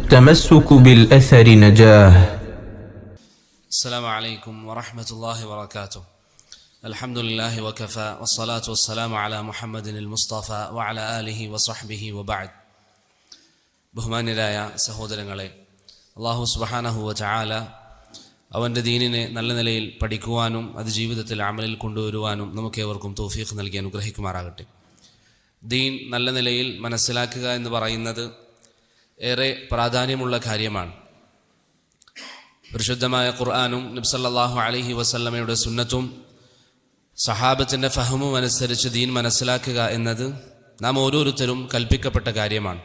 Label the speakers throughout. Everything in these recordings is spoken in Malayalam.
Speaker 1: التمسك بالأثر نجاه.
Speaker 2: السلام عليكم ورحمة الله وبركاته. الحمد لله وكفى والصلاة والسلام على محمد المصطفى وعلى آله وصحبه وبعد. ബഹുമാന്യരായ സഹോദരങ്ങളെ, അല്ലാഹു സുബ്ഹാനഹു വ തആല അവൻ്റെ ദീനിനെ നല്ല നിലയിൽ പഠിക്കുവാനും അത് ജീവിതത്തിൽ അമലിൽ കൊണ്ടുവരുവാനും നമുക്കേവർക്കും തൗഫീഖ് നൽകി അനുഗ്രഹിക്കുമാറാകട്ടെ. ദീൻ നല്ല നിലയിൽ മനസ്സിലാക്കുക എന്ന് പറയുന്നത് ഏറെ പ്രാധാന്യമുള്ള കാര്യമാണ്. പരിശുദ്ധമായ ഖുർആനും നബി സല്ലല്ലാഹു അലൈഹി വസല്ലമയുടെ സുന്നത്തും സഹാബത്തിൻ്റെ ഫഹമും അനുസരിച്ച് ദീൻ മനസ്സിലാക്കുക എന്നത് നാം ഓരോരുത്തരും കൽപ്പിക്കപ്പെട്ട കാര്യമാണ്.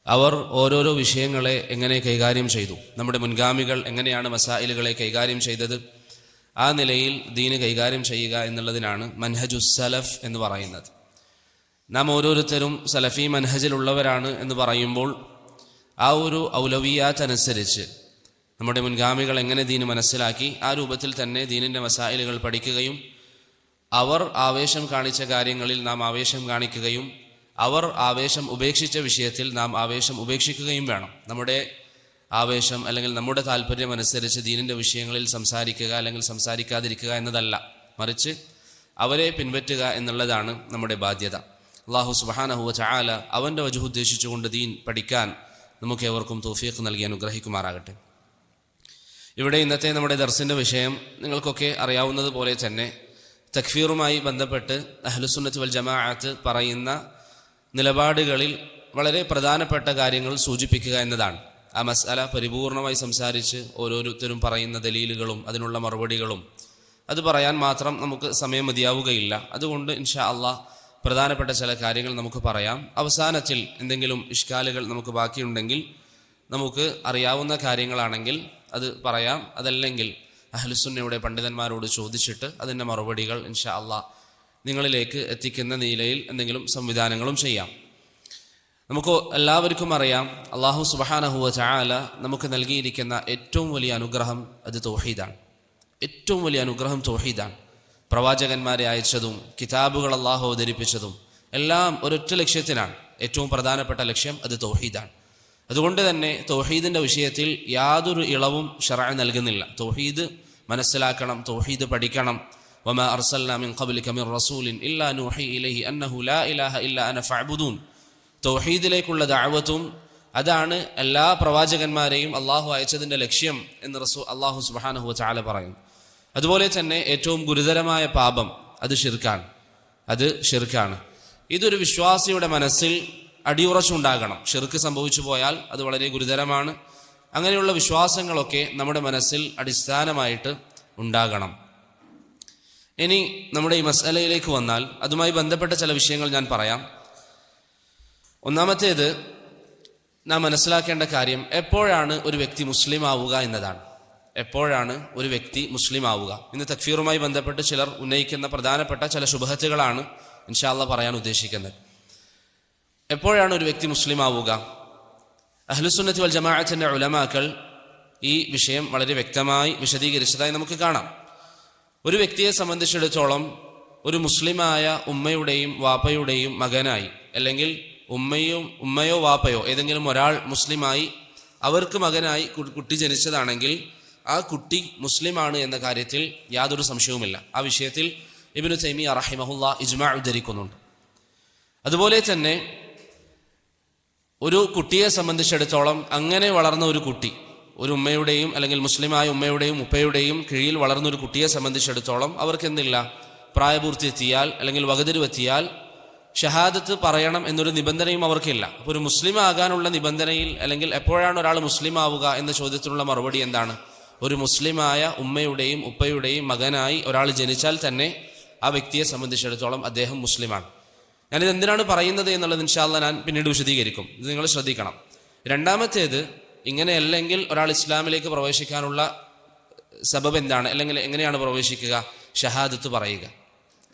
Speaker 2: അവർ ഓരോരോ വിഷയങ്ങളെ എങ്ങനെ കൈകാര്യം ചെയ്തു, നമ്മുടെ മുൻഗാമികൾ എങ്ങനെയാണ് മസായിലുകളെ കൈകാര്യം ചെയ്തത്, ആ നിലയിൽ ദീന് കൈകാര്യം ചെയ്യുക എന്നുള്ളതിനാണ് മൻഹജുസ് സലഫ് എന്ന് പറയുന്നത്. നാം ഓരോരുത്തരും സലഫി മൻഹജിലുള്ളവരാണ് എന്ന് പറയുമ്പോൾ ആ ഒരു ഔലവിയാത്ത് അനുസരിച്ച് നമ്മുടെ മുൻഗാമികൾ എങ്ങനെ ദീന് മനസ്സിലാക്കി ആ രൂപത്തിൽ തന്നെ ദീനിൻ്റെ മസായിലുകൾ പഠിക്കുകയും അവർ ആവേശം കാണിച്ച കാര്യങ്ങളിൽ നാം ആവേശം കാണിക്കുകയും അവർ ആവേശം ഉപേക്ഷിച്ച വിഷയത്തിൽ നാം ആവേശം ഉപേക്ഷിക്കുകയും വേണം. നമ്മുടെ ആവേശം അല്ലെങ്കിൽ നമ്മുടെ താല്പര്യം അനുസരിച്ച് ദീനിൻ്റെ വിഷയങ്ങളിൽ സംസാരിക്കുക അല്ലെങ്കിൽ സംസാരിക്കാതിരിക്കുക എന്നതല്ല, മറിച്ച് അവരെ പിൻപറ്റുക എന്നുള്ളതാണ് നമ്മുടെ ബാധ്യത. അല്ലാഹു സുബ്ഹാനഹു വ തആല അവൻ്റെ വജ്ഹ് ഉദ്ദേശിച്ചുകൊണ്ട് ദീൻ പഠിക്കാൻ നമുക്കേവർക്കും തൗഫീഖ് നൽകി അനുഗ്രഹിക്കുമാറാകട്ടെ. ഇവിടെ ഇന്നത്തെ നമ്മുടെ ദർസിൻ്റെ വിഷയം നിങ്ങൾക്കൊക്കെ അറിയാവുന്നതുപോലെ തന്നെ തക്ഫീറുമായി ബന്ധപ്പെട്ട് അഹ്ലുസുന്നത്ത് വൽ ജമാഅത്ത് പറയുന്ന നിലപാടുകളിൽ വളരെ പ്രധാനപ്പെട്ട കാര്യങ്ങൾ സൂചിപ്പിക്കുക എന്നതാണ്. ആ മസ്അല പരിപൂർണമായി സംസാരിച്ച് ഓരോരുത്തരും പറയുന്ന ദലീലുകളും അതിനുള്ള മറുപടികളും അത് പറയാൻ മാത്രം നമുക്ക് സമയം മതിയാവുകയില്ല. അതുകൊണ്ട് ഇൻഷാ അല്ലാഹ് പ്രധാനപ്പെട്ട ചില കാര്യങ്ങൾ നമുക്ക് പറയാം. അവസാനത്തിൽ എന്തെങ്കിലും ഇഷ്കാലുകൾ നമുക്ക് ബാക്കിയുണ്ടെങ്കിൽ നമുക്ക് അറിയാവുന്ന കാര്യങ്ങളാണെങ്കിൽ അത് പറയാം. അതല്ലെങ്കിൽ അഹ്ലുസുന്നയുടെ പണ്ഡിതന്മാരോട് ചോദിച്ചിട്ട് അതിൻ്റെ മറുപടികൾ ഇൻഷാ അല്ലാഹ് നിങ്ങളിലേക്ക് എത്തിക്കുന്ന നിലയിൽ എന്തെങ്കിലും സംവിധാനങ്ങളും ചെയ്യാം. നമുക്ക് എല്ലാവർക്കും അറിയാം, അല്ലാഹു സുബ്ഹാനഹു വ തആല നമുക്ക് നൽകിയിരിക്കുന്ന ഏറ്റവും വലിയ അനുഗ്രഹം അത് തൗഹീദാണ്. ഏറ്റവും വലിയ അനുഗ്രഹം തൗഹീദാണ്. പ്രവാചകന്മാരെ അയച്ചതും കിതാബുകൾ അല്ലാഹു അവതരിപ്പിച്ചതും എല്ലാം ഒരൊറ്റ ലക്ഷ്യത്തിനാണ്. ഏറ്റവും പ്രധാനപ്പെട്ട ലക്ഷ്യം അത് തൗഹീദാണ്. അതുകൊണ്ട് തന്നെ തൗഹീദിൻ്റെ വിഷയത്തിൽ യാതൊരു ഇളവും ശർഅ നൽകുന്നില്ല. തൗഹീദ് മനസ്സിലാക്കണം, തൗഹീദ് പഠിക്കണം. വമാ അർസൽനാ മിൻ ഖബ്ലിക മിൻ റസൂലിൻ ഇല്ലാ നൂഹി ഇലൈഹി അന്നഹു ലാ ഇലാഹ ഇല്ലാ അന ഫഅ്ബുദൂൻ. തൗഹീദിലേക്കുള്ള ദഅവത്തും അതാണ് എല്ലാ പ്രവാചകന്മാരെയും അള്ളാഹു അയച്ചതിൻ്റെ ലക്ഷ്യം എന്ന് അള്ളാഹു സുബ്ഹാനഹു വ തആല പറയുന്നു. അതുപോലെ തന്നെ ഏറ്റവും ഗുരുതരമായ പാപം അത് ഷിർക്കാണ്. ഇതൊരു വിശ്വാസിയുടെ മനസ്സിൽ അടിയുറച്ചുണ്ടാകണം. ഷിർക്ക് സംഭവിച്ചു പോയാൽ അത് വളരെ ഗുരുതരമാണ്. അങ്ങനെയുള്ള വിശ്വാസങ്ങളൊക്കെ നമ്മുടെ മനസ്സിൽ അടിസ്ഥാനമായിട്ട് ഉണ്ടാകണം. ഇനി നമ്മുടെ ഈ മസ്അലയിലേക്ക് വന്നാൽ അതുമായി ബന്ധപ്പെട്ട ചില വിഷയങ്ങൾ ഞാൻ പറയാം. ഒന്നാമത്തേത്, നാം മനസ്സിലാക്കേണ്ട കാര്യം എപ്പോഴാണ് ഒരു വ്യക്തി മുസ്ലിം ആവുക എന്നതാണ്. എപ്പോഴാണ് ഒരു വ്യക്തി മുസ്ലിം ആവുക? ഇന്ന് തക്ഫീറുമായി ബന്ധപ്പെട്ട് ചിലർ ഉന്നയിക്കുന്ന പ്രധാനപ്പെട്ട ചില ശുബഹത്തുകളാണ് ഇൻഷാ അല്ലാഹ് പറയാൻ ഉദ്ദേശിക്കുന്നത്. എപ്പോഴാണ് ഒരു വ്യക്തി മുസ്ലിം ആവുക? അഹ്ലുസുന്നത്ത് വൽ ജമാഅത്തിന്റെ ഉലമാക്കൾ ഈ വിഷയം വളരെ വ്യക്തമായി വിശദീകരിച്ചതായി നമുക്ക് കാണാം. ഒരു വ്യക്തിയെ സംബന്ധിച്ചിടത്തോളം ഒരു മുസ്ലിമായ ഉമ്മയുടെയും വാപ്പയുടെയും മകനായി, അല്ലെങ്കിൽ ഉമ്മയോ വാപ്പയോ ഏതെങ്കിലും ഒരാൾ മുസ്ലിമായി അവർക്ക് മകനായി കുട്ടി ജനിച്ചതാണെങ്കിൽ ആ കുട്ടി മുസ്ലിമാണ് എന്ന കാര്യത്തിൽ യാതൊരു സംശയവുമില്ല. ആ വിഷയത്തിൽ ഇബ്നു തൈമിയ്യ റഹിമഹുല്ലാ ഇജ്മാ ഉദ്ധരിക്കുന്നുണ്ട്. അതുപോലെ തന്നെ ഒരു കുട്ടിയെ സംബന്ധിച്ചിടത്തോളം അങ്ങനെ വളർന്ന ഒരു കുട്ടി, ഒരു ഉമ്മയുടെയും അല്ലെങ്കിൽ മുസ്ലിമായ ഉമ്മയുടെയും ഉപ്പയുടെയും കീഴിൽ വളർന്നൊരു കുട്ടിയെ സംബന്ധിച്ചിടത്തോളം അവർക്ക് എന്തില്ല, പ്രായപൂർത്തി എത്തിയാൽ അല്ലെങ്കിൽ വകതിരിവെത്തിയാൽ ഷഹാദത്ത് പറയണം എന്നൊരു നിബന്ധനയും അവർക്കില്ല. അപ്പോൾ ഒരു മുസ്ലിം ആകാനുള്ള നിബന്ധനയിൽ അല്ലെങ്കിൽ എപ്പോഴാണ് ഒരാൾ മുസ്ലിം ആവുക എന്ന ചോദ്യത്തിനുള്ള മറുപടി എന്താണ്? ഒരു മുസ്ലിമായ ഉമ്മയുടെയും ഉപ്പയുടെയും മകനായി ഒരാൾ ജനിച്ചാൽ തന്നെ ആ വ്യക്തിയെ സംബന്ധിച്ചിടത്തോളം അദ്ദേഹം മുസ്ലിമാണ്. ഞാനിത് എന്തിനാണ് പറയുന്നത് എന്നുള്ളത് ഇൻഷാ അല്ലാഹ് ഞാൻ പിന്നീട് വിശദീകരിക്കും. ഇത് നിങ്ങൾ ശ്രദ്ധിക്കണം. രണ്ടാമത്തേത്, ഇങ്ങനെയല്ലെങ്കിൽ ഒരാൾ ഇസ്ലാമിലേക്ക് പ്രവേശിക്കാനുള്ള സബബ് എന്താണ്, അല്ലെങ്കിൽ എങ്ങനെയാണ് പ്രവേശിക്കുക? ഷഹാദത്ത് പറയുക,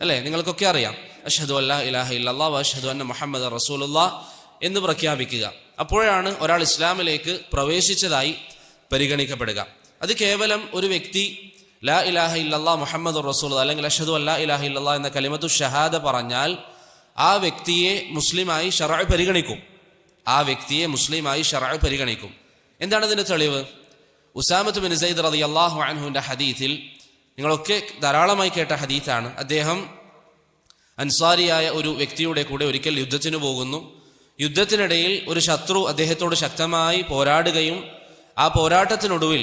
Speaker 2: അല്ലേ? നിങ്ങൾക്കൊക്കെ അറിയാം, അഷ്ഹദു അല്ലാ ഇലാഹ ഇല്ലല്ലാഹ് വ അഷ്ഹദു അന്ന മുഹമ്മദൻ റസൂലുള്ളാഹ് എന്ന് പ്രഖ്യാപിക്കുക. അപ്പോഴാണ് ഒരാൾ ഇസ്ലാമിലേക്ക് പ്രവേശിച്ചതായി പരിഗണിക്കപ്പെടുക. അത് കേവലം ഒരു വ്യക്തി ലാ ഇലാഹ ഇല്ലല്ലാഹ് മുഹമ്മദുർ റസൂലുള്ളാഹ് അല്ലെങ്കിൽ അഷ്ഹദു അല്ലാ ഇലാഹ ഇല്ലല്ലാഹ് എന്ന കലിമത്തു ഷഹാദ പറഞ്ഞാൽ ആ വ്യക്തിയെ മുസ്ലിമായി ശർഅ പരിഗണിക്കും. ആ വ്യക്തിയെ മുസ്ലിമായി ശർഅ് പരിഗണിക്കും. എന്താണ് ഇതിന് തെളിവ്? ഉസാമത്ത് ബിൻ സൈദ് റളിയല്ലാഹു അൻഹുവിൻ്റെ ഹദീത്തിൽ, നിങ്ങളൊക്കെ ധാരാളമായി കേട്ട ഹദീത്താണ്. അദ്ദേഹം അൻസാരിയായ ഒരു വ്യക്തിയുടെ കൂടെ ഒരിക്കൽ യുദ്ധത്തിന് പോകുന്നു. യുദ്ധത്തിനിടയിൽ ഒരു ശത്രു അദ്ദേഹത്തോട് ശക്തമായി പോരാടുകയും ആ പോരാട്ടത്തിനൊടുവിൽ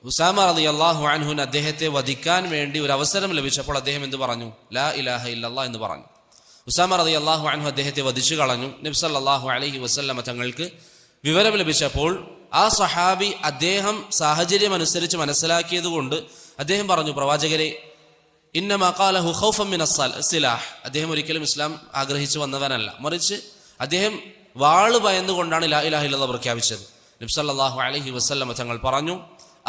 Speaker 2: ഉസാമ റളിയല്ലാഹു അൻഹുവിന് അദ്ദേഹത്തെ വധിക്കാൻ വേണ്ടി ഒരു അവസരം ലഭിച്ചപ്പോൾ അദ്ദേഹം എന്ത് പറഞ്ഞു? ലാ ഇലാഹ ഇല്ലല്ലാഹ് എന്ന് പറഞ്ഞു. ഉസാമ റളിയല്ലാഹു അൻഹു അദ്ദേഹത്തെ വധിച്ചു കളഞ്ഞു. നബി സല്ലല്ലാഹു അലൈഹി വസല്ലമ തങ്ങൾക്ക് വിവരം ലഭിച്ചപ്പോൾ ആ സഹാബി അദ്ദേഹം സാഹചര്യം അനുസരിച്ച് മനസ്സിലാക്കിയത് കൊണ്ട് അദ്ദേഹം പറഞ്ഞു, പ്രവാചകരെ, ഇന്നമാ ഖാലഹു ഖൗഫൻ മിന സിലാഹ്, അദ്ദേഹം ഒരിക്കലും ഇസ്ലാം ആഗ്രഹിച്ചു വന്നവനല്ല, മറിച്ച് അദ്ദേഹം വാള് ഭയന്നുകൊണ്ടാണ് ലാ ഇലാഹ ഇല്ലല്ലാഹ് പ്രഖ്യാപിച്ചത്. നബി സല്ലല്ലാഹു അലൈഹി വസല്ലമ തങ്ങൾ പറഞ്ഞു,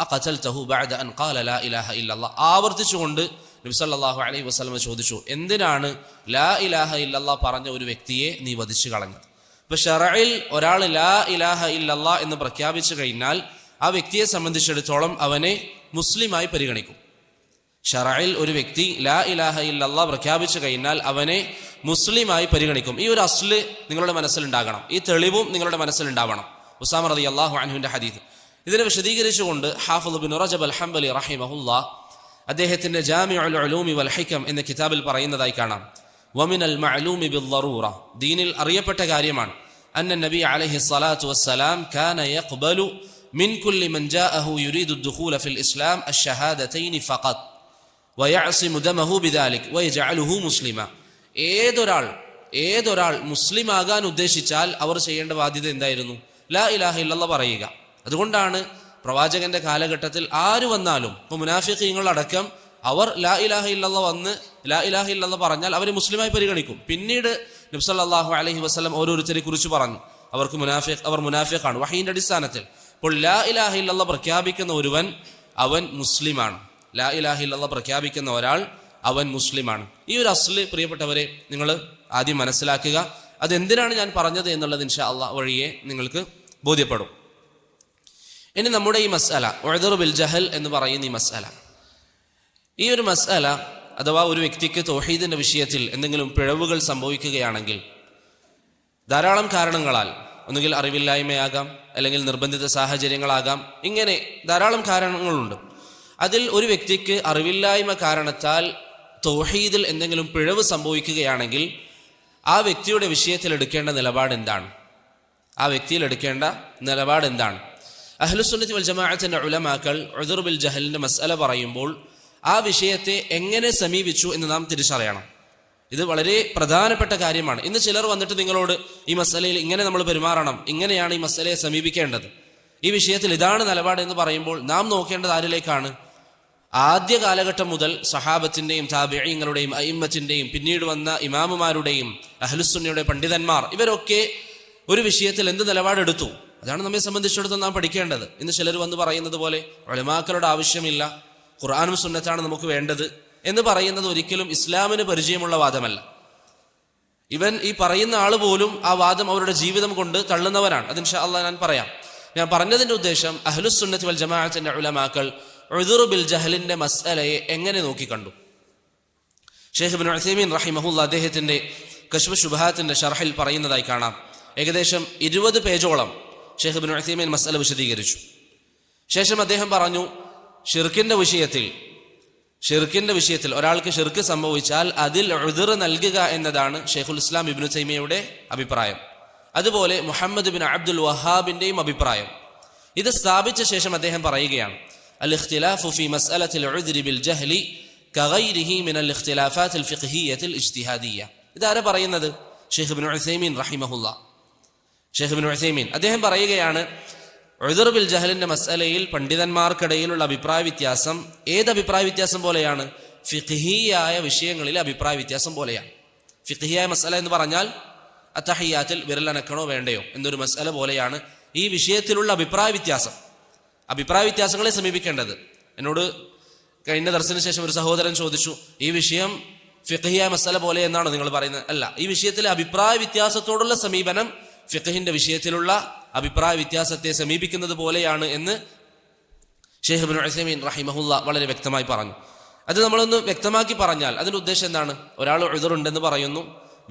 Speaker 2: അഖതൽതഹു ബഅദ അൻ ഖാല ലാ ഇലാഹ ഇല്ലല്ലാഹ്. ആവർത്തിച്ചുകൊണ്ട് നബി സല്ലല്ലാഹു അലൈഹി വസല്ലമ ചോദിച്ചു, എന്തിനാണ് ലാ ഇലാഹ ഇല്ലല്ലാഹ് പറഞ്ഞ ഒരു വ്യക്തിയെ നീ വധിച്ചു കളഞ്ഞത്? ഇപ്പൊ ശറഇൽ ഒരാൾ ലാ ഇലാഹ ഇല്ലല്ലാഹ് എന്ന് പ്രഖ്യാപിച്ചു കഴിഞ്ഞാൽ ആ വ്യക്തിയെ സംബന്ധിച്ചിടത്തോളം അവനെ മുസ്ലിമായി പരിഗണിക്കും. ശറഇൽ ഒരു വ്യക്തി ലാ ഇലാഹ ഇല്ലല്ലാഹ് പ്രഖ്യാപിച്ചു കഴിഞ്ഞാൽ അവനെ മുസ്ലിമായി പരിഗണിക്കും. ഈ ഒരു അസ്ല് നിങ്ങളുടെ മനസ്സിലുണ്ടാകണം, ഈ തെളിവും നിങ്ങളുടെ മനസ്സിലുണ്ടാവണം. ഉസാമ റളിയല്ലാഹു അൻഹുവിൻ്റെ ഹദീസ് ഇതിനെ വിശദീകരിച്ചുകൊണ്ട് ഹാഫിദ് ഇബ്നു റജബ് അൽ ഹംബലി റഹിമഹുല്ലാഹ് അദ്ദേഹത്തിൻ്റെ ജാമിഉൽ ഉലൂമി വൽ ഹികം എന്ന കിതാബിൽ പറയുന്നതായി കാണാം, വമിനൽ മഅലൂമി ബിദ്ദറൂറ, ദീനിൽ അറിയപ്പെട്ട കാര്യമാണ്, അന്ന നബി അലൈഹി സ്വലാത്തു വസ്സലാം കാന യഖ്ബലു മിൻ കുല്ലി മൻ ജാഅഹു യുരീദു ദുഖൂല ഫിൽ ഇസ്ലാം അഷ്ശഹാദതൈനി ഫഖത്ത് വയഅസിമു ദമഹു ബിദാലിക് വയജഅലുഹു മുസ്ലിമ. ഏതൊരാൾ മുസ്ലിമാകാൻ ഉദ്ദേശിച്ചാൽ അവർ ചെയ്യേണ്ട ബാധ്യത എന്തായിരുന്നു? ലാ ഇലാഹ ഇല്ലല്ലാഹ് പറയുക. അതുകൊണ്ടാണ് പ്രവാചകന്റെ കാലഘട്ടത്തിൽ ആര് വന്നാലും, ഇപ്പോൾ മുനാഫിഖീങ്ങളടക്കം, അവർ ലാ ഇലാഹ ഇല്ലല്ലാഹ് വന്ന് ലാ ഇലാഹ ഇല്ലല്ലാഹ് പറഞ്ഞാൽ അവരെ മുസ്ലിമായി പരിഗണിക്കും. പിന്നീട് നബി സല്ലല്ലാഹു അലൈഹി വസല്ലം ഓരോരുത്തരെ കുറിച്ച് പറഞ്ഞു, അവർ മുനാഫിഖാണ് വഹീന്റെ അടിസ്ഥാനത്തിൽ. അപ്പോൾ ലാ ഇലാഹ ഇല്ലല്ലാഹ് പ്രഖ്യാപിക്കുന്ന ഒരുവൻ അവൻ മുസ്ലിമാണ്. ലാ ഇലാഹ ഇല്ലല്ലാഹ് പ്രഖ്യാപിക്കുന്ന ഒരാൾ അവൻ മുസ്ലിമാണ്. ഈ ഒരു അസ്ല് പ്രിയപ്പെട്ടവരെ നിങ്ങൾ ആദ്യം മനസ്സിലാക്കുക. അതെന്തിനാണ് ഞാൻ പറഞ്ഞത് എന്നുള്ളത് ഇൻഷാ അല്ലാഹ് വഴിയെ നിങ്ങൾക്ക് ബോധ്യപ്പെടും. ഇനി നമ്മുടെ ഈ മസ്അല, ഉഅ്ദുറു ബിൽ ജഹൽ എന്ന് പറയുന്ന ഈ മസ്അല, ഈ ഒരു മസ്അല അഥവാ ഒരു വ്യക്തിക്ക് തൗഹീദിന്റെ വിഷയത്തിൽ എന്തെങ്കിലും പിഴവുകൾ സംഭവിക്കുകയാണെങ്കിൽ ധാരാളം കാരണങ്ങളാൽ, ഒന്നുകിൽ അറിവില്ലായ്മയാകാം, അല്ലെങ്കിൽ നിർബന്ധിത സാഹചര്യങ്ങളാകാം, ഇങ്ങനെ ധാരാളം കാരണങ്ങളുണ്ട്. അതിൽ ഒരു വ്യക്തിക്ക് അറിവില്ലായ്മ കാരണത്താൽ തൗഹീദിൽ എന്തെങ്കിലും പിഴവ് സംഭവിക്കുകയാണെങ്കിൽ ആ വ്യക്തിയുടെ വിഷയത്തിൽ എടുക്കേണ്ട നിലപാട് എന്താണ്? അഹ്ലുസുന്നത്തി വൽ ജമാഅത്തിന്റെ ഉലമാക്കൾ ഉദ്ർ ബിൽ ജഹലിന്റെ മസ്അല പറയുമ്പോൾ ആ വിഷയത്തെ എങ്ങനെ സമീപിച്ചു എന്ന് നാം തിരിച്ചറിയണം. ഇത് വളരെ പ്രധാനപ്പെട്ട കാര്യമാണ്. ഇന്ന് ചിലർ വന്നിട്ട് നിങ്ങളോട് ഈ മസ്അലയിൽ ഇങ്ങനെ നമ്മൾ പെരുമാറണം, ഇങ്ങനെയാണ് ഈ മസ്അലയെ സമീപിക്കേണ്ടത്, ഈ വിഷയത്തിൽ ഇതാണ് നിലപാട് എന്ന് പറയുമ്പോൾ നാം നോക്കേണ്ടത് ആരിലേക്കാണ്? ആദ്യ കാലഘട്ടം മുതൽ സഹാബത്തിൻ്റെയും താബിഈങ്ങളുടെയും അയിമ്മത്തിൻ്റെയും പിന്നീട് വന്ന ഇമാമുമാരുടെയും അഹ്ലുസുന്നയുടെ പണ്ഡിതന്മാർ, ഇവരൊക്കെ ഒരു വിഷയത്തിൽ എന്ത് നിലപാടെടുത്തു, അതാണ് നമ്മെ സംബന്ധിച്ചിടത്തോളം നാം പഠിക്കേണ്ടത്. ഇന്ന് ചിലർ വന്ന് പറയുന്നത് പോലെ ഉലമാക്കളുടെ ആവശ്യമില്ല, ഖുർആനും സുന്നത്താണ് നമുക്ക് വേണ്ടത് എന്ന് പറയുന്നത് ഒരിക്കലും ഇസ്ലാമിന് പരിചയമുള്ള വാദമല്ല. ഇവൻ ഈ പറയുന്ന ആൾ പോലും ആ വാദം അവരുടെ ജീവിതം കൊണ്ട് തള്ളുന്നവരാണ്. അത് ഇൻഷാ അല്ലാഹ് ഞാൻ പറയാം. ഞാൻ പറഞ്ഞതിൻ്റെ ഉദ്ദേശം, അഹ്ലുസുന്നത്തി വൽ ജമാഅത്തിന്റെ ഉലമാക്കൾ ഉദ്ർ ബിൽ ജഹലിന്റെ മസ്അലയെ എങ്ങനെ നോക്കിക്കണ്ടു. ഷെയ്ഖ് ഇബ്നു ഉസൈമീൻ റഹിമഹുല്ലാഹ് അദ്ദേഹത്തിന്റെ കശ്ഫ് ശുബഹാത്തിന്റെ ഷർഹിൽ പറയുന്നതായി കാണാം. ഏകദേശം 20 പേജോളം ഷെയ്ഖ് ഇബ്നു ഉസൈമീൻ മസ്അല വിശദീകരിച്ചു. ശേഷം അദ്ദേഹം പറഞ്ഞു, ഷിർക്കിന്റെ വിഷയത്തിൽ ഒരാൾക്ക് ഷിർക്ക് സംഭവിച്ചാൽ അതിൽ ഉദ്ർ നൽകുക എന്നതാണ് ഷെയ്ഖുൽ ഇസ്ലാം ഇബ്നു തൈമിയയുടെ അഭിപ്രായം. അതുപോലെ മുഹമ്മദ് ബിൻ അബ്ദുൽ വഹാബിന്റെയും അഭിപ്രായം. ഇത് സ്ഥാപിച്ച ശേഷം അദ്ദേഹം പറയുകയാണ്, അൽ ഇഖ്തിലാഫു ഫി മസ്അലത്തിൽ ഉദ്രി ബിൽ ജഹ്ലി കഗൈരിഹി മിനൽ ഇഖ്തിലാഫാത്തിൽ ഫിഖ്ഹിയ്യത്തിൽ ഇജ്തിഹാദിയ്യ. ഇതാരാ പറയുന്നത്? ഷെയ്ഖ് ഇബ്നു ഉസൈമീൻ റഹിമഹുല്ലാഹ്. ഷെയ്ഖ് ഇബ്നു ഉസൈമീൻ അദ്ദേഹം പറയുകയാണ്, ഉദ്ർ ബിൽ ജഹലിന്റെ മസ്അലയിൽ പണ്ഡിതന്മാർക്കിടയിലുള്ള അഭിപ്രായ വ്യത്യാസം ഏത് അഭിപ്രായ വ്യത്യാസം പോലെയാണ്? ഫിഖ്ഹിയായ വിഷയങ്ങളിലെ അഭിപ്രായ വ്യത്യാസം പോലെയാണ്. ഫിഖ്ഹിയായ മസ്അല എന്ന് പറഞ്ഞാൽ അത്തഹിയ്യാത്തിൽ വിരലനക്കണോ വേണ്ടയോ എന്നൊരു മസ്അല പോലെയാണ് ഈ വിഷയത്തിലുള്ള അഭിപ്രായ വ്യത്യാസങ്ങളെ സമീപിക്കേണ്ടത്. എന്നോട് കഴിഞ്ഞ ദർസിന് ശേഷം ഒരു സഹോദരൻ ചോദിച്ചു, ഈ വിഷയം ഫിഖ്ഹിയായ മസ്അല പോലെ എന്നാണ് നിങ്ങൾ പറയുന്നത്? അല്ല, ഈ വിഷയത്തിലെ അഭിപ്രായ വ്യത്യാസത്തോടുള്ള സമീപനം ഫിഖ്ഹിന്റെ വിഷയത്തിലുള്ള അഭിപ്രായ വ്യത്യാസത്തെ സമീപിക്കുന്നത് പോലെയാണ് എന്ന് ഷെയ്ഖ് ഇബ്നു ഉസൈമീൻ റഹിമഹുല്ലാഹ് വളരെ വ്യക്തമായി പറഞ്ഞു. അത് നമ്മളൊന്ന് വ്യക്തമാക്കി പറഞ്ഞാൽ അതിന്റെ ഉദ്ദേശം എന്താണ്? ഒരാൾ ഉദ്ർ ഉണ്ടെന്ന് പറയുന്നു,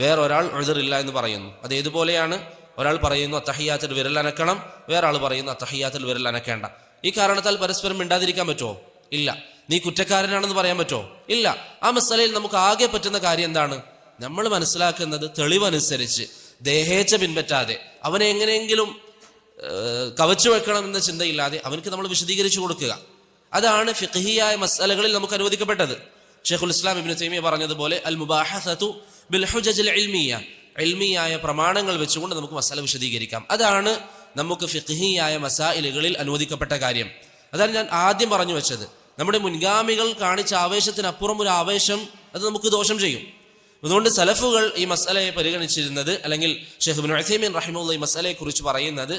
Speaker 2: വേറൊരാൾ ഉദ്ർ ഇല്ല എന്ന് പറയുന്നു. അത് ഏതുപോലെയാണ്? ഒരാൾ പറയുന്നു അത്തഹിയാത്തിൽ വിരൽ അനക്കണം, വേറെ ആൾ പറയുന്നു അത്തഹിയാത്തിൽ വിരൽ അനക്കേണ്ട. ഈ കാരണത്താൽ പരസ്പരം മിണ്ടാതിരിക്കാൻ പറ്റുമോ? ഇല്ല. നീ കുറ്റക്കാരനാണെന്ന് പറയാൻ പറ്റുമോ? ഇല്ല. ആ മസലയിൽ നമുക്ക് ആകെ പറ്റുന്ന കാര്യം എന്താണ്? നമ്മൾ മനസ്സിലാക്കുന്നത് തെളിവനുസരിച്ച് ദേഹേച്ഛ പിൻപറ്റാതെ, അവനെ എങ്ങനെയെങ്കിലും കവച്ചു വെക്കണം എന്ന ചിന്തയില്ലാതെ അവനക്ക് നമ്മൾ വിശദീകരിച്ചു കൊടുക്കുക. അതാണ് ഫിഖ്ഹിയായ മസലകളിൽ നമുക്ക് അനുവദിക്കപ്പെട്ടത്. ഷെയ്ഖുൽ ഇസ്ലാം ഇബ്നു തൈമിയ്യ പറഞ്ഞതുപോലെ അൽ മുബാഹസതു ബിൽ ഹുജജിൽ ഇൽമിയ്യ, ഇൽമിയായ പ്രമാണങ്ങൾ വെച്ചുകൊണ്ട് നമുക്ക് മസല വിശദീകരിക്കാം. അതാണ് നമുക്ക് ഫിഖ്ഹിയായ മസായിലുകളിൽ അനുവദിക്കപ്പെട്ട കാര്യം. അതാണ് ഞാൻ ആദ്യം പറഞ്ഞു വെച്ചത്. നമ്മുടെ മുൻഗാമികൾ കാണിച്ച ആവേശത്തിനപ്പുറം ഒരു ആവേശം അത് നമുക്ക് ദോഷം ചെയ്യും. അതുകൊണ്ട് സലഫുകൾ ഈ മസലയെ പരിഗണിച്ചിരുന്നത്, അല്ലെങ്കിൽ ഷെയ്ഖ് ഇബ്നു ഉസൈമീൻ റഹിമഹുല്ലാഹ് ഈ മസലയെ കുറിച്ച് പറയുന്നത്,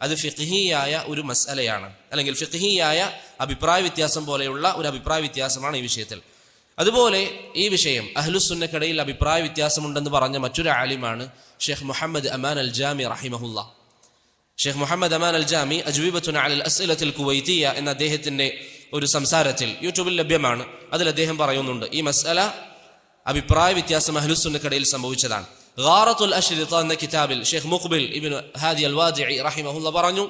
Speaker 2: അത് ഫിഖ്ഹിയായ ഒരു മസലയാണ്, അല്ലെങ്കിൽ ഫിഖ്ഹിയായ അഭിപ്രായ വ്യത്യാസം പോലെയുള്ള ഒരു അഭിപ്രായ വ്യത്യാസമാണ് ഈ വിഷയത്തിൽ. അതുപോലെ ഈ വിഷയം അഹ്ലുസുന്നക്കടയിൽ അഭിപ്രായ വ്യത്യാസമുണ്ടെന്ന് പറഞ്ഞ മറ്റൊരു ആലിമാണ് ഷെയ്ഖ് മുഹമ്മദ് അമാൻ അൽ ജാമി റഹിമഹുല്ലാ. ഷെയ്ഖ് മുഹമ്മദ് അമാൻ അൽ ജാമി അജ്വീബത്തുൻ അലൽ അസ്ഇലത്തുൽ കുവൈത്തിയ്യ എന്ന അദ്ദേഹത്തിന്റെ ഒരു സംസാരത്തിൽ യൂട്യൂബിൽ ലഭ്യമാണ്. അതിൽ അദ്ദേഹം പറയുന്നുണ്ട്, ഈ മസ്അല അഭിപ്രായ വ്യത്യാസം അഹ്ലുസുന്നക്കടയിൽ സംഭവിച്ചതാണ്. ഗാറത്തുൽ അശ്രിത എന്ന കിതാബിൽ ഷെയ്ഖ് മുഖ്ബിൽ ഇബ്നു ഹാദി അൽ വാദിഇ റഹിമഹുല്ലാ പറഞ്ഞു,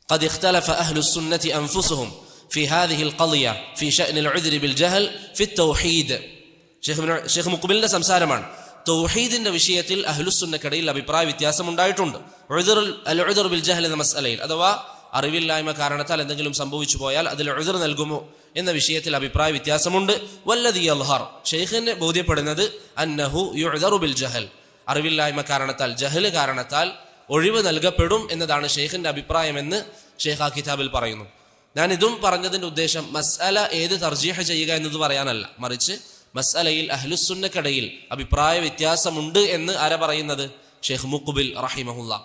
Speaker 2: ഖദ് ഇഖ്തലഫ അഹ്ലുസുന്നതി അൻഫുസുഹും في هذه القضية في شأن العذر بالجهل في التوحيد. ഷെയ്ഖ് മുഖ്ബിലിന്റെ സംസാരമാണ്. തൗഹീദിന്റെ വിഷയത്തിൽ അഹ്ലുസുന്നക്കടയിൽ അഭിപ്രായ വ്യത്യാസം ഉണ്ടായിട്ടുണ്ട്. അൽ ഉദ്ർ ബിൽ ജഹൽ എന്ന മസ്അലയിൽ, അഥവാ അറിവില്ലായ്മ കാരണത്താൽ എന്തെങ്കിലും സംഭവിച്ചു പോയാൽ അതിൽ ഉദ്ർ നൽകുമോ എന്ന വിഷയത്തിൽ അഭിപ്രായ വ്യത്യാസമുണ്ട്. വല്ലദി യൽഹർ, ഷെയ്ഖിനെ ബോധ്യപ്പെടുന്നത് അന്നഹു യുഅ്ദറു ബിൽ ജഹൽ, അറിവില്ലായ്മ കാരണത്താൽ, ജഹല് കാരണത്താൽ ഒഴിവ് നൽകപ്പെടും എന്നതാണ് ഷെയ്ഖിന്റെ അഭിപ്രായമെന്ന് ഷെയ്ഖ് ആ കിതാബിൽ പറയുന്നു. ഞാൻ ഇതും പറഞ്ഞതിന്റെ ഉദ്ദേശം മസ്അല ഏത് തർജീഹ് ചെയ്യുക എന്നത് പറയാനല്ല, മറിച്ച് മസ്അലയിൽ അഹ്ലുസുന്നക്കടയിൽ അഭിപ്രായ വ്യത്യാസമുണ്ട് എന്ന് ആരാ പറയുന്നത്? ഷെയ്ഖ് മുഖ്ബിൽ റഹിമഹുല്ലാ.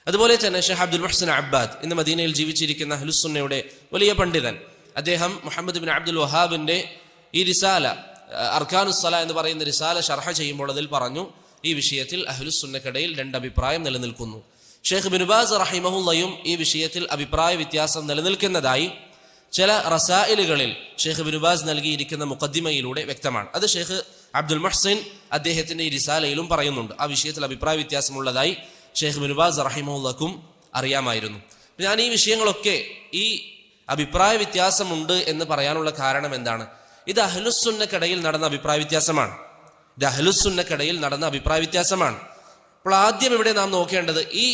Speaker 2: അതുപോലെ തന്നെ ഷെയ്ഖ് അബ്ദുൽ മുഹ്സിൻ അബ്ബാദ് ഇന്ന് മദീനയിൽ ജീവിച്ചിരിക്കുന്ന അഹ്ലുസുന്നയുടെ വലിയ പണ്ഡിതൻ, അദ്ദേഹം മുഹമ്മദ് ബിൻ അബ്ദുൽ വഹാബിന്റെ ഈ റിസാല അർക്കാനുസ്സല എന്ന് പറയുന്ന റിസാല ശർഹ ചെയ്യുമ്പോൾ അതിൽ പറഞ്ഞു, ഈ വിഷയത്തിൽ അഹ്ലുസുന്നക്കടയിൽ രണ്ട് അഭിപ്രായം നിലനിൽക്കുന്നു. ഷെയ്ഖ് ബിൻ ബാസ് റഹിമഹുല്ലയും ഈ വിഷയത്തിൽ അഭിപ്രായ വ്യത്യാസം നിലനിൽക്കുന്നതായി ചില റസായിലുകളിൽ ഷെയ്ഖ് ബിൻ ബാസ് നൽകിയിരിക്കുന്ന മുഖദ്ദിമയിലൂടെ വ്യക്തമാണ്. അത് ഷെയ്ഖ് അബ്ദുൽ മുഹ്സിൻ അദ്ദേഹത്തിന്റെ ഈ റിസാലയിലും പറയുന്നുണ്ട്. ആ വിഷയത്തിൽ അഭിപ്രായ വ്യത്യാസമുള്ളതായി ഷെയ്ഖ് ബിൻ ബാസ് റഹിമഹുല്ലക്കും അറിയാമായിരുന്നു. ഞാൻ ഈ വിഷയങ്ങളൊക്കെ, ഈ അഭിപ്രായ വ്യത്യാസമുണ്ട് എന്ന് പറയാനുള്ള കാരണം എന്താണ്? ഇത് അഹ്ലുസുന്നക്കടയിൽ നടന്ന അഭിപ്രായ വ്യത്യാസമാണ്. ഇത് അഹ്ലുസുന്നക്കടയിൽ നടന്ന അഭിപ്രായ വ്യത്യാസമാണ്. അപ്പോൾ ആദ്യം ഇവിടെ നാം നോക്കേണ്ടത്, ഈ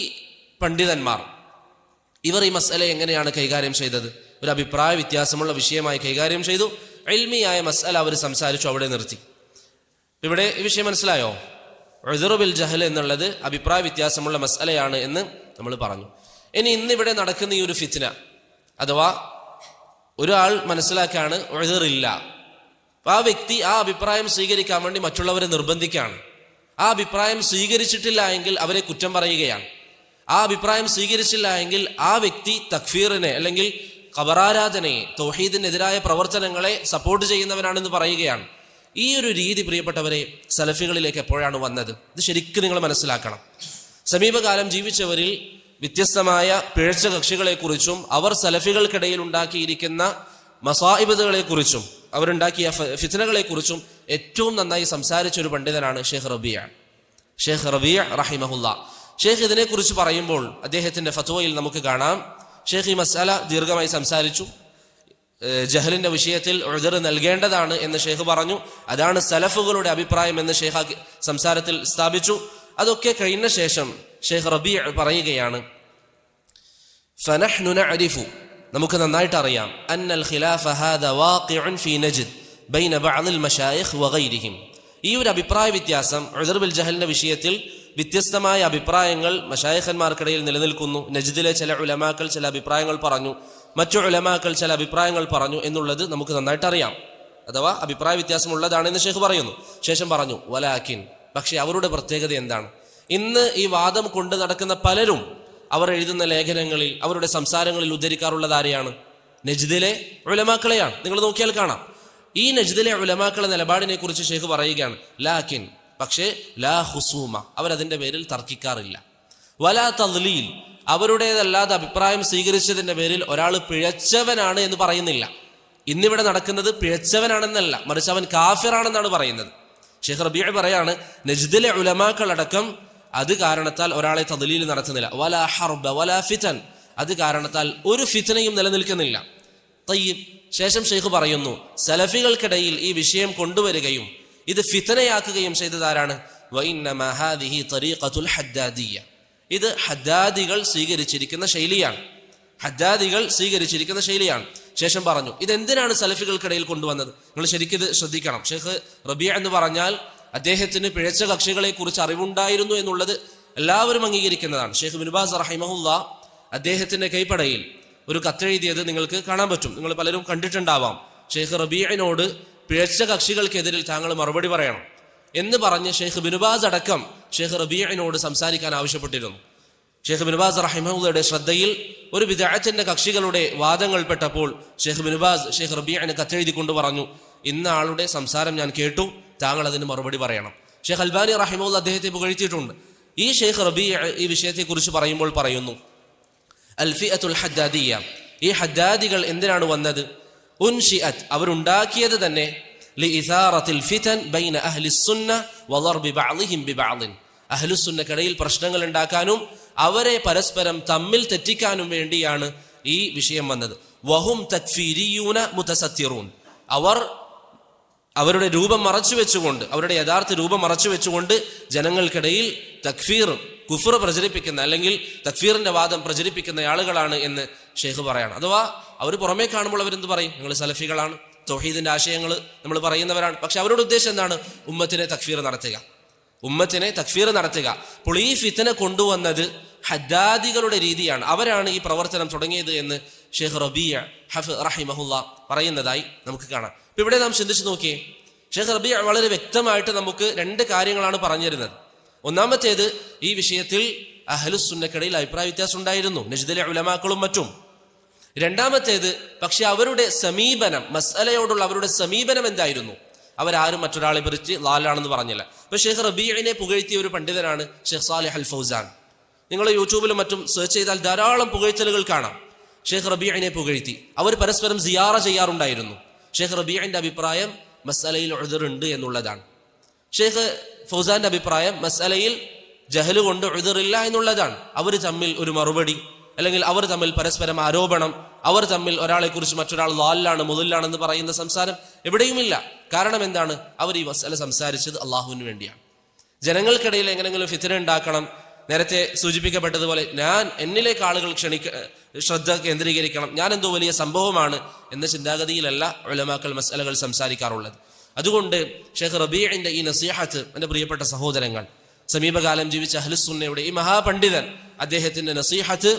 Speaker 2: പണ്ഡിതന്മാർ ഇവർ ഈ മസ്അല എങ്ങനെയാണ് കൈകാര്യം ചെയ്തത്? ഒരു അഭിപ്രായ വ്യത്യാസമുള്ള വിഷയമായി കൈകാര്യം ചെയ്തു. ഇൽമിയായ മസ്അല അവർ സംസാരിച്ചു, അവിടെ നിർത്തി. ഇവിടെ ഈ വിഷയം മനസ്സിലായോ? ഉദ്ർ ബിൽ ജഹൽ എന്നുള്ളത് അഭിപ്രായ വ്യത്യാസമുള്ള മസ്അലയാണ് എന്ന് നമ്മൾ പറഞ്ഞു. ഇനി ഇന്നിവിടെ നടക്കുന്ന ഈ ഒരു ഫിത്ന, അഥവാ ഒരാൾ മനസ്സിലാക്കാണ് ഉദ്ർ ഇല്ല, ആ വ്യക്തി ആ അഭിപ്രായം സ്വീകരിക്കാൻ വേണ്ടി മറ്റുള്ളവരെ നിർബന്ധിക്കുകയാണ്. ആ അഭിപ്രായം സ്വീകരിച്ചിട്ടില്ല എങ്കിൽ അവരെ കുറ്റം പറയുകയാണ്. ആ അഭിപ്രായം സ്വീകരിച്ചില്ല എങ്കിൽ ആ വ്യക്തി തക്ഫീറിനെ, അല്ലെങ്കിൽ ഖബറാരാധനയെ, തൗഹീദിനെതിരായ പ്രവർത്തനങ്ങളെ സപ്പോർട്ട് ചെയ്യുന്നവനാണെന്ന് പറയുകയാണ്. ഈ ഒരു രീതി പ്രിയപ്പെട്ടവരെ സലഫികളിലേക്ക് എപ്പോഴാണ് വന്നത്? ഇത് ശരിക്കും നിങ്ങൾ മനസ്സിലാക്കണം. സമീപകാലം ജീവിച്ചവരിൽ വ്യത്യസ്തമായ പിഴച്ച കക്ഷികളെക്കുറിച്ചും അവർ സലഫികൾക്കിടയിൽ ഉണ്ടാക്കിയിരിക്കുന്ന മസായിബുകളെക്കുറിച്ചും അവരുണ്ടാക്കിയ ഫിത്നകളെക്കുറിച്ചും ഏറ്റവും നന്നായി സംസാരിച്ച ഒരു പണ്ഡിതനാണ് ഷെയ്ഖ് റബീഅ റഹിമഹുല്ലാ. ഷെയ്ഖ് ഇതിനെക്കുറിച്ച് പറയുമ്പോൾ അദ്ദേഹത്തിന്റെ ഫത്വയിൽ നമുക്ക് കാണാം, ഷെയ്ഖ് ഈ മസ്അല ദീർഘമായി സംസാരിച്ചു. ജഹലിന്റെ വിഷയത്തിൽ ഉദ്ർ നൽകേണ്ടതാണ് എന്ന് ഷെയ്ഖ് പറഞ്ഞു. അതാണ് സലഫുകളുടെ അഭിപ്രായം എന്ന് ഷെയ്ഖ് സംസാരത്തിൽ സ്ഥാപിച്ചു. അതൊക്കെ കഴിഞ്ഞ ശേഷം ഷെയ്ഖ് റബീഅ പറയുകയാണ്, ഫനഹ്നു നഅരിഫു, നമുക്ക് നന്നായിട്ട് അറിയാം, അന്നൽ ഖിലാഫ ഹാദാ വാഖിഉൻ ഫീ നജ്ദ് ബൈന ബഅദിൽ മശായിഖ് വഗൈരിഹിം. ഈ ഒരു അഭിപ്രായ വ്യത്യാസം ഉദ്ർ ബിൽ ജഹലിന്റെ വിഷയത്തിൽ വ്യത്യസ്തമായ അഭിപ്രായങ്ങൾ മശായിഖന്മാർക്കിടയിൽ നിലനിൽക്കുന്നു. നജ്ദിലെ ചില ഉലമാക്കൾ ചില അഭിപ്രായങ്ങൾ പറഞ്ഞു, മറ്റു ഉലമാക്കൾ ചില അഭിപ്രായങ്ങൾ പറഞ്ഞു എന്നുള്ളത് നമുക്ക് നന്നായിട്ട് അറിയാം. അഥവാ അഭിപ്രായ വ്യത്യാസം ഉള്ളതാണെന്ന് ഷെയ്ഖ് പറയുന്നു. ശേഷം പറഞ്ഞു, വലാകിൻ, പക്ഷെ അവരുടെ പ്രത്യേകത എന്താണ്? ഇന്ന് ഈ വാദം കൊണ്ട് നടക്കുന്ന പലരും അവർ എഴുതുന്ന ലേഖനങ്ങളിൽ, അവരുടെ സംസാരങ്ങളിൽ ഉദ്ധരിക്കാറുള്ളത് ആരെയാണ്? നജ്ദിലെ ഉലമാക്കളെയാണ്. നിങ്ങൾ നോക്കിയാൽ കാണാം. ഈ നജ്ദിലെ ഉലമാക്കളെ നിലപാടിനെ കുറിച്ച് ഷെയ്ഖ് പറയുകയാണ്, ലാകിൻ, പക്ഷേ ലാ ഹുസൂമ, അവരതിന്റെ പേരിൽ തർക്കിക്കാറില്ല. വലാ തദ്ലീൽ, അവരുടേതല്ലാതെ അഭിപ്രായം സ്വീകരിച്ചതിന്റെ പേരിൽ ഒരാൾ പിഴച്ചവനാണ് എന്ന് പറയുന്നില്ല. ഇന്നിവിടെ നടക്കുന്നത് പിഴച്ചവനാണെന്നല്ല, മറിച്ച് അവൻ കാഫിറാണെന്നാണ് പറയുന്നത്. ഷെയ്ഖ് റബീഅ പറയാണ്, നജ്ദിലെ ഉലമാക്കളടക്കം അത് കാരണത്താൽ ഒരാളെ തദ്ലീൽ നടത്തുന്നില്ല. വലാ ഹർബ വലാ ഫിതൻ, അത് കാരണത്താൽ ഒരു ഫിത്നയും നിലനിൽക്കുന്നില്ല. തയ്യിബ്. ശേഷം ഷെയ്ഖ് പറയുന്നു, സലഫികൾക്കിടയിൽ ഈ വിഷയം കൊണ്ടുവരികയും ഇത് ഫിത്നയാക്കുകയും ചെയ്തതാരാണ്? വഇന്നമാ ഹാദിഹി തരീഖത്തുൽ ഹദ്ദാദിയ്യ, ഇത് ഹദ്ദാദികൾ സ്വീകരിച്ചിരിക്കുന്ന ശൈലിയാണ്. ഹദ്ദാദികൾ സ്വീകരിച്ചിരിക്കുന്ന ശൈലിയാണ്. ശേഷം പറഞ്ഞു, ഇതെന്തിനാണ് സലഫികൾക്കിടയിൽ കൊണ്ടുവന്നത്? നിങ്ങൾ ശരിക്കും ഇത് ശ്രദ്ധിക്കണം. ഷെയ്ഖ് റബീഅ എന്ന് പറഞ്ഞാൽ അദ്ദേഹത്തിന് പിഴച്ച കക്ഷികളെ കുറിച്ച് അറിവുണ്ടായിരുന്നു എന്നുള്ളത് എല്ലാവരും അംഗീകരിക്കുന്നതാണ്. ഷെയ്ഖ് ഇബ്നു ബാസ് റഹിമഹുല്ലാ അദ്ദേഹത്തിന്റെ കൈപ്പടയിൽ ഒരു കത്തെഴുതിയത് നിങ്ങൾക്ക് കാണാൻ പറ്റും. നിങ്ങൾ പലരും കണ്ടിട്ടുണ്ടാവാം. ഷെയ്ഖ് റബീഅനോട് പിഴച്ച കക്ഷികൾക്കെതിരിൽ താങ്കൾ മറുപടി പറയണം എന്ന് പറഞ്ഞ് ഷെയ്ഖ് ഇബ്നു ബാസ് അടക്കം ഷെയ്ഖ് റബീഅനോട് സംസാരിക്കാൻ ആവശ്യപ്പെട്ടിരുന്നു. ഷെയ്ഖ് ഇബ്നു ബാസ് റഹിമഹുള്ളയുടെ ശ്രദ്ധയിൽ ഒരു ബിദ്അത്തിന്റെ കക്ഷികളുടെ വാദങ്ങൾ പെട്ടപ്പോൾ ഷെയ്ഖ് ഇബ്നു ബാസ് ഷെയ്ഖ് റബീഅന് കത്തെഴുതിക്കൊണ്ട് പറഞ്ഞു, ഇന്ന ആളുടെ സംസാരം ഞാൻ കേട്ടു, താങ്കൾ അതിന് മറുപടി പറയണം. ഷെയ്ഖ് അൽബാനി റഹിമഹുള്ള അദ്ദേഹത്തെ പുകഴ്ത്തിയിട്ടുണ്ട്. ഈ ഷെയ്ഖ് റബീഅ ഈ വിഷയത്തെക്കുറിച്ച് പറയുമ്പോൾ പറയുന്നു, അൽഫിഅത്തുൽ ഹദ്ദാദിയ്യ, ഈ ഹദ്ദാദികൾ എന്തിനാണ് വന്നത്? ഉൻഷിഅത്, അവരുണ്ടാക്കിയത് തന്നെ ലിഇസാറത്തിൽ ഫിതൻ ബൈന അഹ്ലിസ്സുന്ന വദർബി ബഅദിഹിം ബിബഅദിൻ, അഹ്ലുസുന്നക്കിടയിൽ പ്രശ്നങ്ങൾ ഉണ്ടാക്കാനും അവരെ പരസ്പരം തമ്മിൽ തെറ്റിക്കാനും വേണ്ടിയാണ് ഈ വിഷയം വന്നത്. വഹും തക്ഫീരിയൂന മുതസത്തിറൂൻ, അവർ അവരുടെ രൂപം മറച്ചു വെച്ചുകൊണ്ട്, അവരുടെ യഥാർത്ഥ രൂപം മറച്ചു വെച്ചുകൊണ്ട് ജനങ്ങൾക്കിടയിൽ തക്ഫീർ, കുഫ്ർ പ്രചരിപ്പിക്കുന്ന അല്ലെങ്കിൽ തക്ഫീറിന്റെ വാദം പ്രചരിപ്പിക്കുന്ന ആളുകളാണ് എന്ന് ഷെയ്ഖ് പറയാണ്. അഥവാ അവർ പുറമേ കാണുമ്പോൾ അവരെന്ത് പറയും? നിങ്ങൾ സലഫികളാണ്, തൗഹീദിന്റെ ആശയങ്ങൾ നമ്മൾ പറയുന്നവരാണ്. പക്ഷെ അവരുടെ ഉദ്ദേശം എന്താണ്? ഉമ്മത്തിനെ തക്ഫീർ നടത്തുക, ഉമ്മത്തിനെ തക്ഫീർ നടത്തുക. അപ്പോൾ ഈ ഫിത്ന കൊണ്ടുവന്നത് ഹദ്ദാദികളുടെ രീതിയാണ്, അവരാണ് ഈ പ്രവർത്തനം തുടങ്ങിയത് എന്ന് ഷെയ്ഖ് റബീഅ റഹിമഹുല്ല പറയുന്നതായി നമുക്ക് കാണാം. ഇപ്പൊ ഇവിടെ നാം ചിന്തിച്ചു നോക്കിയേ, ഷെയ്ഖ് റബീഅ വളരെ വ്യക്തമായിട്ട് നമുക്ക് രണ്ട് കാര്യങ്ങളാണ് പറഞ്ഞിരുന്നത്. ഒന്നാമത്തേത്, ഈ വിഷയത്തിൽ അഹ്ലുസുന്നക്കിടയിൽ അഭിപ്രായ വ്യത്യാസം ഉണ്ടായിരുന്നു, നജ്ദിലെ ഉലമാക്കളും മറ്റും. രണ്ടാമത്തേത്, പക്ഷെ അവരുടെ സമീപനം, മസ്അലയോടുള്ള അവരുടെ സമീപനം എന്തായിരുന്നു? അവരാരും മറ്റൊരാളെ കുറിച്ച് ലാലാണെന്ന് പറഞ്ഞില്ല. ഇപ്പൊ ഷെയ്ഖ് റബീഅനെ പുകഴ്ത്തിയ ഒരു പണ്ഡിതനാണ് ഷെയ്ഖ് സാലിഹ് അൽ ഫൗസാൻ. നിങ്ങൾ യൂട്യൂബിലും മറ്റും സെർച്ച് ചെയ്താൽ ധാരാളം പുകഴ്ത്തലുകൾ കാണാം. ഷെയ്ഖ് റബീഅനെ പുകഴ്ത്തി. അവർ പരസ്പരം സിയാറ ചെയ്യാറുണ്ടായിരുന്നു. ഷെയ്ഖ് റബീഅന്റെ അഭിപ്രായം മസ്അലയിൽ ഉദ്ർ ഉണ്ട് എന്നുള്ളതാണ്. ഷെയ്ഖ് ഫൗസാന്റെ അഭിപ്രായം മസ്അലയിൽ ജഹല് കൊണ്ട് ഉദ്റില്ല എന്നുള്ളതാണ്. അവർ തമ്മിൽ ഒരു മറുപടി, അല്ലെങ്കിൽ അവർ തമ്മിൽ പരസ്പരം ആരോപണം, അവർ തമ്മിൽ ഒരാളെ കുറിച്ച് മറ്റൊരാൾ ലാലാണ് മുതലാണെന്ന് പറയുന്ന സംസാരം എവിടെയുമില്ല. കാരണം എന്താണ്? അവർ ഈ മസ്അല സംസാരിച്ചത് അള്ളാഹുവിന് വേണ്ടിയാണ്. ജനങ്ങൾക്കിടയിൽ എങ്ങനെങ്കിലും ഫിത്ന ഉണ്ടാക്കണം, നേരത്തെ സൂചിപ്പിക്കപ്പെട്ടതുപോലെ ഞാൻ എന്നിലേക്ക് ആളുകൾ ശ്രദ്ധ കേന്ദ്രീകരിക്കണം, ഞാൻ എന്തോ വലിയ സംഭവമാണ് എന്ന ചിന്താഗതിയിലല്ല ഉലമാക്കൾ മസ്അലകൾ സംസാരിക്കാറുള്ളത്. അതുകൊണ്ട് ഷെയ്ഖ് റബീഅന്റെ ഈ നസീഹത്ത്, എൻ്റെ പ്രിയപ്പെട്ട സഹോദരങ്ങൾ, സമീപകാലം ജീവിച്ച അഹ്ലുസുന്നയുടെ ഈ മഹാപണ്ഡിതൻ, അദ്ദേഹത്തിന്റെ നസീഹത്ത്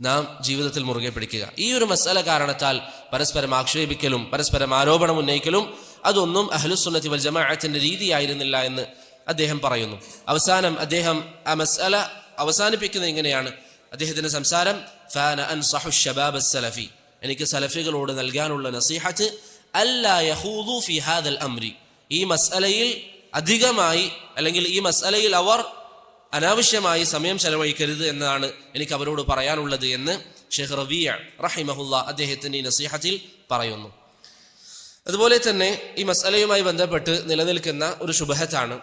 Speaker 2: നാം ജീവിതത്തിൽ മുറുകെ പിടിക്കുക. ഈ ഒരു മസ്അല കാരണത്താൽ പരസ്പരം ആക്ഷേപിക്കലും പരസ്പരം ആരോപണം ഉന്നയിക്കലും അതൊന്നും അഹ്ലുസുന്നത്തി വൽ ജമാഅത്തിന്റെ രീതിയായിരുന്നില്ല എന്ന് അദ്ദേഹം പറയുന്നു. അവസാനം അദ്ദേഹം ആ മസ്അല അവസാനിപ്പിക്കുന്നത് ഇങ്ങനെയാണ്. അദ്ദേഹത്തിന്റെ സംസാരം, ഫാന അൻസഹു ശബാബ് സലഫി, എനിക്ക് സലഫികളോട് നൽകാനുള്ള നസീഹത്ത്, അല്ലാ യഖൂദു ഫി ഹാദൽ അംരി, ഈ മസ്അലയിൽ അധികമായി അല്ലെങ്കിൽ ഈ മസ്അലയിൽ അവർ അനാവശ്യമായി സമയം ചെലവഴിക്കരുത് എന്നതാണ് എനിക്ക് അവരോട് പറയാനുള്ളത് എന്ന് ഷെയ്ഖ് റബീഅ റഹിമഹുല്ല അദ്ദേഹത്തിന്റെ ഈ നസീഹത്തിൽ പറയുന്നു. അതുപോലെ തന്നെ ഈ മസ്അലയുമായി ബന്ധപ്പെട്ട് നിലനിൽക്കുന്ന ഒരു ശുബഹത്താണ്,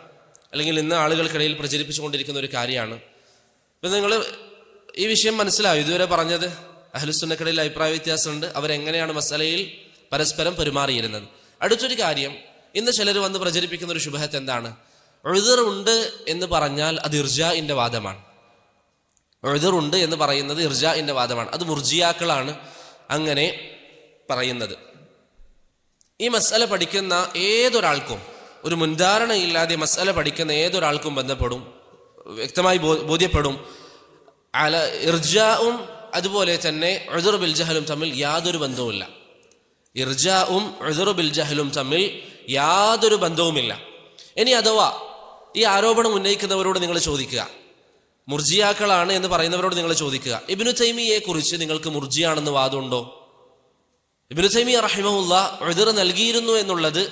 Speaker 2: അല്ലെങ്കിൽ ഇന്ന് ആളുകൾക്കിടയിൽ പ്രചരിപ്പിച്ചുകൊണ്ടിരിക്കുന്ന ഒരു കാര്യമാണ്. ഇപ്പം നിങ്ങൾ ഈ വിഷയം മനസ്സിലാവും. ഇതുവരെ പറഞ്ഞത് അഹ്ലുസുന്നക്കിടയിൽ അഭിപ്രായ വ്യത്യാസമുണ്ട്, അവരെങ്ങനെയാണ് മസ്അലയിൽ പരസ്പരം പെരുമാറിയിരുന്നത്. അടുത്തൊരു കാര്യം, ഇന്ന് ചിലർ വന്ന് പ്രചരിപ്പിക്കുന്ന ഒരു ശുബഹത്ത് എന്താണ്? ഉദ്ർ ഉണ്ട് എന്ന് പറഞ്ഞാൽ അത് ഇർജാഇന്റെ വാദമാണ്. ഉദ്ർ ഉണ്ട് എന്ന് പറയുന്നത് ഇർജാഇന്റെ വാദമാണ്. അത് മുർജിയാക്കളാണ് അങ്ങനെ പറയുന്നത്. ഈ മസ്അല പഠിക്കുന്ന ഏതൊരാൾക്കും, ഒരു മുൻധാരണയില്ലാതെ മസ്അല പഠിക്കുന്ന ഏതൊരാൾക്കും വ്യക്തമായി ബോധ്യപ്പെടും, ഇർജാഉം അതുപോലെ തന്നെ ഉദ്ർ ബിൽ ജഹലും തമ്മിൽ യാതൊരു ബന്ധവുമില്ല. ഇർജാഉം ഉദ്ർ ബിൽ ജഹലും തമ്മിൽ യാതൊരു ബന്ധവുമില്ല. ഇനി അഥവാ ഈ ആരോപണം ഉന്നയിക്കുന്നവരോട് നിങ്ങൾ ചോദിക്കുക, മുർജിയാക്കളാണ് എന്ന് പറയുന്നവരോട് നിങ്ങൾ ചോദിക്കുക, ഇബ്നു തൈമിയെ കുറിച്ച് നിങ്ങൾക്ക് മുർജിയാണെന്ന് വാദമുണ്ടോ? ഇബ്നു തൈമിയ റഹിമഹുല്ല ഉദ്ർ നൽകിയിരുന്നു എന്നുള്ളത്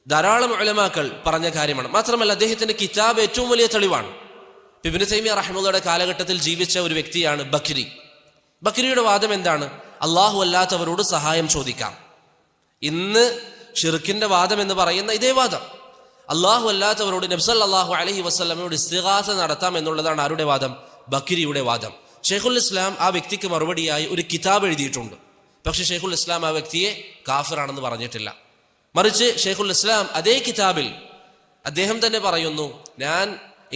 Speaker 2: ധാരാളം ഉലമാക്കൾ പറഞ്ഞ കാര്യമാണ്. മാത്രമല്ല അദ്ദേഹത്തിന്റെ കിതാബ് ഏറ്റവും വലിയ തെളിവാണ്. ഇബ്നു തൈമിയ റഹിമഹുല്ലയുടെ കാലഘട്ടത്തിൽ ജീവിച്ച ഒരു വ്യക്തിയാണ് ബക്രി. ബക്രിയുടെ വാദം എന്താണ്? അള്ളാഹു അല്ലാത്തവരോട് സഹായം ചോദിക്കാം. ഇന്ന് ഷിർക്കിന്റെ വാദം എന്ന് പറയുന്ന ഇതേ വാദം. അള്ളാഹു അല്ലാത്തവരോട് നബി സല്ലല്ലാഹു അലൈഹി വസല്ലമയോട് ഇസ്തിഗാസ നടത്താം എന്നുള്ളതാണ് ആരുടെ വാദം? ബക്രിയുടെ വാദം. ഷെയ്ഖുൽ ഇസ്ലാം ആ വ്യക്തിക്ക് മറുപടിയായി ഒരു കിതാബ് എഴുതിയിട്ടുണ്ട്. പക്ഷെ ഷെയ്ഖുൽ ഇസ്ലാം ആ വ്യക്തിയെ കാഫിറാണെന്ന് പറഞ്ഞിട്ടില്ല. മറിച്ച് ഷെയ്ഖുൽ ഇസ്ലാം അതേ കിതാബിൽ അദ്ദേഹം തന്നെ പറയുന്നു, ഞാൻ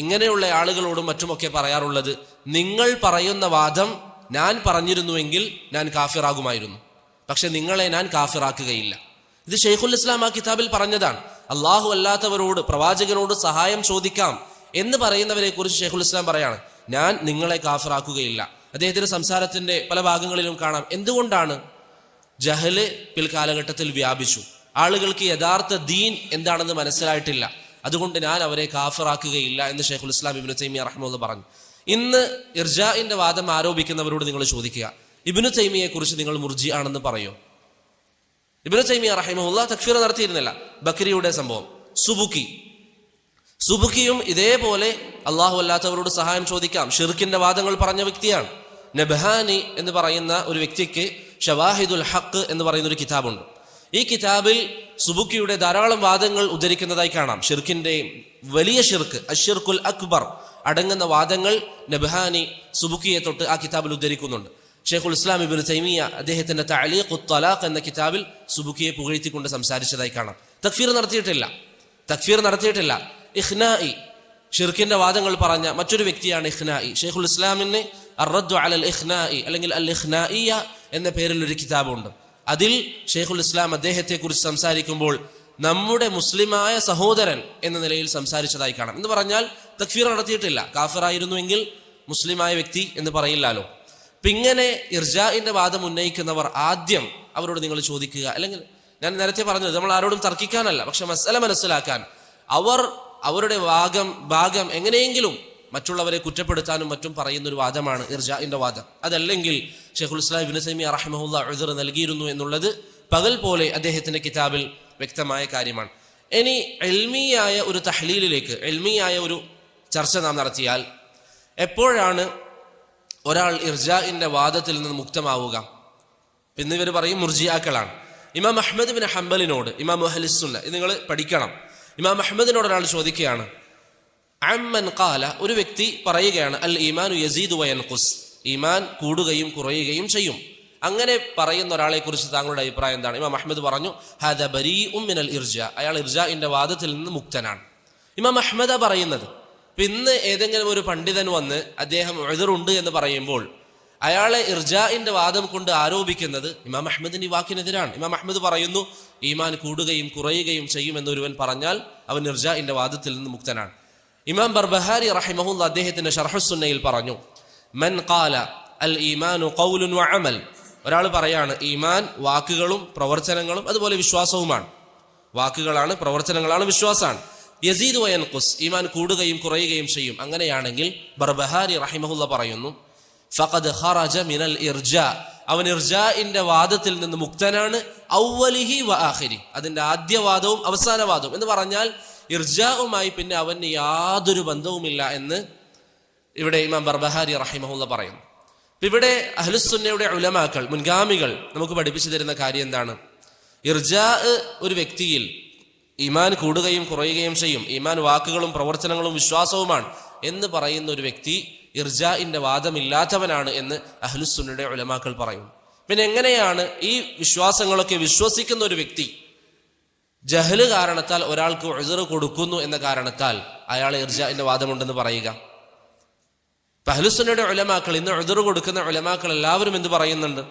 Speaker 2: ഇങ്ങനെയുള്ള ആളുകളോടും മറ്റുമൊക്കെ പറയാറുള്ളത്, നിങ്ങൾ പറയുന്ന വാദം ഞാൻ പറഞ്ഞിരുന്നുവെങ്കിൽ ഞാൻ കാഫിറാകുമായിരുന്നു, പക്ഷെ നിങ്ങളെ ഞാൻ കാഫിറാക്കുകയില്ല. ഇത് ഷെയ്ഖുൽ ഇസ്ലാം ആ കിതാബിൽ പറഞ്ഞതാണ്. അള്ളാഹു അല്ലാത്തവരോട്, പ്രവാചകനോട് സഹായം ചോദിക്കാം എന്ന് പറയുന്നവരെ കുറിച്ച് ഷെയ്ഖുൽ ഇസ്ലാം പറയാണ്, ഞാൻ നിങ്ങളെ കാഫിറാക്കുകയില്ല. അദ്ദേഹത്തിന്റെ സംസാരത്തിന്റെ പല ഭാഗങ്ങളിലും കാണാം. എന്തുകൊണ്ടാണ്? ജഹല് പിൽക്കാലഘട്ടത്തിൽ വ്യാപിച്ചു, ആളുകൾക്ക് യഥാർത്ഥ ദീൻ എന്താണെന്ന് മനസ്സിലായിട്ടില്ല, അതുകൊണ്ട് ഞാൻ അവരെ കാഫിറാക്കുകയില്ല എന്ന് ഷെയ്ഖുൽ ഇസ്ലാം ഇബ്നു തൈമിയ്യ റഹ്മത്തുള്ളാഹി പറഞ്ഞു. ഇന്ന് ഇർജാഇന്റെ വാദം ആരോപിക്കുന്നവരോട് നിങ്ങൾ ചോദിക്കുക, ഇബ്നു തൈമിയ്യയെ കുറിച്ച് നിങ്ങൾ മുർജി ആണെന്ന് പറയോ? ഇബ്നു തൈമിയ്യ റഹിമഹുല്ലാഹ് തക്ഫീർ നടത്തിയിരുന്നില്ല. ബക്രിയുടെ സംഭവം, സുബുക്കിയും ഇതേപോലെ അള്ളാഹു അല്ലാത്തവരോട് സഹായം ചോദിക്കാം, ഷിർക്കിന്റെ വാദങ്ങൾ പറഞ്ഞ വ്യക്തിയാണ്. നബ്ഹാനി എന്ന് പറയുന്ന ഒരു വ്യക്തിക്ക് ഷവാഹിദുൽ ഹഖ് എന്ന് പറയുന്ന ഒരു കിതാബുണ്ട്. ഈ കിതാബിൽ സുബുക്കിയുടെ ധാരാളം വാദങ്ങൾ ഉദ്ധരിക്കുന്നതായി കാണാം. ഷിർക്കിന്റെ വലിയ ഷിർക്ക്, അശ്ശിർക്കുൽ അക്ബർ അടങ്ങുന്ന വാദങ്ങൾ നബ്ഹാനി സുബുക്കിയെ തൊട്ട് ആ കിതാബിൽ ഉദ്ധരിക്കുന്നുണ്ട്. ഷെയ്ഖുൽ ഇസ്ലാം ഇബ്നു തൈമിയ്യ അദ്ദേഹത്തിന്റെ തഅലീഖുത് തലാഖ് എന്ന കിതാബിൽ സുബുക്കിയെ പുകഴ്ത്തിക്കൊണ്ട് സംസാരിച്ചതായി കാണാം. തക്ഫീർ നടത്തിയിട്ടില്ല. ഇഖ്നാഇ, ഷിർക്കിന്റെ വാദങ്ങൾ പറഞ്ഞ മറ്റൊരു വ്യക്തിയാണ് ഇഖ്നാഇ. ഷെയ്ഖുൽ ഇസ്ലാമിന് അർറദ്ദു അലൽ ഇഖ്നാഇ അല്ലെങ്കിൽ അൽ ഇഖ്നാഇയ്യ എന്ന പേരിൽ ഒരു കിതാബുണ്ട്. അതിൽ ഷെയ്ഖുൽ ഇസ്ലാം അദ്ദേഹത്തെ കുറിച്ച് സംസാരിക്കുമ്പോൾ നമ്മുടെ മുസ്ലിമായ സഹോദരൻ എന്ന നിലയിൽ സംസാരിച്ചതായി കാണാം. എന്ന് പറഞ്ഞാൽ തക്ഫീർ നടത്തിയിട്ടില്ല. കാഫിറായിരുന്നുവെങ്കിൽ മുസ്ലിമായ വ്യക്തി എന്ന് പറയില്ലാലോ. അപ്പം ഇങ്ങനെ ഇർജാഇന്റെ വാദം ഉന്നയിക്കുന്നവർ ആദ്യം അവരോട് നിങ്ങൾ ചോദിക്കുക, അല്ലെങ്കിൽ ഞാൻ നേരത്തെ പറഞ്ഞത് നമ്മൾ ആരോടും തർക്കിക്കാനല്ല, പക്ഷെ മസല മനസ്സിലാക്കാൻ. അവരുടെ ഭാഗം എങ്ങനെയെങ്കിലും മറ്റുള്ളവരെ കുറ്റപ്പെടുത്താനും മറ്റും പറയുന്ന ഒരു വാദമാണ് ഇർജാഇന്റെ വാദം. അതല്ലെങ്കിൽ ഷെയ്ഖുൽ ഇസ്ലാം ഇബ്നു തൈമിയ്യ റഹിമഹുല്ലാഹ് ഉദ്ർ നൽകിയിരുന്നു എന്നുള്ളത് പകൽ പോലെ അദ്ദേഹത്തിന്റെ കിതാബിൽ വ്യക്തമായ കാര്യമാണ്. ഇനി ഇൽമിയായ ഒരു തഹ്ലീലിലേക്ക്, ഇൽമിയായ ഒരു ചർച്ച നാം നടത്തിയാൽ എപ്പോഴാണ് ഒരാൾ ഇർജാഇന്റെ വാദത്തിൽ നിന്ന് മുക്തമാവുക? എന്നിവർ പറയും മുർജിയാക്കളാണ്. ഇമാം അഹ്മദ് ബിൻ ഹംബലിനോട്, ഇമാം അഹ്ലുസ് സുന്ന, ഇത് നിങ്ങൾ പഠിക്കണം. ഇമാം അഹ്മദിനോട് ഒരാൾ ചോദിക്കുകയാണ്, അമ്മൻ ഖാല, ഒരു വ്യക്തി പറയുകയാണ്, അൽ ഈമാനു യസീദു വയൻഖുസ്, ഈമാൻ കൂടുകയും കുറയുകയും ചെയ്യും. അങ്ങനെ പറയുന്ന ഒരാളെ കുറിച്ച് താങ്കളുടെ അഭിപ്രായം എന്താണ്? ഇമാം അഹ്മദ് പറഞ്ഞു, ഹാദ ബരീഉം മിനൽ ഇർജാ, അയാൾ ഇർജാഇന്റെ വാദത്തിൽ നിന്ന് മുക്തനാണ്. ഇമാം അഹ്മദ പറയുന്നത്. ഇന്ന് ഏതെങ്കിലും ഒരു പണ്ഡിതൻ വന്ന് അദ്ദേഹം ഉദ്റുണ്ട് എന്ന് പറയുമ്പോൾ അയാളെ ഇർജാഇന്റെ വാദം കൊണ്ട് ആരോപിക്കുന്നത് ഇമാം അഹ്മദിന്റെ ഈ വാക്കിനെതിരാണ്. ഇമാം അഹ്മദ് പറയുന്നു, ഈമാൻ കൂടുകയും കുറയുകയും ചെയ്യുമെന്നൊരുവൻ പറഞ്ഞാൽ അവൻ ഇർജാഇന്റെ വാദത്തിൽ നിന്ന് മുക്തനാണ്. ഇമാം ബർബഹാരി റഹിമഹുല്ലാഹ് അദ്ദേഹത്തിന്റെ ശർഹുസ് സുന്നയിൽ പറഞ്ഞു, മൻ ഖാല അൽ ഈമാനു ഖൗലുൻ വഅമൽ, ഒരാൾ പറയാണ് ഈമാൻ വാക്കുകളും പ്രവർത്തനങ്ങളും അതുപോലെ വിശ്വാസവുമാണ്. വാക്കുകളാണ്, പ്രവർത്തനങ്ങളാണ്, വിശ്വാസമാണ്. യസീദു വയൻഖുസ്, ഈമാൻ കൂടുകയും കുറയുകയും ചെയ്യും. അങ്ങനെയാണെങ്കിൽ ബർബഹാരി റഹിമഹുല്ലാഹ് പറയുന്നു, ഫഖദ് ഖറജ മിനൽ ഇർജാ, അവൻ ഇർജാഇന്റെ വാദത്തിൽ നിന്ന് മുക്തനാണ്. ഔവലിഹി വ ആഖിരി, അതിന്റെ ആദ്യവാദവും അവസാനവാദവും എന്ന് പറഞ്ഞാൽ ഇർജാഉമായി പിന്നെ അവന് യാതൊരു ബന്ധവുമില്ല എന്ന് ഇവിടെ ഇമാം ബർബഹാരി റഹിമഹുല്ലാഹ് പറയുന്നു. ഇവിടെ അഹ്ലുസ് സുന്നയുടെ ഉലമാക്കൾ, മുൻഗാമികൾ നമുക്ക് പഠിപ്പിച്ചു തരുന്ന കാര്യം എന്താണ്? ഇർജാ ഒരു വ്യക്തിയിൽ ഈമാൻ കൂടുകയും കുറയുകയും ചെയ്യും, ഈമാൻ വാക്കുകളും പ്രവർത്തനങ്ങളും വിശ്വാസവുമാണ് എന്ന് പറയുന്ന ഒരു വ്യക്തി ഇർജാഇന്റെ വാദമില്ലാത്തവനാണ് എന്ന് അഹ്ലുസ് സുന്നയുടെ ഉലമാക്കൾ പറയും. പിന്നെ എങ്ങനെയാണ് ഈ വിശ്വാസങ്ങളൊക്കെ വിശ്വസിക്കുന്ന ഒരു വ്യക്തി ജഹല് കാരണത്താൽ ഒരാൾക്ക് ഉസ്ർ കൊടുക്കുന്നു എന്ന കാരണത്താൽ അയാൾ ഇർജാഇന്റെ വാദമുണ്ടെന്ന് പറയുക? അഹ്ലുസ് സുന്നയുടെ ഉലമാക്കൾ, ഇന്ന് ഉസ്ർ കൊടുക്കുന്ന ഉലമാക്കൾ എല്ലാവരും എന്ത് പറയുന്നുണ്ട്?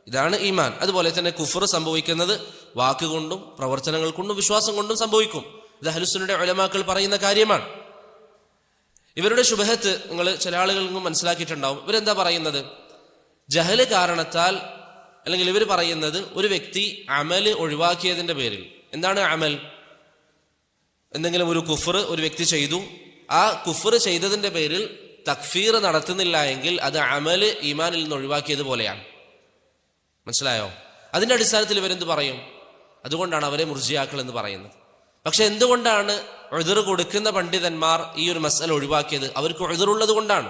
Speaker 2: ഇതാണ് ഈമാൻ. അതുപോലെ തന്നെ കുഫർ സംഭവിക്കുന്നത് വാക്കുകൊണ്ടും പ്രവർത്തനങ്ങൾ കൊണ്ടും വിശ്വാസം കൊണ്ടും സംഭവിക്കും. ഇത് അഹ്ലുസ് സുന്നയുടെ ഉലമാക്കൾ പറയുന്ന കാര്യമാണ്. ഇവരുടെ ശുബഹത്ത് നിങ്ങൾ ചില ആളുകൾക്കും മനസ്സിലാക്കിയിട്ടുണ്ടാവും. ഇവരെന്താ പറയുന്നത്? ജഹല് കാരണത്താൽ, അല്ലെങ്കിൽ ഇവർ പറയുന്നത് ഒരു വ്യക്തി അമല് ഒഴിവാക്കിയതിന്റെ പേരിൽ. എന്താണ് അമൽ? എന്തെങ്കിലും ഒരു കുഫർ ഒരു വ്യക്തി ചെയ്തു, ആ കുഫർ ചെയ്തതിന്റെ പേരിൽ തക്ഫീർ നടത്തുന്നില്ല എങ്കിൽ അത് അമല് ഈമാനിൽ നിന്ന് ഒഴിവാക്കിയത് പോലെയാണ്. മനസ്സിലായോ? അതിന്റെ അടിസ്ഥാനത്തിൽ ഇവരെന്ത് പറയും? അതുകൊണ്ടാണ് അവരെ മുർജിയാക്കൾ എന്ന് പറയുന്നത്. പക്ഷെ എന്തുകൊണ്ടാണ് ഉദ്ർ കൊടുക്കുന്ന പണ്ഡിതന്മാർ ഈ ഒരു മസ്അല ഒഴിവാക്കിയത്? അവർക്ക് ഉദ്റുള്ളത് കൊണ്ടാണ്.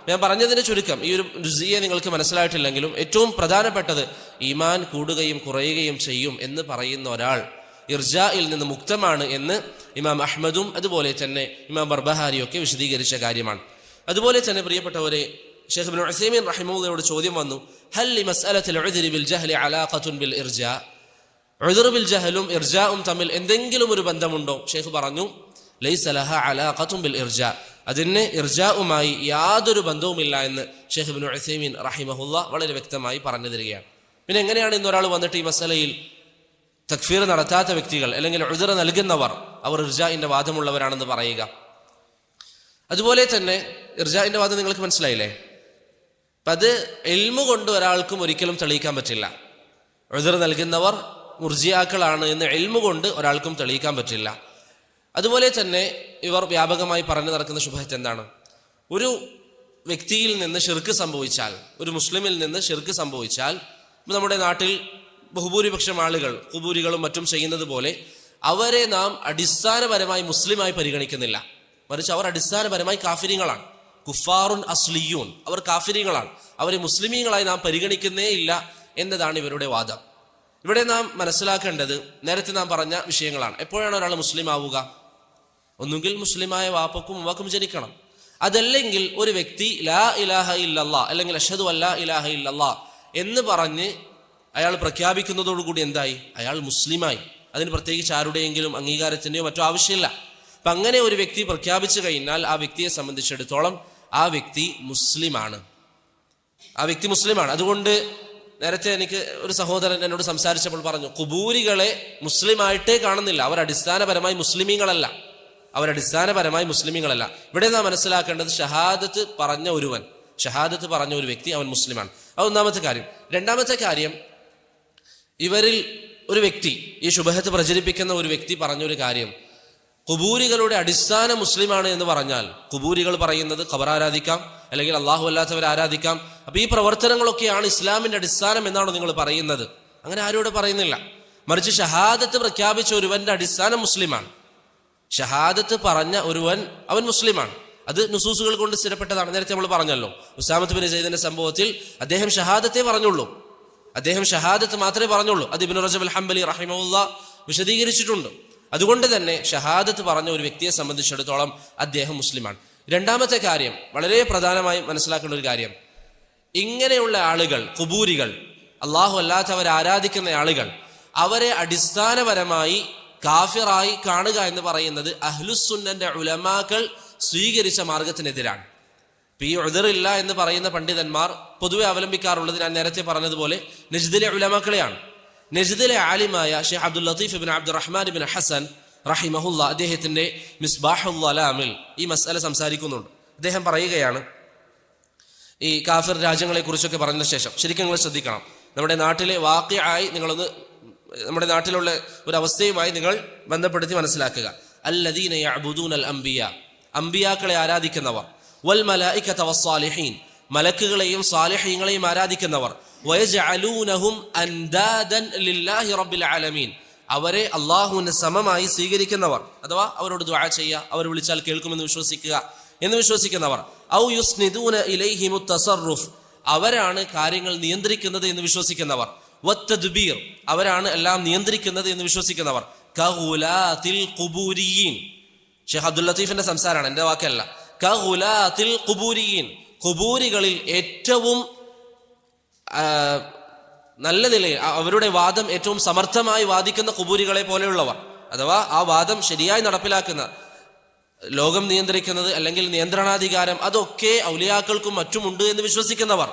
Speaker 2: ഞാൻ പറഞ്ഞതിന് ചുരുക്കം, ഈ ഒരു ജുസിയെ നിങ്ങൾക്ക് മനസ്സിലായിട്ടില്ലെങ്കിലും ഏറ്റവും പ്രധാനപ്പെട്ടത് ഈമാൻ കൂടുകയും കുറയുകയും ചെയ്യും എന്ന് പറയുന്ന ഒരാൾ ഇർജായിൽ നിന്ന് മുക്തമാണ് എന്ന് ഇമാം അഹ്മദും അതുപോലെ തന്നെ ഇമാം ബർബഹാരിയും ഒക്കെ വിശദീകരിച്ച കാര്യമാണ്. അതുപോലെ തന്നെ പ്രിയപ്പെട്ടവരെ, ഷെയ്ഖ് ഇബ്നു ഉസൈമീൻ റഹിമഹുള്ളാഹിയോട് ചോദ്യം വന്നു, ഹൽ ലി മസ്അലത്തിൽ ഉദ്രി ബിൽ ജഹ്ലി അലാഖത്തുൻ ബിൽ ഇർജാ, ഉദ്ർ ബിൽ ജഹലും ഇർജാഉം തമ്മിൽ എന്തെങ്കിലും ഒരു ബന്ധമുണ്ടോ? ഷെയ്ഖ് പറഞ്ഞു, ലൈസ ലഹ അലാഖത്തുൻ ബിൽ ഇർജാ, അതിന് ഇർജാഉമായി യാതൊരു ബന്ധവുമില്ല എന്ന് ഷെയ്ഖ് ഇബ്നു ഉസൈമീൻ റഹിമഹുല്ലാഹ് വളരെ വ്യക്തമായി പറഞ്ഞു തരികയാണ്. പിന്നെ എങ്ങനെയാണ് ഇന്നൊരാൾ വന്നിട്ട് ഈ മസലയിൽ തക്ഫീർ നടത്താത്ത വ്യക്തികൾ അല്ലെങ്കിൽ ഉദ്ർ നൽകുന്നവർ അവർ ഇർജാഇന്റെ വാദമുള്ളവരാണെന്ന് പറയുക? അതുപോലെ തന്നെ ഇർജാഇന്റെ വാദം നിങ്ങൾക്ക് മനസ്സിലായില്ലേ? അപ്പം അത് ഇൽമു കൊണ്ട് ഒരാൾക്കും ഒരിക്കലും തെളിയിക്കാൻ പറ്റില്ല. ഉദ്ർ നൽകുന്നവർ മുർജിയാക്കളാണ് എന്ന് ഇൽമു കൊണ്ട് ഒരാൾക്കും തെളിയിക്കാൻ പറ്റില്ല. അതുപോലെ തന്നെ ഇവർ വ്യാപകമായി പറഞ്ഞു നടക്കുന്ന ശുഭഹത്ത് എന്താണ്? ഒരു വ്യക്തിയിൽ നിന്ന് ശിർക്ക് സംഭവിച്ചാൽ, ഒരു മുസ്ലിമിൽ നിന്ന് ശിർക്ക് സംഭവിച്ചാൽ, നമ്മുടെ നാട്ടിൽ ബഹുഭൂരിപക്ഷം ആളുകൾ ഖുബൂരികളും മറ്റും ചെയ്യുന്നത് പോലെ അവരെ നാം അടിസ്ഥാനപരമായി മുസ്ലിമായി പരിഗണിക്കുന്നില്ല. മറിച്ച് അവർ അടിസ്ഥാനപരമായി കാഫിര്യങ്ങളാണ്. കുഫാറുൻ അസ്ലിയൂൻ, അവർ കാഫിര്യങ്ങളാണ്. അവരെ മുസ്ലിമീങ്ങളായി നാം പരിഗണിക്കുന്നേ ഇല്ല എന്നതാണ് ഇവരുടെ വാദം. ഇവിടെ നാം മനസ്സിലാക്കേണ്ടത് നേരത്തെ നാം പറഞ്ഞ വിഷയങ്ങളാണ്. എപ്പോഴാണ് ഒരാൾ മുസ്ലിം ആവുക? ഒന്നുകിൽ മുസ്ലിമായ വാപ്പക്കും ഉമ്മാക്കും ജനിക്കണം. അതല്ലെങ്കിൽ ഒരു വ്യക്തി ലാ ഇലാഹ ഇല്ലല്ലാ അല്ലെങ്കിൽ അഷ്ഹദു അല്ലാ ഇലാഹ ഇല്ലല്ലാ എന്ന് പറഞ്ഞ് അയാൾ പ്രഖ്യാപിക്കുന്നതോടുകൂടി എന്തായി? അയാൾ മുസ്ലിമായി. അതിന് പ്രത്യേകിച്ച് ആരുടെയെങ്കിലും അംഗീകാരത്തിൻ്റെയോ മറ്റോ ആവശ്യമില്ല. അപ്പം അങ്ങനെ ഒരു വ്യക്തി പ്രഖ്യാപിച്ചു കഴിഞ്ഞാൽ ആ വ്യക്തിയെ സംബന്ധിച്ചിടത്തോളം ആ വ്യക്തി മുസ്ലിമാണ്. അതുകൊണ്ട് നേരത്തെ എനിക്ക് ഒരു സഹോദരൻ എന്നോട് സംസാരിച്ചപ്പോൾ പറഞ്ഞു, ഖുബൂരികളെ മുസ്ലിമായിട്ടേ കാണുന്നില്ല, അവർ അടിസ്ഥാനപരമായി മുസ്ലിമീങ്ങളല്ല. ഇവിടെ നാം മനസ്സിലാക്കേണ്ടത് ഷഹാദത്ത് പറഞ്ഞ ഒരു വ്യക്തി അവൻ മുസ്ലിമാണ്. അത് ഒന്നാമത്തെ കാര്യം. രണ്ടാമത്തെ കാര്യം, ഇവരിൽ ഒരു വ്യക്തി, ഈ ശുബഹത്ത് പ്രചരിപ്പിക്കുന്ന ഒരു വ്യക്തി പറഞ്ഞൊരു കാര്യം, ഖുബൂരികളുടെ അടിസ്ഥാന മുസ്ലിമാണ് എന്ന് പറഞ്ഞാൽ, ഖുബൂരികൾ പറയുന്നത് ഖബർ ആരാധിക്കാം അല്ലെങ്കിൽ അള്ളാഹു അല്ലാത്തവരെ ആരാധിക്കാം, അപ്പൊ ഈ പ്രവർത്തനങ്ങളൊക്കെയാണ് ഇസ്ലാമിന്റെ അടിസ്ഥാനം എന്നാണോ നിങ്ങൾ പറയുന്നത്? അങ്ങനെ ആരോട് പറയുന്നില്ല. മറിച്ച് ഷഹാദത്ത് പ്രഖ്യാപിച്ച ഒരുവന്റെ അടിസ്ഥാനം മുസ്ലിമാണ്. ഷഹാദത്ത് പറഞ്ഞ ഒരുവൻ അവൻ മുസ്ലിമാണ്. അത് നുസൂസുകൾ കൊണ്ട് സ്ഥിരപ്പെട്ടതാണ്. നേരത്തെ നമ്മൾ പറഞ്ഞല്ലോ, ഉസാമത്ത് ബിൻ സൈദിന്റെ സംഭവത്തിൽ അദ്ദേഹം ഷഹാദത്തെ പറഞ്ഞുള്ളൂ, ഷഹാദത്ത് മാത്രമേ പറഞ്ഞുള്ളൂ. അത് ഇബ്നു റജബ് അൽ ഹംബലി റഹിമഹുല്ലാഹ് വിശദീകരിച്ചിട്ടുണ്ട്. അതുകൊണ്ട് തന്നെ ഷഹാദത്ത് പറഞ്ഞ ഒരു വ്യക്തിയെ സംബന്ധിച്ചിടത്തോളം അദ്ദേഹം മുസ്ലിമാണ്. രണ്ടാമത്തെ കാര്യം, വളരെ പ്രധാനമായി മനസ്സിലാക്കേണ്ട ഒരു കാര്യം, ഇങ്ങനെയുള്ള ആളുകൾ, ഖുബൂരികൾ, അള്ളാഹു അല്ലാത്തവരെ ആരാധിക്കുന്ന ആളുകൾ, അവരെ അടിസ്ഥാനപരമായി കാഫിറായി കാണുക എന്ന് പറയുന്നത് അഹ്ലുസുന്നന്റെ ഉലമാക്കൾ സ്വീകരിച്ച മാർഗത്തിനെതിരാണ്. ഈ ഉദ്റില്ല എന്ന് പറയുന്ന പണ്ഡിതന്മാർ പൊതുവെ അവലംബിക്കാറുള്ളത് ഞാൻ നേരത്തെ പറഞ്ഞതുപോലെ നജ്ദിലെ ഉലമാക്കളെയാണ്. നജ്ദിലെ ആലിമായ ഷെയ്ഖ് അബ്ദുൽ ലത്തീഫ് ഇബ്നു അബ്ദുറഹ്മാൻ ഇബ്നു ഹസൻ റഹിമഹുല്ലാ അദ്ദേഹത്തിന്റെ മിസ്ബാഹുൽ അലാമിൽ ഈ മസ്അല സംസാരിക്കുന്നുണ്ട്. അദ്ദേഹം പറയുകയാണ്, ഈ കാഫിർ രാജ്യങ്ങളെ കുറിച്ചൊക്കെ പറഞ്ഞ ശേഷം ശരിക്കും നിങ്ങൾ ശ്രദ്ധിക്കണം. നമ്മുടെ നാട്ടിലെ വാഖിഅയായി നിങ്ങളൊന്ന്, നമ്മുടെ നാട്ടിലുള്ള ഒരു അവസ്ഥയുമായി നിങ്ങൾ ബന്ധപ്പെടുത്തി മനസ്സിലാക്കുക. അല്ലദീന യഅ്ബുദൂനൽ അംബിയാ, അംബിയാക്കളെ ആരാധിക്കുന്നവർ, വൽ മലായികത വസ്സാലിഹീൻ, മലക്കുകളെയും സാലിഹീങ്ങളെയും ആരാധിക്കുന്നവർ, വയജഅലൂനഹും അൻദാദൻ ലില്ലാഹി റബ്ബിൽ ആലമീൻ, അവരെ അള്ളാഹുവിന് സമമായി സ്വീകരിക്കുന്നവർ, അഥവാ അവരോട് ദുആ ചെയ്യുക, അവർ വിളിച്ചാൽ കേൾക്കുമെന്ന് വിശ്വസിക്കുന്നവർ, ഔ യുസ്നിദൂന ഇലൈഹിമു തസറുഫ്, അവരാണ് കാര്യങ്ങൾ നിയന്ത്രിക്കുന്നത് എന്ന് വിശ്വസിക്കുന്നവർ, വത്തദ്ബീർ, അവരാണ് എല്ലാം നിയന്ത്രിക്കുന്നത് എന്ന് വിശ്വസിക്കുന്നവർ, കഗുലാതിൽ ഖുബൂരിയീൻ. ഷെയ്ഖ് അബ്ദുൽ ലത്തീഫിന്റെ സംസാരമാണ്, എൻ്റെ വാക്കല്ല. കഗുലാതിൽ ഖുബൂരിയീൻ, ഖുബൂരികളിൽ ഏറ്റവും നല്ല നിലയിൽ അവരുടെ വാദം ഏറ്റവും സമർത്ഥമായി വാദിക്കുന്ന ഖുബൂരികളെ പോലെയുള്ളവർ, അഥവാ ആ വാദം ശരിയായി നടപ്പിലാക്കുന്ന, ലോകം നിയന്ത്രിക്കുന്നത് അല്ലെങ്കിൽ നിയന്ത്രണാധികാരം അതൊക്കെ ഔലിയാക്കൾക്കും മറ്റുമുണ്ട് എന്ന് വിശ്വസിക്കുന്നവർ.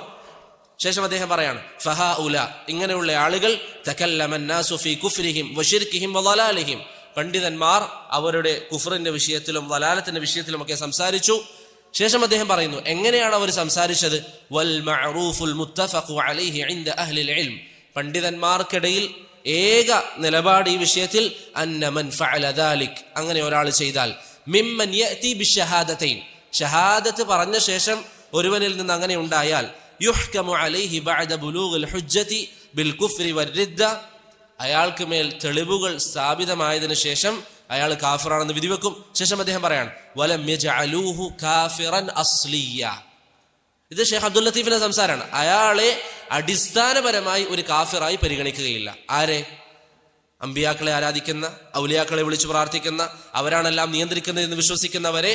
Speaker 2: ശേഷം അദ്ദേഹം പറയാണ്, ഫഹാഉല, ഇങ്ങനെയുള്ള ആളുകൾ, തകല്ലമന്നാസു ഫീ കുഫ്രിഹിം വശിർകിഹിം വളലാലിഹിം, പണ്ഡിതന്മാർ അവരുടെ കുഫറിന്റെ വിഷയത്തിലും വലാലത്തിന്റെ വിഷയത്തിലുമൊക്കെ സംസാരിച്ചു. ശേഷം അദ്ദേഹം പറയുന്നു, എങ്ങനെയാണ് അവർ സംസാരിച്ചത്? വൽ മഅറൂഫുൽ മുത്തഫഖു അലൈഹി ഇൻദ അഹ്ലിൽ ഇൽം, പണ്ഡിതന്മാർക്കിടയിൽ ഏക നിലപാട് ഈ വിഷയത്തിൽ, അന്ന മൻ ഫഅല ദാലിക്, അങ്ങനെ ഒരാൾ ചെയ്താൽ, മിമ്മൻ യഅതി ബിശ്ശഹാദതൈൻ, ഷഹാദത്ത് പറഞ്ഞ ശേഷം ഒരുവനിൽ നിന്ന് അങ്ങനെ ഉണ്ടായാൽ, യുഹ്കമു അലൈഹി ബഅദ ബുലൂഗിൽ ഹുജ്ജതി ബിൽ കുഫ്രി വരിദ്ദ, അയാൾക്ക് മേൽ തെളിവുകൾ സ്ഥാപിതമായതിനു ശേഷം അയാൾ കാഫിറാണെന്ന് വിധിവെക്കും. ശേഷം അദ്ദേഹം പറയാണ്, വലം യജഅലൂഹു കാഫിറൻ അസ്ലിയ, ഇത് ഷെയ്ഖ് അബ്ദുൽ ലത്തീഫിന്റെ സംസാരമാണ്. അയാളെ അടിസ്ഥാനപരമായി ഒരു കാഫിറായി പരിഗണിക്കുകയില്ല. ആരെ? അമ്പിയാക്കളെ ആരാധിക്കുന്ന, ഔലിയാക്കളെ വിളിച്ചു പ്രാർത്ഥിക്കുന്ന, അവരാണെല്ലാം നിയന്ത്രിക്കുന്നത് എന്ന് വിശ്വസിക്കുന്നവരെ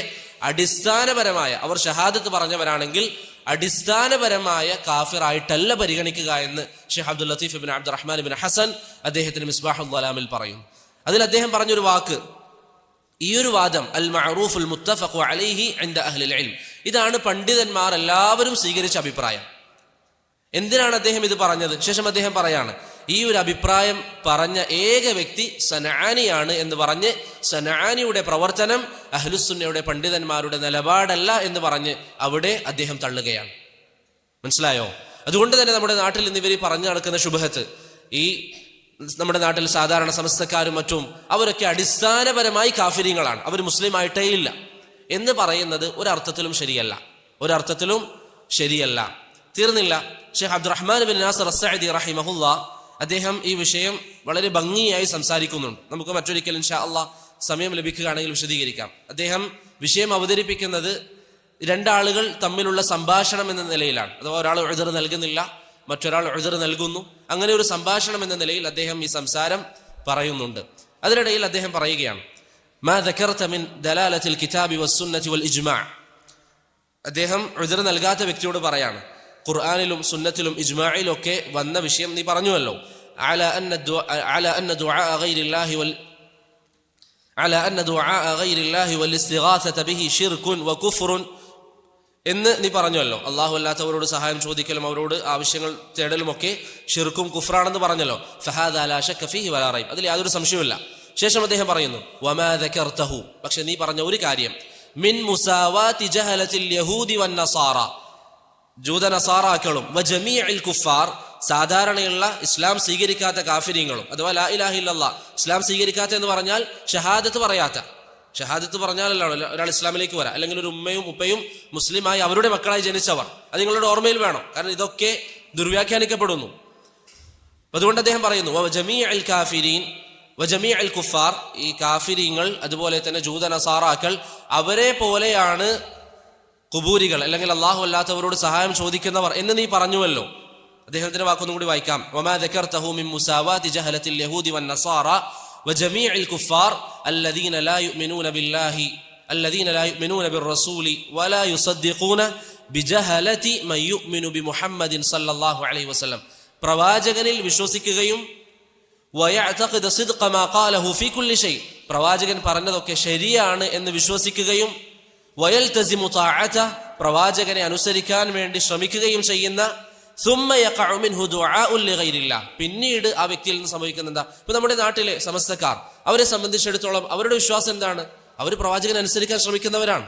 Speaker 2: അടിസ്ഥാനപരമായ, അവർ ഷഹാദത്ത് പറഞ്ഞവരാണെങ്കിൽ അടിസ്ഥാനപരമായ കാഫിറായിട്ടല്ല പരിഗണിക്കുക എന്ന് ഷെയ്ഖ് അബ്ദുൽ ലത്തീഫ് ഇബ്നു അബ്ദുറഹ്മാൻ ഇബ്നു ഹസൻ അദ്ദേഹത്തിന് മിസ്ബാഹുൽ ളലാമിൽ പറയും. അതിൽ അദ്ദേഹം പറഞ്ഞൊരു വാക്ക്, ഈ ഒരു വാദം അൽ മഅറൂഫുൽ മുത്തഫഖു അലൈഹി ഇൻദ അഹ്ലിൽ ഇൽം, ഇതാണ് പണ്ഡിതന്മാർ എല്ലാവരും സ്വീകരിച്ച അഭിപ്രായം. എന്തിനാണ് അദ്ദേഹം ഇത് പറഞ്ഞത്? ശേഷം അദ്ദേഹം പറയാണ്, ഈ ഒരു അഭിപ്രായം പറഞ്ഞ ഏക വ്യക്തി സനആനിയാണ് എന്ന് പറഞ്ഞ് സനആനിയുടെ പ്രവർത്തനം അഹ്ലുസുന്നയുടെ പണ്ഡിതന്മാരുടെ നിലപാടല്ല എന്ന് പറഞ്ഞ് അവിടെ അദ്ദേഹം തള്ളുകയാണ്. മനസ്സിലായോ? അതുകൊണ്ട് തന്നെ നമ്മുടെ നാട്ടിൽ ഇന്ന് ഇവർ പറഞ്ഞു നടക്കുന്ന ശുബഹത്ത്, ഈ നമ്മുടെ നാട്ടിൽ സാധാരണ സമസ്തക്കാരും മറ്റും അവരൊക്കെ അടിസ്ഥാനപരമായി കാഫിരീങ്ങളാണ്, അവർ മുസ്ലിം ആയിട്ടേ ഇല്ല എന്ന് പറയുന്നത് ഒരർത്ഥത്തിലും ശരിയല്ല. തീർന്നില്ല. ഷെയ്ഖ് അബ്ദുറഹ്മാൻ ബിൻ നാസിർ അസ്സഅദി റഹിമഹുല്ലാ അദ്ദേഹം ഈ വിഷയം വളരെ ഭംഗിയായി സംസാരിക്കുന്നുണ്ട്. നമുക്ക് മറ്റൊരിക്കൽ ഇൻഷാ അല്ലാഹ് സമയം ലഭിക്കുകയാണെങ്കിൽ വിശദീകരിക്കാം. അദ്ദേഹം വിഷയം അവതരിപ്പിക്കുന്നത് രണ്ടാളുകൾ തമ്മിലുള്ള സംഭാഷണം എന്ന നിലയിലാണ്. അഥവാ ഒരാൾ ഉദ്ർ നൽകുന്നില്ല, മറ്റൊരാൾ ഉദ്ർ നൽകുന്നു. അങ്ങനെ ഒരു സംഭാഷണം എന്ന നിലയിൽ അദ്ദേഹം ഈ സംസാരം പറയുന്നുണ്ട്. അതിനിടയിൽ അദ്ദേഹം പറയുകയാണ്, മാ ദകർത മിൻ ദലാലത്തിൽ കിതാബി വസ്സുന്നതി വൽ ഇജ്മാ. അദ്ദേഹം ഉദ്ർ നൽകാത്ത വ്യക്തിയോട് പറയാണ്, ഖുർആനിലും സുന്നത്തിലും ഇജ്മാഇലും ഒക്കെ വന്ന വിഷയം നീ പറഞ്ഞുവല്ലോ, അലാ അന്ന ദുആ ഗൈരില്ലാഹി വൽ ഇസ്തിഗാസത ബിഹി ശിർകുൻ വകുഫ്റുൻ എന്ന് നീ പറഞ്ഞല്ലോ. അല്ലാഹു അല്ലാത്തവരോട് സഹായം ചോദിക്കലും അവരോട് ആവശ്യങ്ങൾ തേടലും ഒക്കെ ഷിർക്കും കുഫ്റാണെന്ന് പറഞ്ഞല്ലോ. ഫഹാദാ ലാ ശക്ക ഫീഹി വലാ റൈബ്, അതിൽ യാതൊരു സംശയവുമില്ല. ശേഷം അദ്ദേഹം പറയുന്നു, വമാ ദകർതഹു, പക്ഷെ നീ പറഞ്ഞ ഒരു കാര്യം, മിൻ മുസാവാതി ജഹലത്തിൽ യഹൂദി വൻ നസാറ, ജൂതനസാറാക്കളും വജമീഇൽ കുഫാർ, സാധാരണയുള്ള ഇസ്ലാം സ്വീകരിക്കാത്ത കാഫിരീങ്ങളും, അഥവാ ലാ ഇലാഹ ഇല്ലല്ലാഹ് ഇസ്ലാം സ്വീകരിക്കാത്ത എന്ന് പറഞ്ഞാൽ ഷഹാദത്ത് പറഞ്ഞാലല്ലോ ഒരാൾ ഇസ്ലാമിലേക്ക് വരാം. അല്ലെങ്കിൽ ഒരു ഉമ്മയും ഉപ്പയും മുസ്ലിമായി അവരുടെ മക്കളായി ജനിച്ചവർ, അത് നിങ്ങളുടെ ഓർമ്മയിൽ വേണം, കാരണം ഇതൊക്കെ ദുർവ്യാഖ്യാനിക്കപ്പെടുന്നു. അതുകൊണ്ട് അദ്ദേഹം പറയുന്നു, വജമീഇൽ കാഫിരീൻ വജമീഇൽ കുഫാർ, ഈ കാഫിരീങ്ങൾ അതുപോലെ തന്നെ ജൂതനസാറാക്കൾ അവരെ പോലെയാണ് ഖുബൂരികൾ, അല്ലെങ്കിൽ അല്ലാഹു അല്ലാത്തവരോട് സഹായം ചോദിക്കുന്നവർ എന്ന് നീ പറഞ്ഞുവല്ലോ. അദ്ദേഹത്തിന്റെ വാക്കൊന്നും കൂടി വായിക്കാം, വമാ ദകർതഹു മിൻ മുസാവാതി ജഹലത്തിൽ യഹൂദി വൻ നസാറ വജമീഇൽ കുഫാർ അല്ലദീന ലാ യുഅ്മിനൂന ബില്ലാഹി അല്ലദീന ലാ യുഅ്മിനൂന ബിർറസൂലി വലാ യുസദ്ദിഖൂന ബിജഹലതി മൻ യുഅ്മിനു ബിമുഹമ്മദിൻ സല്ലല്ലാഹു അലൈഹി വസല്ലം, പ്രവാചകനിൽ വിശ്വസിക്കുകയും വയഅതഖിദ സിദ്ഖ മാ ഖാലഹു ഫീ കുല്ലി ഷൈ, പ്രവാചകൻ പറഞ്ഞതൊക്കെ ശരിയാണ് എന്ന് വിശ്വസിക്കുകയും വയൽതസിമു തഅത, പ്രവാചകനെ അനുസരിക്കാൻ വേണ്ടി ശ്രമിക്കുകയും ചെയ്യുന്ന, സുമ്മ യഖഉ മിൻഹു ദുആഉ ലിഗൈരില്ലാ, പിന്നീട് ആ വ്യക്തിയിൽ നിന്ന് സംഭവിക്കുന്ന എന്താ? ഇപ്പൊ നമ്മുടെ നാട്ടിലെ സമസ്തക്കാർ, അവരെ സംബന്ധിച്ചിടത്തോളം അവരുടെ വിശ്വാസം എന്താണ്? അവർ പ്രവാചകനെ അനുസരിക്കാൻ ശ്രമിക്കുന്നവരാണ്.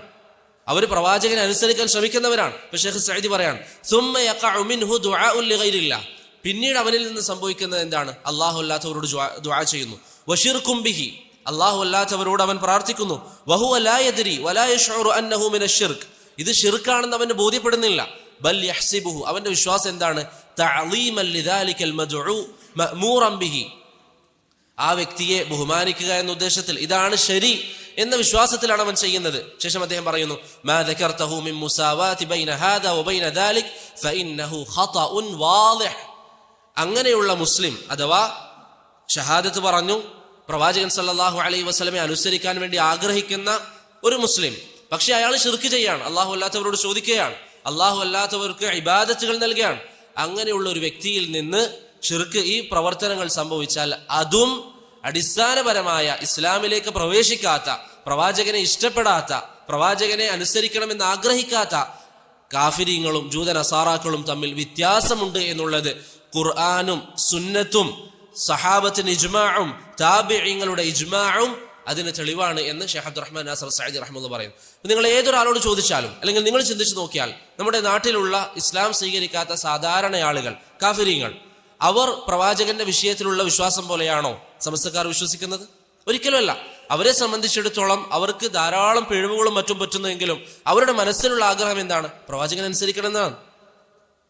Speaker 2: ഇപ്പൊ ഷെയ്ഖ് സഅദി പറയാണ്, സുമ്മ യഖഉ മിൻഹു ദുആഉ ലിഗൈരില്ലാ, പിന്നീട് അവനിൽ നിന്ന് സംഭവിക്കുന്നത് എന്താണ്? അല്ലാഹു അല്ലാത്തവരോട് ദുആ ചെയ്യുന്നു. വശിർകും ബിഹി, അല്ലാഹു അല്ലാത്തവരോട് അവൻ പ്രാർത്ഥിക്കുന്നു. വഹുവ ലാ യദ്രി വലാ യശ്ഉറു അന്നഹു മിനശ് ശിർക്ക്, ഇത് ശിർക്കാണെന്ന് അവന് ബോധ്യപ്പെടുന്നില്ല. ബൽ യഹ്സിബുഹു, അവന്റെ വിശ്വാസം എന്താണ്? തഅളീമൻ ലിദാലികൽ മദ്ഉ മഅ്മൂറൻ ബിഹി, ആ വ്യക്തിയെ ബഹുമാനിക്കുക എന്ന ഉദ്ദേശത്തിൽ, ഇതാണ് ശരി എന്ന വിശ്വാസത്തിലാണ് അവൻ ചെയ്യുന്നത്. ശേഷം അദ്ദേഹം പറയുന്നു, മാ ദകർതഹു മിൻ മുസാവാതി ബൈന ഹാദാ വബൈന ദാലിക് ഫഇന്നഹു ഖതഉൻ വാളിഹ്, അങ്ങനെയുള്ള മുസ്ലിം, അഥവാ ഷഹാദത്ത് പറഞ്ഞു, പ്രവാചകൻ സല്ലല്ലാഹു അലൈഹി വസല്ലമയെ അനുസരിക്കാൻ വേണ്ടി ആഗ്രഹിക്കുന്ന ഒരു മുസ്ലിം, പക്ഷെ അയാൾ ശിർക്ക് ചെയ്യാണ്, അല്ലാഹു അല്ലാത്തവരോട് ചോദിക്കുകയാണ്, അല്ലാഹു അല്ലാത്തവർക്ക് ഇബാദത്തുകൾ നൽകുകയാണ്. അങ്ങനെയുള്ള ഒരു വ്യക്തിയിൽ നിന്ന് ശിർക്ക്, ഈ പ്രവർത്തനങ്ങൾ സംഭവിച്ചാൽ അതും അടിസ്ഥാനപരമായ ഇസ്ലാമിലേക്ക് പ്രവേശിക്കാത്ത, പ്രവാചകനെ ഇഷ്ടപ്പെടാത്ത, പ്രവാചകനെ അനുസരിക്കണമെന്ന് ആഗ്രഹിക്കാത്ത കാഫിരീങ്ങളും ജൂതനസാറാക്കളും തമ്മിൽ വ്യത്യാസമുണ്ട് എന്നുള്ളത് ഖുർആനും സുന്നത്തും സഹാബത്തിന്റെ ഇജ്മാഉം താബിഈങ്ങളുടെ ഇജ്മാഉം അതിന് തെളിവാണ് എന്ന് ഷെയ്ഖ് അബ്ദുറഹ്മാൻ നാസിർ സഅദി റഹിമഹുല്ലാഹ് പറയുന്നു. നിങ്ങൾ ഏതൊരാളോട് ചോദിച്ചാലും, അല്ലെങ്കിൽ നിങ്ങൾ ചിന്തിച്ചു നോക്കിയാൽ, നമ്മുടെ നാട്ടിലുള്ള ഇസ്ലാം സ്വീകരിക്കാത്ത സാധാരണ ആളുകൾ, കാഫിരീങ്ങൾ, അവർ പ്രവാചകന്റെ വിഷയത്തിലുള്ള വിശ്വാസം പോലെയാണോ സമസ്തക്കാർ വിശ്വസിക്കുന്നത്? ഒരിക്കലുമല്ല. അവരെ സംബന്ധിച്ചിടത്തോളം അവർക്ക് ധാരാളം പിഴവുകളും മറ്റും പറ്റുന്നെങ്കിലും അവരുടെ മനസ്സിലുള്ള ആഗ്രഹം എന്താണ്? പ്രവാചകൻ അനുസരിക്കണം എന്നാണ്.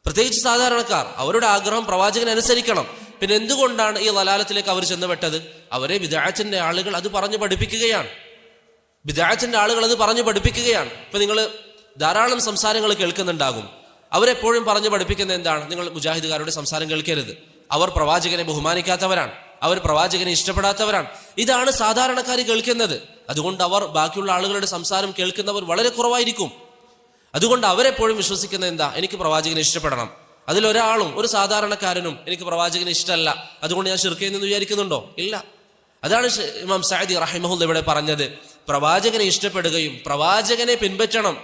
Speaker 2: പ്രത്യേകിച്ച് സാധാരണക്കാർ, അവരുടെ ആഗ്രഹം പ്രവാചകൻ അനുസരിക്കണം. പിന്നെ എന്തുകൊണ്ടാണ് ഈ ലലാലത്തിലേക്ക് അവർ ചെന്നുപെട്ടത്? അവരെ ബിദ്അത്തിന്റെ ആളുകൾ അത് പറഞ്ഞു പഠിപ്പിക്കുകയാണ്. ഇപ്പൊ നിങ്ങൾ ധാരാളം സംസാരങ്ങൾ കേൾക്കുന്നുണ്ടാകും. അവരെപ്പോഴും പറഞ്ഞു പഠിപ്പിക്കുന്നത് എന്താണ്? നിങ്ങൾ മുജാഹിദുകാരുടെ സംസാരം കേൾക്കരുത്, അവർ പ്രവാചകനെ ബഹുമാനിക്കാത്തവരാണ്, അവർ പ്രവാചകനെ ഇഷ്ടപ്പെടാത്തവരാണ്. ഇതാണ് സാധാരണക്കാർ കേൾക്കുന്നത്. അതുകൊണ്ട് അവർ ബാക്കിയുള്ള ആളുകളുടെ സംസാരം കേൾക്കുന്നവർ വളരെ കുറവായിരിക്കും. അതുകൊണ്ട് അവരെപ്പോഴും വിശ്വസിക്കുന്നത് എന്താ? എനിക്ക് പ്രവാചകനെ ഇഷ്ടപ്പെടണം. അതിലൊരാളും ഒരു സാധാരണക്കാരനും എനിക്ക് പ്രവാചകനെ ഇഷ്ടമല്ല, അതുകൊണ്ട് ഞാൻ ശിർക്ക് ചെയ്യുന്നെന്ന് വിചാരിക്കുന്നുണ്ടോ? ഇല്ല. അതാണ് ഇമാം സഅദി റഹിമഹുല്ല ഇവിടെ പറഞ്ഞത്, പ്രവാചകനെ ഇഷ്ടപ്പെടുകയും പ്രവാചകനെ പിൻപറ്റണം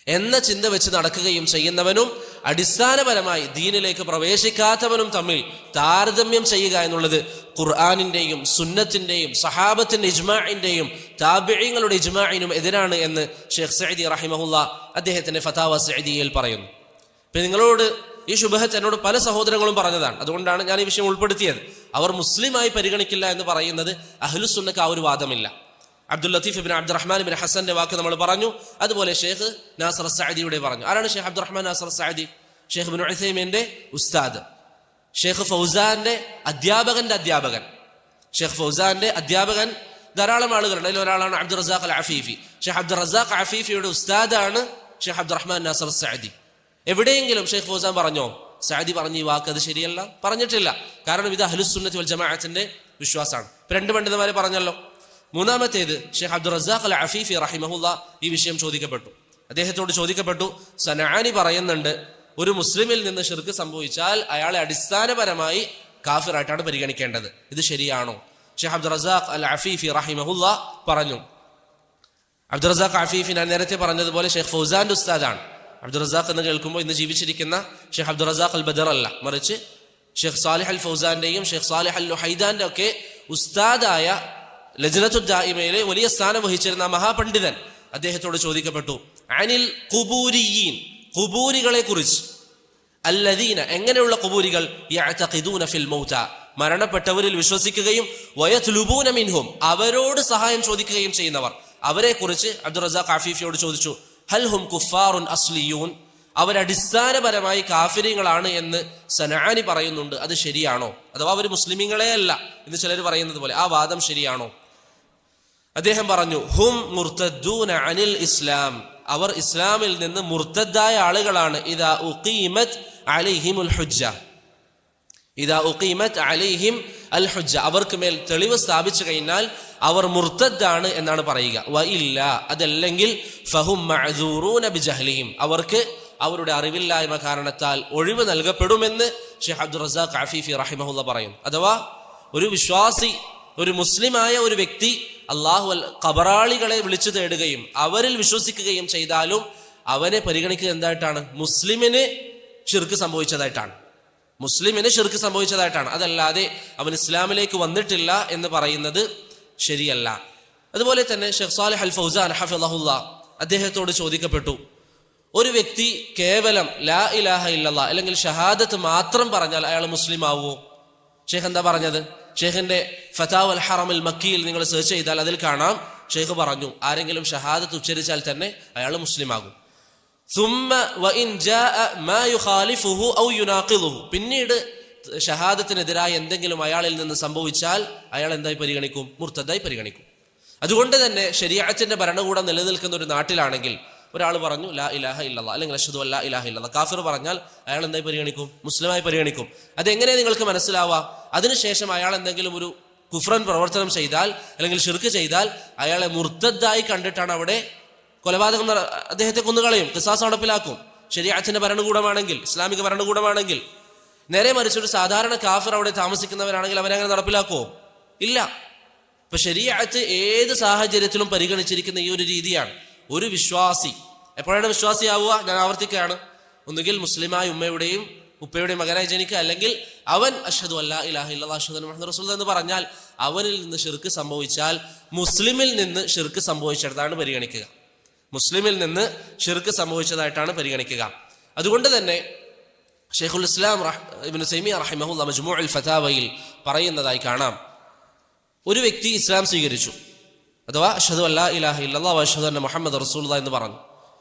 Speaker 2: എന്ന ചിന്ത വെച്ച് നടക്കുകയും ചെയ്യുന്നവനും അടിസ്ഥാനപരമായി ദീനിലേക്ക് പ്രവേശിക്കാത്തവനും തമ്മിൽ താരതമ്യം ചെയ്യുക എന്നുള്ളത് ഖുർആനിന്റെയും സുന്നത്തിന്റെയും സഹാബത്തിന്റെ ഇജ്മാഇന്റെയും താബിഈങ്ങളുടെ ഇജ്മാഇനും എതിരാണ് എന്ന് ഷെയ്ഖ് സഅദി റഹിമഹുല്ല അദ്ദേഹത്തിന്റെ ഫതാവ സഅദിയയിൽ പറയുന്നു. ഇപ്പൊ നിങ്ങളോട് ഈ ശുബഹത്ത് എന്നോട് പല സഹോദരങ്ങളും പറഞ്ഞതാണ്, അതുകൊണ്ടാണ് ഞാൻ ഈ വിഷയം ഉൾപ്പെടുത്തിയത്. അവർ മുസ്ലിമായി പരിഗണിക്കില്ല എന്ന് പറയുന്നത് അഹ്ലുസുന്നക്ക് ആ ഒരു വാദമില്ല. അബ്ദുൽ ലത്തീഫ് ഇബ്നു അബ്ദുറഹ്മാൻ ഇബ്നു ഹസന്റെ വാക്ക് നമ്മൾ പറഞ്ഞു. അതുപോലെ ഷെയ്ഖ് നാസർ സഅദിയുടെ പറഞ്ഞു. ആരാണ് ഷെയ്ഖ് അബ്ദുറഹ്മാൻ നാസർ സഅദി? ഷെയ്ഖ് ഇബ്നു ഉസൈമീന്റെ ഉസ്താദ്, ഷെയ്ഖ് ഫൗസാന്റെ അധ്യാപകന്റെ അധ്യാപകൻ. ഷെയ്ഖ് ഫൗസാന്റെ അധ്യാപകൻ ധാരാളം ആളുകളുണ്ട്. അതിൽ ഒരാളാണ് അബ്ദുർ റസാഖ് അൽ അഫീഫി. ഷെയ്ഖ് അബ്ദുർ റസാഖ് അഫീഫിയുടെ ഉസ്താദാണ് ഷെയ്ഖ് അബ്ദുറഹ്മാൻ നാസർ സഅദി. എവിടെയെങ്കിലും ഷെയ്ഖ് ഫൗസാൻ പറഞ്ഞോ സഅദി പറഞ്ഞ ഈ വാക്ക് അത് ശരിയല്ല? പറഞ്ഞിട്ടില്ല. കാരണം ഇത് അഹ്ലുസുന്നത്തി വൽ ജമാഅത്തിന്റെ വിശ്വാസമാണ്. രണ്ട് പണ്ഡിതന്മാരെ പറഞ്ഞല്ലോ. മൂന്നാമത്തേത് ഷെയ്ഖ് അബ്ദുർ റസാഖ് അൽ അഫീഫി റഹിമഹുല്ല ഈ വിഷയം ചോദിക്കപ്പെട്ടു. അദ്ദേഹത്തോട് ചോദിക്കപ്പെട്ടു, സനആനി പറയുന്നുണ്ട് ഒരു മുസ്ലിമിൽ നിന്ന് ശിർക്ക് സംഭവിച്ചാൽ അയാളെ അടിസ്ഥാനപരമായി കാഫിറായിട്ടാണ് പരിഗണിക്കേണ്ടത്, ഇത് ശരിയാണോ? ഷെയ്ഖ് അബ്ദുർ റസാഖ് അൽ അഫീഫി റഹിമഹുല്ല പറഞ്ഞു. അബ്ദുർ റസാഖ് അഫീഫി ഞാൻ നേരത്തെ പറഞ്ഞതുപോലെ ഷെയ്ഖ് ഫൗസാന്റെ ഉസ്താദാണ്. അബ്ദുർ റസാഖ് എന്ന് കേൾക്കുമ്പോൾ ഇന്ന് ജീവിച്ചിരിക്കുന്ന ഷെയ്ഖ് അബ്ദുർ റസാഖ് അൽ ബദർ അല്ല, മറിച്ച് ഷെയ്ഖ് സാലിഹ് അൽ ഫൗസാന്റെയും ഷെയ്ഖ് സാലിഹ് അൽ ലുഹൈദാന്റെ ഒക്കെ ഉസ്താദായ ലജ്നത്തു ദായിമയിലെ വലിയ സ്ഥാനം വഹിച്ചിരുന്ന മഹാപണ്ഡിതൻ. അദ്ദേഹത്തോട് ചോദിക്കപ്പെട്ടു, അനിൽ ഖുബൂരിയീൻ, ഖുബൂരികളെ കുറിച്ച്. അല്ലദീന, എങ്ങനെയുള്ള ഖുബൂരികൾ? യഅതഖിദൂന ഫിൽ മൗത, മരണപ്പെട്ടവരിൽ വിശ്വസിക്കുകയും വയത്ലുബൂന മിൻഹും, അവരോട് സഹായം ചോദിക്കുകയും ചെയ്യുന്നവർ. അവരെ കുറിച്ച് അബ്ദുർ റസാഖ് അഫീഫിയോട് ചോദിച്ചു, ഹൽ ഹും കുഫാറുൻ അസ്ലിയൂൻ, അവരടിസ്ഥാനപരമായി കാഫിരീങ്ങളാണ് എന്ന് സനആനി പറയുന്നുണ്ട്, അത് ശരിയാണോ? അഥവാ അവർ മുസ്ലിമീങ്ങളെ അല്ല എന്ന് ചിലർ പറയുന്നത് പോലെ, ആ വാദം ശരിയാണോ? അദ്ദേഹം പറഞ്ഞു, ഹും മുർത്തദ്ദൂന അനിൽ ഇസ്ലാം, അവർ ഇസ്ലാമിൽ നിന്ന് മുർത്തദ്ദായ ആളുകളാണ്. ഇദാ ഉഖീമത് അലൈഹിമുൽ ഹുജ്ജ, ഇദാ ഉഖീമത് അലൈഹിം അൽ ഹുജ്ജ, അവർക്ക് മേൽ തെളിവ് സ്ഥാപിച്ചു കഴിഞ്ഞാൽ അവർ മുർത്തദ്ദാണ് എന്നാണ് പറയുക. വ ഇല്ല, അതല്ലെങ്കിൽ ഫഹും മഅ്സൂറൂന ബിജഹ്ലിഹിം, അവർക്ക് അവരുടെ അറിവില്ലായ്മ കാരണത്താൽ ഒഴിവ് നൽകപ്പെടുമെന്ന് ഷെയ്ഖ് അബ്ദുർ റസാഖ് അഫീഫി റഹിമഹുല്ല പറയുന്നു. അഥവാ ഒരു വിശ്വാസി, ഒരു മുസ്ലിമായ ഒരു വ്യക്തി അള്ളാഹു ഖബറാളികളെ വിളിച്ചു തേടുകയും അവരിൽ വിശ്വസിക്കുകയും ചെയ്താലും അവനെ പരിഗണിക്കുക എന്തായിട്ടാണ്? മുസ്ലിമിന് ശിർക്ക് സംഭവിച്ചതായിട്ടാണ്, മുസ്ലിമിന് ശിർക്ക് സംഭവിച്ചതായിട്ടാണ്. അതല്ലാതെ അവൻ ഇസ്ലാമിലേക്ക് വന്നിട്ടില്ല എന്ന് പറയുന്നത് ശരിയല്ല. അതുപോലെ തന്നെ ഷെയ്ഖ് സാലിഹ് അൽ ഫൗസാൻ ഹഫിളഹുല്ല അദ്ദേഹത്തോട് ചോദിക്കപ്പെട്ടു, ഒരു വ്യക്തി കേവലം ലാ ഇലാഹ ഇല്ലല്ലാഹ് അല്ലെങ്കിൽ ഷഹാദത്ത് മാത്രം പറഞ്ഞാൽ അയാൾ മുസ്ലിം ആവുമോ? ഷെയ്ഖ് എന്താ പറഞ്ഞത്? ഷെയ്ഖിന്റെ ഫതാവ അൽ ഹറമുൽ മക്കിയിൽ നിങ്ങൾ സെർച്ച് ചെയ്താൽ അതിൽ കാണാം, ഷെയ്ഖ് പറഞ്ഞു ആരെങ്കിലും ഷഹാദത്ത് ഉച്ചരിച്ചാൽ തന്നെ അയാൾ മുസ്ലിം ആകും. ثم وإن جاء ما يخالفه أو يناقضه, പിന്നീട് ഷഹാദത്തിനെതിരായ എന്തെങ്കിലും അയാളിൽ നിന്ന് സംഭവിച്ചാൽ അയാൾ എന്തായി പരിഗണിക്കും? മുർത്തദായി പരിഗണിക്കും. അതുകൊണ്ട് തന്നെ ശരീഅത്തിന്റെ ഭരണകൂടം നിലനിൽക്കുന്ന ഒരു നാട്ടിലാണെങ്കിൽ ഒരാൾ പറഞ്ഞു ലാ ഇലാഹ ഇല്ലല്ലാഹ് അല്ലെങ്കിൽ അഷ്ഹദു അല്ലാ ഇലാഹ ഇല്ലല്ലാഹ്, കാഫിർ പറഞ്ഞാൽ അയാൾ എന്തായി പരിഗണിക്കും? മുസ്ലിമായി പരിഗണിക്കും. അതെങ്ങനെ നിങ്ങൾക്ക് മനസ്സിലാവാം? അതിനുശേഷം അയാൾ എന്തെങ്കിലും ഒരു കുഫ്രൻ പ്രവർത്തനം ചെയ്താൽ അല്ലെങ്കിൽ ശിർക്ക് ചെയ്താൽ അയാളെ മുർത്തദായി കണ്ടിട്ടാണ് അവിടെ കൊലപാതകം, അദ്ദേഹത്തെ കൊന്നുകളയും, ഖിസാസ് നടപ്പിലാക്കും. ശരീഅത്തിന്റെ ഭരണകൂടമാണെങ്കിൽ, ഇസ്ലാമിക ഭരണകൂടമാണെങ്കിൽ. നേരെ മറിച്ചൊരു സാധാരണ കാഫിർ അവിടെ താമസിക്കുന്നവരാണെങ്കിൽ അവരങ്ങനെ നടപ്പിലാക്കുമോ? ഇല്ല. ഇപ്പൊ ശരീഅത്ത് ഏത് സാഹചര്യത്തിലും പരിഗണിച്ചിരിക്കുന്ന ഈ ഒരു രീതിയാണ്. ഒരു വിശ്വാസി എപ്പോഴാണ് വിശ്വാസിയാവുക? ഞാൻ ആവർത്തിക്കുകയാണ്, ഒന്നുകിൽ മുസ്ലിമായ ഉമ്മയുടെയും ഉപ്പയുടെയും മകനായി ജനിക്കുക, അല്ലെങ്കിൽ അവൻ അഷ്ഹദു അല്ലാ ഇലാഹ ഇല്ലല്ലാഹ് അഷ്ഹദു അന്ന മുഹമ്മദ് റസൂലുള്ളാഹ് എന്ന് പറഞ്ഞാൽ അവനിൽ നിന്ന് ശിർക്ക് സംഭവിച്ചാൽ മുസ്ലിമിൽ നിന്ന് ശിർക്ക് സംഭവിച്ചതാണ് പരിഗണിക്കുക, മുസ്ലിമിൽ നിന്ന് ശിർക്ക് സംഭവിച്ചതായിട്ടാണ് പരിഗണിക്കുക. അതുകൊണ്ട് തന്നെ ഷെയ്ഖുൽ ഇസ്ലാം ഇബ്നു തൈമിയ്യ റഹിമഹുല്ലാ മജ്മൂഉൽ ഫതാവയിൽ പറയുന്നതായി കാണാം, ഒരു വ്യക്തി ഇസ്ലാം സ്വീകരിച്ചു, അഥവാ അഷ്ഹദു അല്ലാ ഇലാഹ ഇല്ലല്ലാഹ് വ അഷ്ഹദു അന്ന മുഹമ്മദ് റസൂലുള്ളാഹ് എന്ന് പറഞ്ഞു.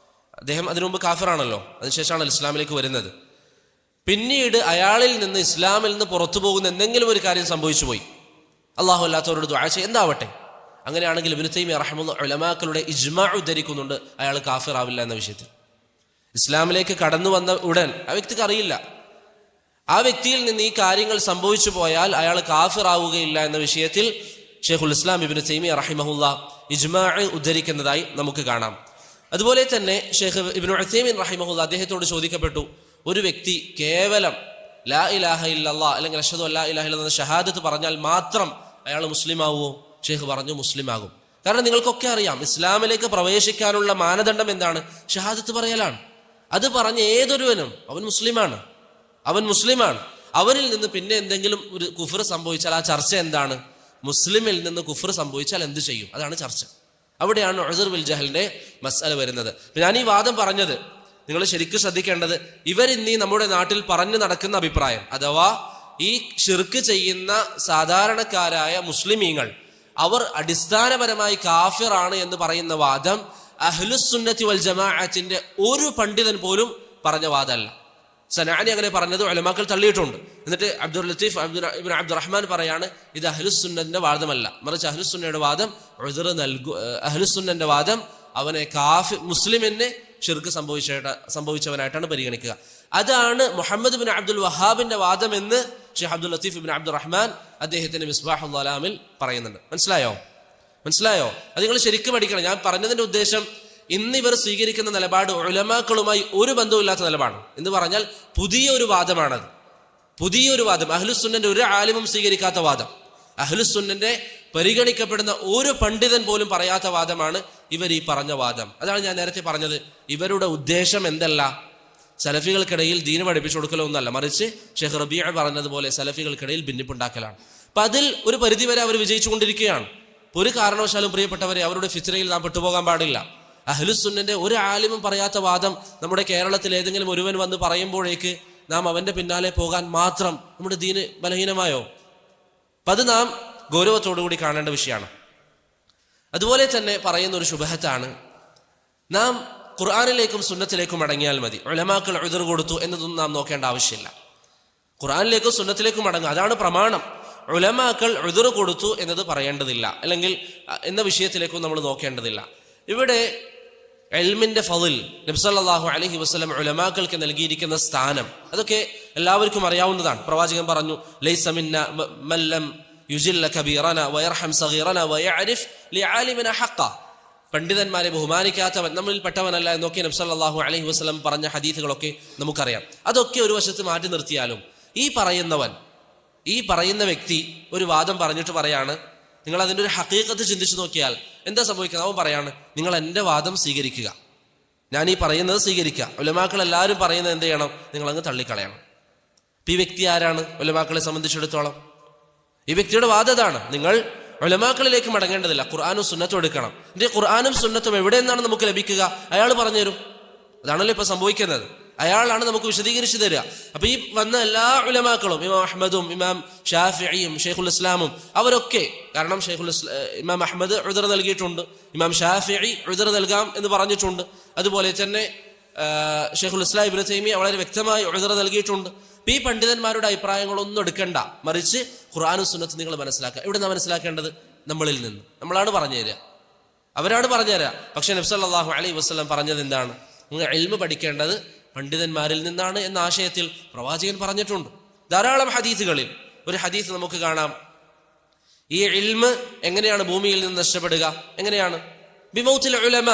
Speaker 2: അദ്ദേഹം അതിനു മുമ്പ് കാഫിറാണല്ലോ, അതിനുശേഷമാണ് ഇസ്ലാമിലേക്ക് വരുന്നത്. പിന്നീട് അയാളിൽ നിന്ന് ഇസ്ലാമിൽ നിന്ന് പുറത്തു പോകുന്ന എന്തെങ്കിലും ഒരു കാര്യം സംഭവിച്ചു പോയി, അള്ളാഹു അല്ലാത്തവരോട് ദുആ ചെയ്യ എന്താവട്ടെ, അങ്ങനെയാണെങ്കിൽ ഇബ്നു തൈമിയ്യ റഹിമഹുല്ലാ ഉലമാക്കളുടെ ഇജ്മാഉ ഉദ്ധരിക്കുന്നുണ്ട് അയാൾ കാഫിർ ആവില്ല എന്ന വിഷയത്തിൽ. ഇസ്ലാമിലേക്ക് കടന്നു വന്ന ഉടൻ ആ വ്യക്തിക്ക് അറിയില്ല. ആ വ്യക്തിയിൽ നിന്ന് ഈ കാര്യങ്ങൾ സംഭവിച്ചു പോയാൽ അയാൾ കാഫിറാവുകയില്ല എന്ന വിഷയത്തിൽ ഷെയ്ഖുൽ ഇസ്ലാം ഇബ്നു തൈമിയ്യ റഹിമഹുല്ലാ ഇജ്മാ ഉദ്ധരിക്കുന്നതായി നമുക്ക് കാണാം. അതുപോലെ തന്നെ ഷെയ്ഖ് ഇബ്നു ഉസൈമീൻ റഹിമഹുല്ലാ അദ്ദേഹത്തോട് ചോദിക്കപ്പെട്ടു, ഒരു വ്യക്തി കേവലം ലാ ഇലാഹ ഇല്ലല്ലാഹ് അല്ലെങ്കിൽ അഷ്ഹദു അല്ലാ ഇലാഹ ഇല്ലല്ലാഹ് എന്ന ഷഹാദത്ത് പറഞ്ഞാൽ മാത്രം അയാൾ മുസ്ലിം ആവുമോ? ഷെയ്ഖ് പറഞ്ഞു, മുസ്ലിം ആകും. കാരണം നിങ്ങൾക്കൊക്കെ അറിയാം, ഇസ്ലാമിലേക്ക് പ്രവേശിക്കാനുള്ള മാനദണ്ഡം എന്താണ്? ഷഹാദത്ത് പറയലാണ്. അത് പറഞ്ഞ ഏതൊരുവനും അവൻ മുസ്ലിമാണ്. അവനിൽ നിന്ന് പിന്നെ എന്തെങ്കിലും ഒരു കുഫർ സംഭവിച്ചാൽ ആ ചർച്ച എന്താണ്? മുസ്ലിമിൽ നിന്ന് കുഫർ സംഭവിച്ചാൽ എന്ത് ചെയ്യും? അതാണ് ചർച്ച. അവിടെയാണ് ഉസ്ർ ബിൽ ജഹലിന്റെ മസ്അല വരുന്നത്. ഞാൻ ഈ വാദം പറഞ്ഞത് നിങ്ങൾ ശരിക്കും ശ്രദ്ധിക്കേണ്ടത്, ഇവരിന്നീ നമ്മുടെ നാട്ടിൽ പറഞ്ഞു നടക്കുന്ന അഭിപ്രായം, അഥവാ ഈ ഷിർക്ക് ചെയ്യുന്ന സാധാരണക്കാരായ മുസ്ലിമീങ്ങൾ അവർ അടിസ്ഥാനപരമായി കാഫിറാണ് എന്ന് പറയുന്ന വാദം അഹ്ലുസുന്നത്തി വൽ ജമാഅത്തിന്റെ ഒരു പണ്ഡിതൻ പോലും പറഞ്ഞ വാദമല്ല. സനാനി അങ്ങനെ പറഞ്ഞത് ഉലമാക്കൾ തള്ളിയിട്ടുണ്ട്. എന്നിട്ട് അബ്ദുൽ ലത്തീഫ് ഇബ്നു അബ്ദുറഹ്മാൻ പറയാണ്, ഇത് അഹ്ലുസുന്നന്റെ വാദമല്ല, മറിച്ച് അഹ്ലുസുന്നയുടെ വാദം ഉസ്ർ അഹ്ലുസുന്നന്റെ വാദം അവനെ മുസ്ലിമിനെ ഷിർക്ക് സംഭവിച്ചവനായിട്ടാണ് പരിഗണിക്കുക. അതാണ് മുഹമ്മദ് ബിൻ അബ്ദുൽ വഹാബിന്റെ വാദം എന്ന് ഷെയ്ഖ് അബ്ദുൽ ലത്തീഫ് ഇബ്നു അബ്ദുറഹ്മാൻ അദ്ദേഹത്തിന്റെ മിസ്ബാഹുൽ അലാമിൽ പറയുന്നുണ്ട്. മനസ്സിലായോ? അത് നിങ്ങൾ ശരിക്കും പഠിക്കണം. ഞാൻ പറഞ്ഞതിന്റെ ഉദ്ദേശം, ഇന്നിവർ സ്വീകരിക്കുന്ന നിലപാട് ഉലമാക്കളുമായി ഒരു ബന്ധവുമില്ലാത്ത നിലപാടാണ് എന്ന് പറഞ്ഞാൽ പുതിയൊരു വാദമാണത്. അഹ്ലുസുന്നന്റെ ഒരു ആലിമും സ്വീകരിക്കാത്ത വാദം, അഹ്ലുസുന്നന്റെ പരിഗണിക്കപ്പെടുന്ന ഒരു പണ്ഡിതൻ പോലും പറയാത്ത വാദമാണ് ഇവർ ഈ പറഞ്ഞ വാദം. അതാണ് ഞാൻ നേരത്തെ പറഞ്ഞത്, ഇവരുടെ ഉദ്ദേശം എന്തല്ല, സലഫികൾക്കിടയിൽ ദീന് പഠിപ്പിച്ചു കൊടുക്കലൊന്നല്ല, മറിച്ച് ഷെയ്ഖ് റബീഅ പറഞ്ഞതുപോലെ സലഫികൾക്കിടയിൽ ഭിന്നിപ്പുണ്ടാക്കലാണ്. അപ്പൊ അതിൽ ഒരു പരിധിവരെ അവർ വിജയിച്ചു കൊണ്ടിരിക്കുകയാണ്. ഒരു കാരണവശാലും പ്രിയപ്പെട്ടവരെ അവരുടെ ഫിത്നയിൽ നാം പെട്ടുപോകാൻ പാടില്ല. അഹ്ലുസുന്നന്റെ ഒരു ആലിമും പറയാത്ത വാദം നമ്മുടെ കേരളത്തിൽ ഏതെങ്കിലും ഒരുവൻ വന്ന് പറയുമ്പോഴേക്ക് നാം അവന്റെ പിന്നാലെ പോകാൻ മാത്രം നമ്മുടെ ദീന് ബലഹീനമായോ? അപ്പം അത് നാം ഗൗരവത്തോടുകൂടി കാണേണ്ട വിഷയമാണ്. അതുപോലെ തന്നെ പറയുന്ന ഒരു ശുബഹത്താണ്, നാം ഖുർആനിലേക്കും സുന്നത്തിലേക്കും അടങ്ങിയാൽ മതി. ഉലമാക്കൾ ഉദ്ർ കൊടുത്തു എന്നതൊന്നും നാം നോക്കേണ്ട ആവശ്യമില്ല. ഖുർആനിലേക്കും സുന്നത്തിലേക്കും അടങ്ങുക, അതാണ് പ്രമാണം. ഉലമാക്കൾ ഉദ്ർ കൊടുത്തു എന്നത് പറയേണ്ടതില്ല, അല്ലെങ്കിൽ എന്ന വിഷയത്തിലേക്കും നമ്മൾ നോക്കേണ്ടതില്ല. ഇവിടെ ഇൽമിന്റെ ഫളിൽ നബി സല്ലല്ലാഹു അലൈഹി വസല്ലം ഉലമാക്കൾക്ക് നൽകിയിരിക്കുന്ന സ്ഥാനം അതൊക്കെ എല്ലാവർക്കും അറിയാവുന്നതാണ്. പ്രവാചകൻ പറഞ്ഞു, ലൈസ മിന്ന മൻ ലം യുജില്ല കബീറന വയർഹം സഗീറന വയഅരിഫ് ലിആലിമിന ഹഖ. പണ്ഡിതന്മാരെ ബഹുമാനിക്കാത്തവൻ നമ്മളിൽ പെട്ടവനല്ല എന്നൊക്കെ നബി സല്ലല്ലാഹു അലൈഹി വസല്ലം പറഞ്ഞ ഹദീസുകളൊക്കെ നമുക്കറിയാം. അതൊക്കെ ഒരു വശത്ത് മാറ്റി നിർത്തിയാലും ഈ പറയുന്ന വ്യക്തി ഒരു വാദം പറഞ്ഞിട്ട് പറയാണ്, നിങ്ങൾ അതിൻ്റെ ഒരു ഹഖീഖത്ത് ചിന്തിച്ചു നോക്കിയാൽ എന്താ സംഭവിക്കുന്നത്? അവൻ പറയാണ്, നിങ്ങൾ എൻ്റെ വാദം സ്വീകരിക്കുക, ഞാൻ ഈ പറയുന്നത് സ്വീകരിക്കുക. ഉലമാക്കൾ എല്ലാവരും പറയുന്നത് എന്ത് ചെയ്യണം? നിങ്ങൾ അങ്ങ് തള്ളിക്കളയണം. ഈ വ്യക്തി ആരാണ്? ഉലമാക്കളെ സംബന്ധിച്ചിടത്തോളം ഈ വ്യക്തിയുടെ വാദം അതാണ്, നിങ്ങൾ ഉലമാക്കളിലേക്ക് മടങ്ങേണ്ടതില്ല, ഖുർആനും സുന്നത്തും എടുക്കണം. ഇതിന്റെ ഖുർആനും സുന്നത്തും എവിടെ നിന്നാണ് നമുക്ക് ലഭിക്കുക? അയാൾ പറഞ്ഞു തരും. അതാണല്ലോ ഇപ്പൊ സംഭവിക്കുന്നത്. അയാളാണ് നമുക്ക് വിശദീകരിച്ചു തരിക. അപ്പൊ ഈ വന്ന എല്ലാ ഉലമാക്കളും, ഇമാം അഹ്മദും ഇമാം ഷാഫിഈയും ഷെയ്ഖുൽ ഇസ്ലാമും അവരൊക്കെ, കാരണം ഇമാം അഹ്മദ് ഉദ്ർ നൽകിയിട്ടുണ്ട്, ഇമാം ഷാഫിഈ ഉദ്ർ നൽകാം എന്ന് പറഞ്ഞിട്ടുണ്ട്, അതുപോലെ തന്നെ ഷെയ്ഖുൽ ഇസ്ലാം ഇബ്നു തൈമിയ്യ വളരെ വ്യക്തമായി ഉദ്ർ നൽകിയിട്ടുണ്ട്. ഈ പണ്ഡിതന്മാരുടെ അഭിപ്രായങ്ങളൊന്നും എടുക്കണ്ട, മറിച്ച് ഖുർആനും സുന്നത്തും നിങ്ങൾ മനസ്സിലാക്കുക. ഇവിടെ നാം മനസ്സിലാക്കേണ്ടത് നമ്മളിൽ നിന്ന്, നമ്മളാണ് പറഞ്ഞു തരിക, അവരാണ് പറഞ്ഞു തരിക. പക്ഷെ നബി സല്ലല്ലാഹു അലൈഹി വസല്ലം പറഞ്ഞത് എന്താണ്? നിങ്ങൾ ഇൽമ് പഠിക്കേണ്ടത് പണ്ഡിതന്മാരിൽ നിന്നാണ് എന്ന ആശയത്തിൽ പ്രവാചകൻ പറഞ്ഞിട്ടുണ്ട് ധാരാളം ഹദീസുകളിൽ. ഒരു ഹദീസ് നമുക്ക് കാണാം, ഈ ഇൽമ് എങ്ങനെയാണ് ഭൂമിയിൽ നിന്ന് നഷ്ടപ്പെടുക? എങ്ങനെയാണ്? ബിമൗത്തിൽ ഉലമ,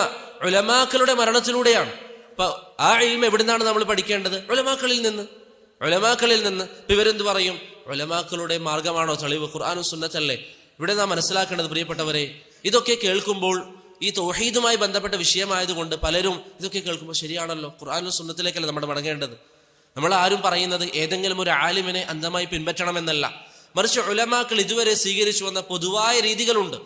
Speaker 2: ഉലമാക്കളുടെ മരണത്തിലൂടെയാണ്. അപ്പൊ ആ ഇൽമ് എവിടുന്നാണ് നമ്മൾ പഠിക്കേണ്ടത്? ഉലമാക്കളിൽ നിന്ന്. ഇവരെന്ത് പറയും? ഉലമാക്കളുടെ മാർഗമാണോ തെളിവ്? ഖുർആനും സുന്നത്തല്ലേ? ഇവിടെ നാം മനസ്സിലാക്കേണ്ടത് പ്രിയപ്പെട്ടവരെ, ഇതൊക്കെ കേൾക്കുമ്പോൾ ഈ തൗഹീദുമായി ബന്ധപ്പെട്ട വിഷയമായതുകൊണ്ട് പലരും ഇതൊക്കെ കേൾക്കുമ്പോൾ ശരിയാണല്ലോ, ഖുർആനും സുന്നത്തിലേക്കല്ല നമ്മൾ മടങ്ങേണ്ടത്. നമ്മൾ ആരും പറയുന്നത് ഏതെങ്കിലും ഒരു ആലിമിനെ അന്ധമായി പിൻപറ്റണമെന്നല്ല, മറിച്ച് ഉലമാക്കൾ ഇതുവരെ സ്വീകരിച്ചു വന്ന പൊതുവായ രീതികളുണ്ട്.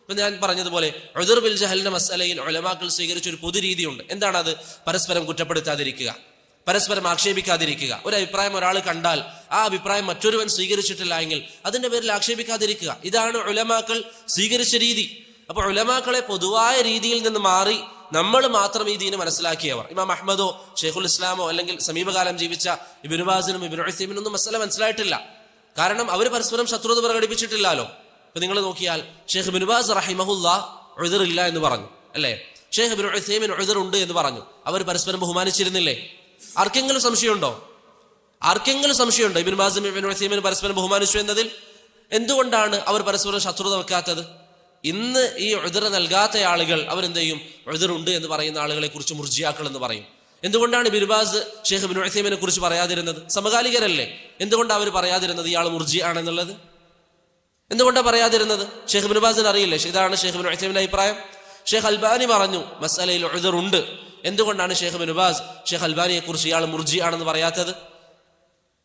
Speaker 2: ഇപ്പൊ ഞാൻ പറഞ്ഞതുപോലെ ഉദ്ർ ബിൽ ജഹലിന്റെ മസ്അലയിൽ ഉലമാക്കൾ സ്വീകരിച്ച ഒരു പൊതു രീതിയുണ്ട്. എന്താണത്? പരസ്പരം കുറ്റപ്പെടുത്താതിരിക്കുക, പരസ്പരം ആക്ഷേപിക്കാതിരിക്കുക. ഒരു അഭിപ്രായം ഒരാൾ കണ്ടാൽ ആ അഭിപ്രായം മറ്റൊരുവൻ സ്വീകരിച്ചിട്ടില്ല എങ്കിൽ അതിന്റെ പേരിൽ ആക്ഷേപിക്കാതിരിക്കുക. ഇതാണ് ഉലമാക്കൾ സ്വീകരിച്ച രീതി. അപ്പൊ ഉലമാക്കളെ പൊതുവായ രീതിയിൽ നിന്ന് മാറി നമ്മൾ മാത്രം ഈ ദീന് മനസ്സിലാക്കിയവർ, ഇമാം അഹ്മദോ ഷെയ്ഖുൽ ഇസ്ലാമോ അല്ലെങ്കിൽ സമീപകാലം ജീവിച്ച ഇബ്നു ബാസിനും ഇബ്നു ഉസൈമിനും ഒന്നും മസല മനസ്സിലായിട്ടില്ല. കാരണം അവർ പരസ്പരം ശത്രുത പ്രകടിപ്പിച്ചിട്ടില്ലല്ലോ. ഇപ്പൊ നിങ്ങൾ നോക്കിയാൽ ഷെയ്ഖ് ഇബ്നു ബാസ് റഹിമഹുല്ലാ ഉദ്ർ ഇല്ല എന്ന് പറഞ്ഞു, അല്ലേ? ഷെയ്ഖ് ഇബ്നു ഉസൈമീൻ ഉദ്ർ ഉണ്ട് എന്ന് പറഞ്ഞു. അവർ പരസ്പരം ബഹുമാനിച്ചിരുന്നില്ലേ? ആർക്കെങ്കിലും സംശയമുണ്ടോ? ഇബ്നു ബാസ് ഇബ്നു ഉസൈമീൻ പരസ്പരം ബഹുമാനിച്ചു എന്നതിൽ? എന്തുകൊണ്ടാണ് അവർ പരസ്പരം ശത്രുത വെക്കാത്തത്? ഇന്ന് ഈ ഉദ്ർ നൽകാത്ത ആളുകൾ അവരെന്ത് ചെയ്യും? ഉദ്ർ ഉണ്ട് എന്ന് പറയുന്ന ആളുകളെ കുറിച്ച് മുർജിയാക്കൾ എന്ന് പറയും. എന്തുകൊണ്ടാണ് ഇബ്നു ബാസ് ഷെയ്ഖ് ഇബ്നു ഉസൈമീനെ കുറിച്ച് പറയാതിരുന്നത്? സമകാലികരല്ലേ? എന്തുകൊണ്ടാണ് അവർ പറയാതിരുന്നത് ഇയാൾ മുർജി ആണെന്നുള്ളത്? എന്തുകൊണ്ടാണ് പറയാതിരുന്നത്? ഷെയ്ഖ് ഇബ്നു ബാസിന് അറിയില്ലേ? ഇതാണ് ഷെയ്ഖ് ഇബ്നു ഉസൈമീന്റെ അഭിപ്രായം. ഷെയ്ഖ് അൽബാനി പറഞ്ഞു മസ്അലയിൽ ഉദ്ർ ഉണ്ട്. എന്തുകൊണ്ടാണ് ഷെയ്ഖ് ഇബ്നു ബാസ് ഷെയ്ഖ് അൽബാനിയെ കുറിച്ച് ഇയാൾ മുർജി ആണെന്ന് പറയാത്തത്?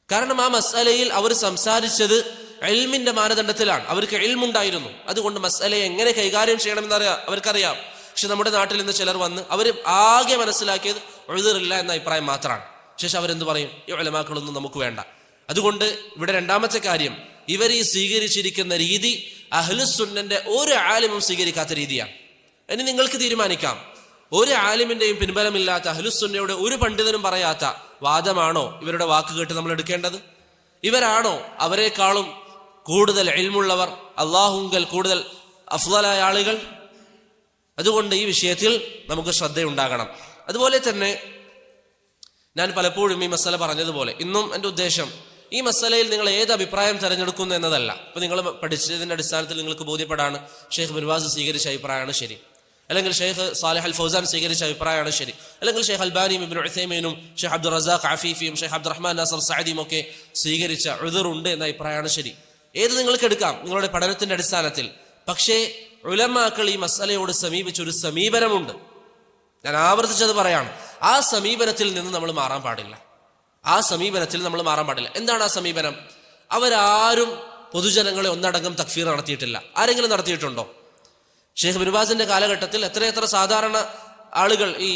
Speaker 2: കാരണം ആ മസ്അലയിൽ അവർ സംസാരിച്ചത് ഇൽമിന്റെ മാനദണ്ഡത്തിലാണ്. അവർക്ക് ഇൽമുണ്ടായിരുന്നു. അതുകൊണ്ട് മസ്അലയെ എങ്ങനെ കൈകാര്യം ചെയ്യണമെന്ന് അവർക്കറിയാം. പക്ഷെ നമ്മുടെ നാട്ടിൽ നിന്ന് ചിലർ വന്ന് അവർ ആകെ മനസ്സിലാക്കിയത് ഉദ്റില്ല എന്ന അഭിപ്രായം മാത്രമാണ്. ശേഷം അവരെന്ത് പറയും? ഈ ഉലമാക്കളൊന്നും നമുക്ക് വേണ്ട. അതുകൊണ്ട് ഇവിടെ രണ്ടാമത്തെ കാര്യം, ഇവർ ഈ സ്വീകരിച്ചിരിക്കുന്ന രീതി അഹ്ലുസുന്നന്റെ ഒരു ആലിമും സ്വീകരിക്കാത്ത രീതിയാണ്. ഇനി നിങ്ങൾക്ക് തീരുമാനിക്കാം, ഒരു ആലിമിന്റെയും പിൻബലമില്ലാത്ത അഹ്ലുസുന്നയുടെ ഒരു പണ്ഡിതനും പറയാത്ത വാദമാണോ ഇവരുടെ വാക്ക് കേട്ട് നമ്മൾ എടുക്കേണ്ടത്? ഇവരാണോ അവരെക്കാളും കൂടുതൽ ഇൽമുള്ളവർ, അള്ളാഹുങ്കൽ കൂടുതൽ അഫ്ളലായ ആളുകൾ? അതുകൊണ്ട് ഈ വിഷയത്തിൽ നമുക്ക് ശ്രദ്ധയുണ്ടാകണം. അതുപോലെ തന്നെ ഞാൻ പലപ്പോഴും ഈ മസല പറഞ്ഞതുപോലെ ഇന്നും എൻ്റെ ഉദ്ദേശം ഈ മസലയിൽ നിങ്ങൾ ഏത് അഭിപ്രായം തിരഞ്ഞെടുക്കുന്നു എന്നതല്ല. ഇപ്പൊ നിങ്ങൾ പഠിച്ചതിന്റെ അടിസ്ഥാനത്തിൽ നിങ്ങൾക്ക് ബോധ്യപ്പെടാണ് ഷെയ്ഖ് ഇബ്നു ബാസ് സ്വീകരിച്ച അഭിപ്രായമാണ് ശരി, അല്ലെങ്കിൽ ഷെയ്ഖ് സാലിഹ് അൽ ഫൗസാൻ സ്വീകരിച്ച അഭിപ്രായമാണ് ശരി, അല്ലെങ്കിൽ ഷെയ്ഖ് അൽബാനിയും ഇബ്നു ഉസൈമീനും ഷെയ്ഖ് അബ്ദുർ റസാഖ് അഫീഫിയും ഷെയ്ഖ് അബ്ദുറഹ്മാൻ നാസർ സഅദിയും ഒക്കെ സ്വീകരിച്ച ഉദ്ർ ഉണ്ട് എന്ന അഭിപ്രായമാണ് ശരി. ഏത് നിങ്ങൾക്ക് എടുക്കാം നിങ്ങളുടെ പഠനത്തിന്റെ അടിസ്ഥാനത്തിൽ. പക്ഷേ ഉലമാക്കൾ ഈ മസലയോട് സമീപിച്ച ഒരു സമീപനമുണ്ട്. ഞാൻ ആവർത്തിച്ചത് പറയാണ്, ആ സമീപനത്തിൽ നിന്ന് നമ്മൾ മാറാൻ പാടില്ല. എന്താണ് ആ സമീപനം? അവരാരും പൊതുജനങ്ങളെ ഒന്നടങ്കം തക്ഫീർ നടത്തിയിട്ടില്ല. ആരെങ്കിലും നടത്തിയിട്ടുണ്ടോ? ഷെയ്ഖ് ഇബ്നു ബാസിന്റെ കാലഘട്ടത്തിൽ എത്രയെത്ര സാധാരണ ആളുകൾ ഈ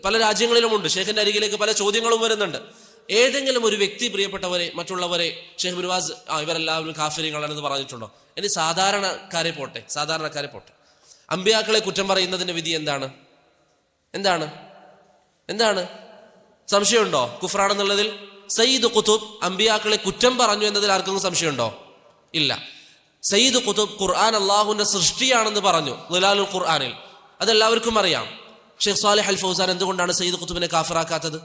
Speaker 2: പല രാജ്യങ്ങളിലുമുണ്ട്. ഷെയ്ഖിന്റെ അരികിലേക്ക് പല ചോദ്യങ്ങളും വരുന്നുണ്ട്. ഏതെങ്കിലും ഒരു വ്യക്തി പ്രിയപ്പെട്ടവരെ, മറ്റുള്ളവരെ ഷെയ്ഖ് ഇബ്നു ബാസ് ഇവരെല്ലാവരും കാഫിറുകളാണെന്ന് പറഞ്ഞിട്ടുണ്ടോ? ഇനി സാധാരണക്കാരെ പോട്ടെ, അമ്പിയാക്കളെ കുറ്റം പറയുന്നതിന്റെ വിധി എന്താണ്? സംശയമുണ്ടോ കുഫ്രാണെന്നുള്ളതിൽ? സയ്യിദ് ഖുതുബ് അമ്പിയാക്കളെ കുറ്റം പറഞ്ഞു എന്നതിൽ ആർക്കെങ്കിലും സംശയമുണ്ടോ? ഇല്ല. സയ്യിദ് ഖുതുബ് ഖുർആൻ അള്ളാഹുവിന്റെ സൃഷ്ടിയാണെന്ന് പറഞ്ഞു ളിലാലുൽ ഖുർആനിൽ, അതെല്ലാവർക്കും അറിയാം. ഷെയ്ഖ് സാലിഹ് അൽ ഫൗസാൻ എന്തുകൊണ്ടാണ് സയ്യിദ് ഖുതുബിനെ കാഫിറാക്കാത്തത്?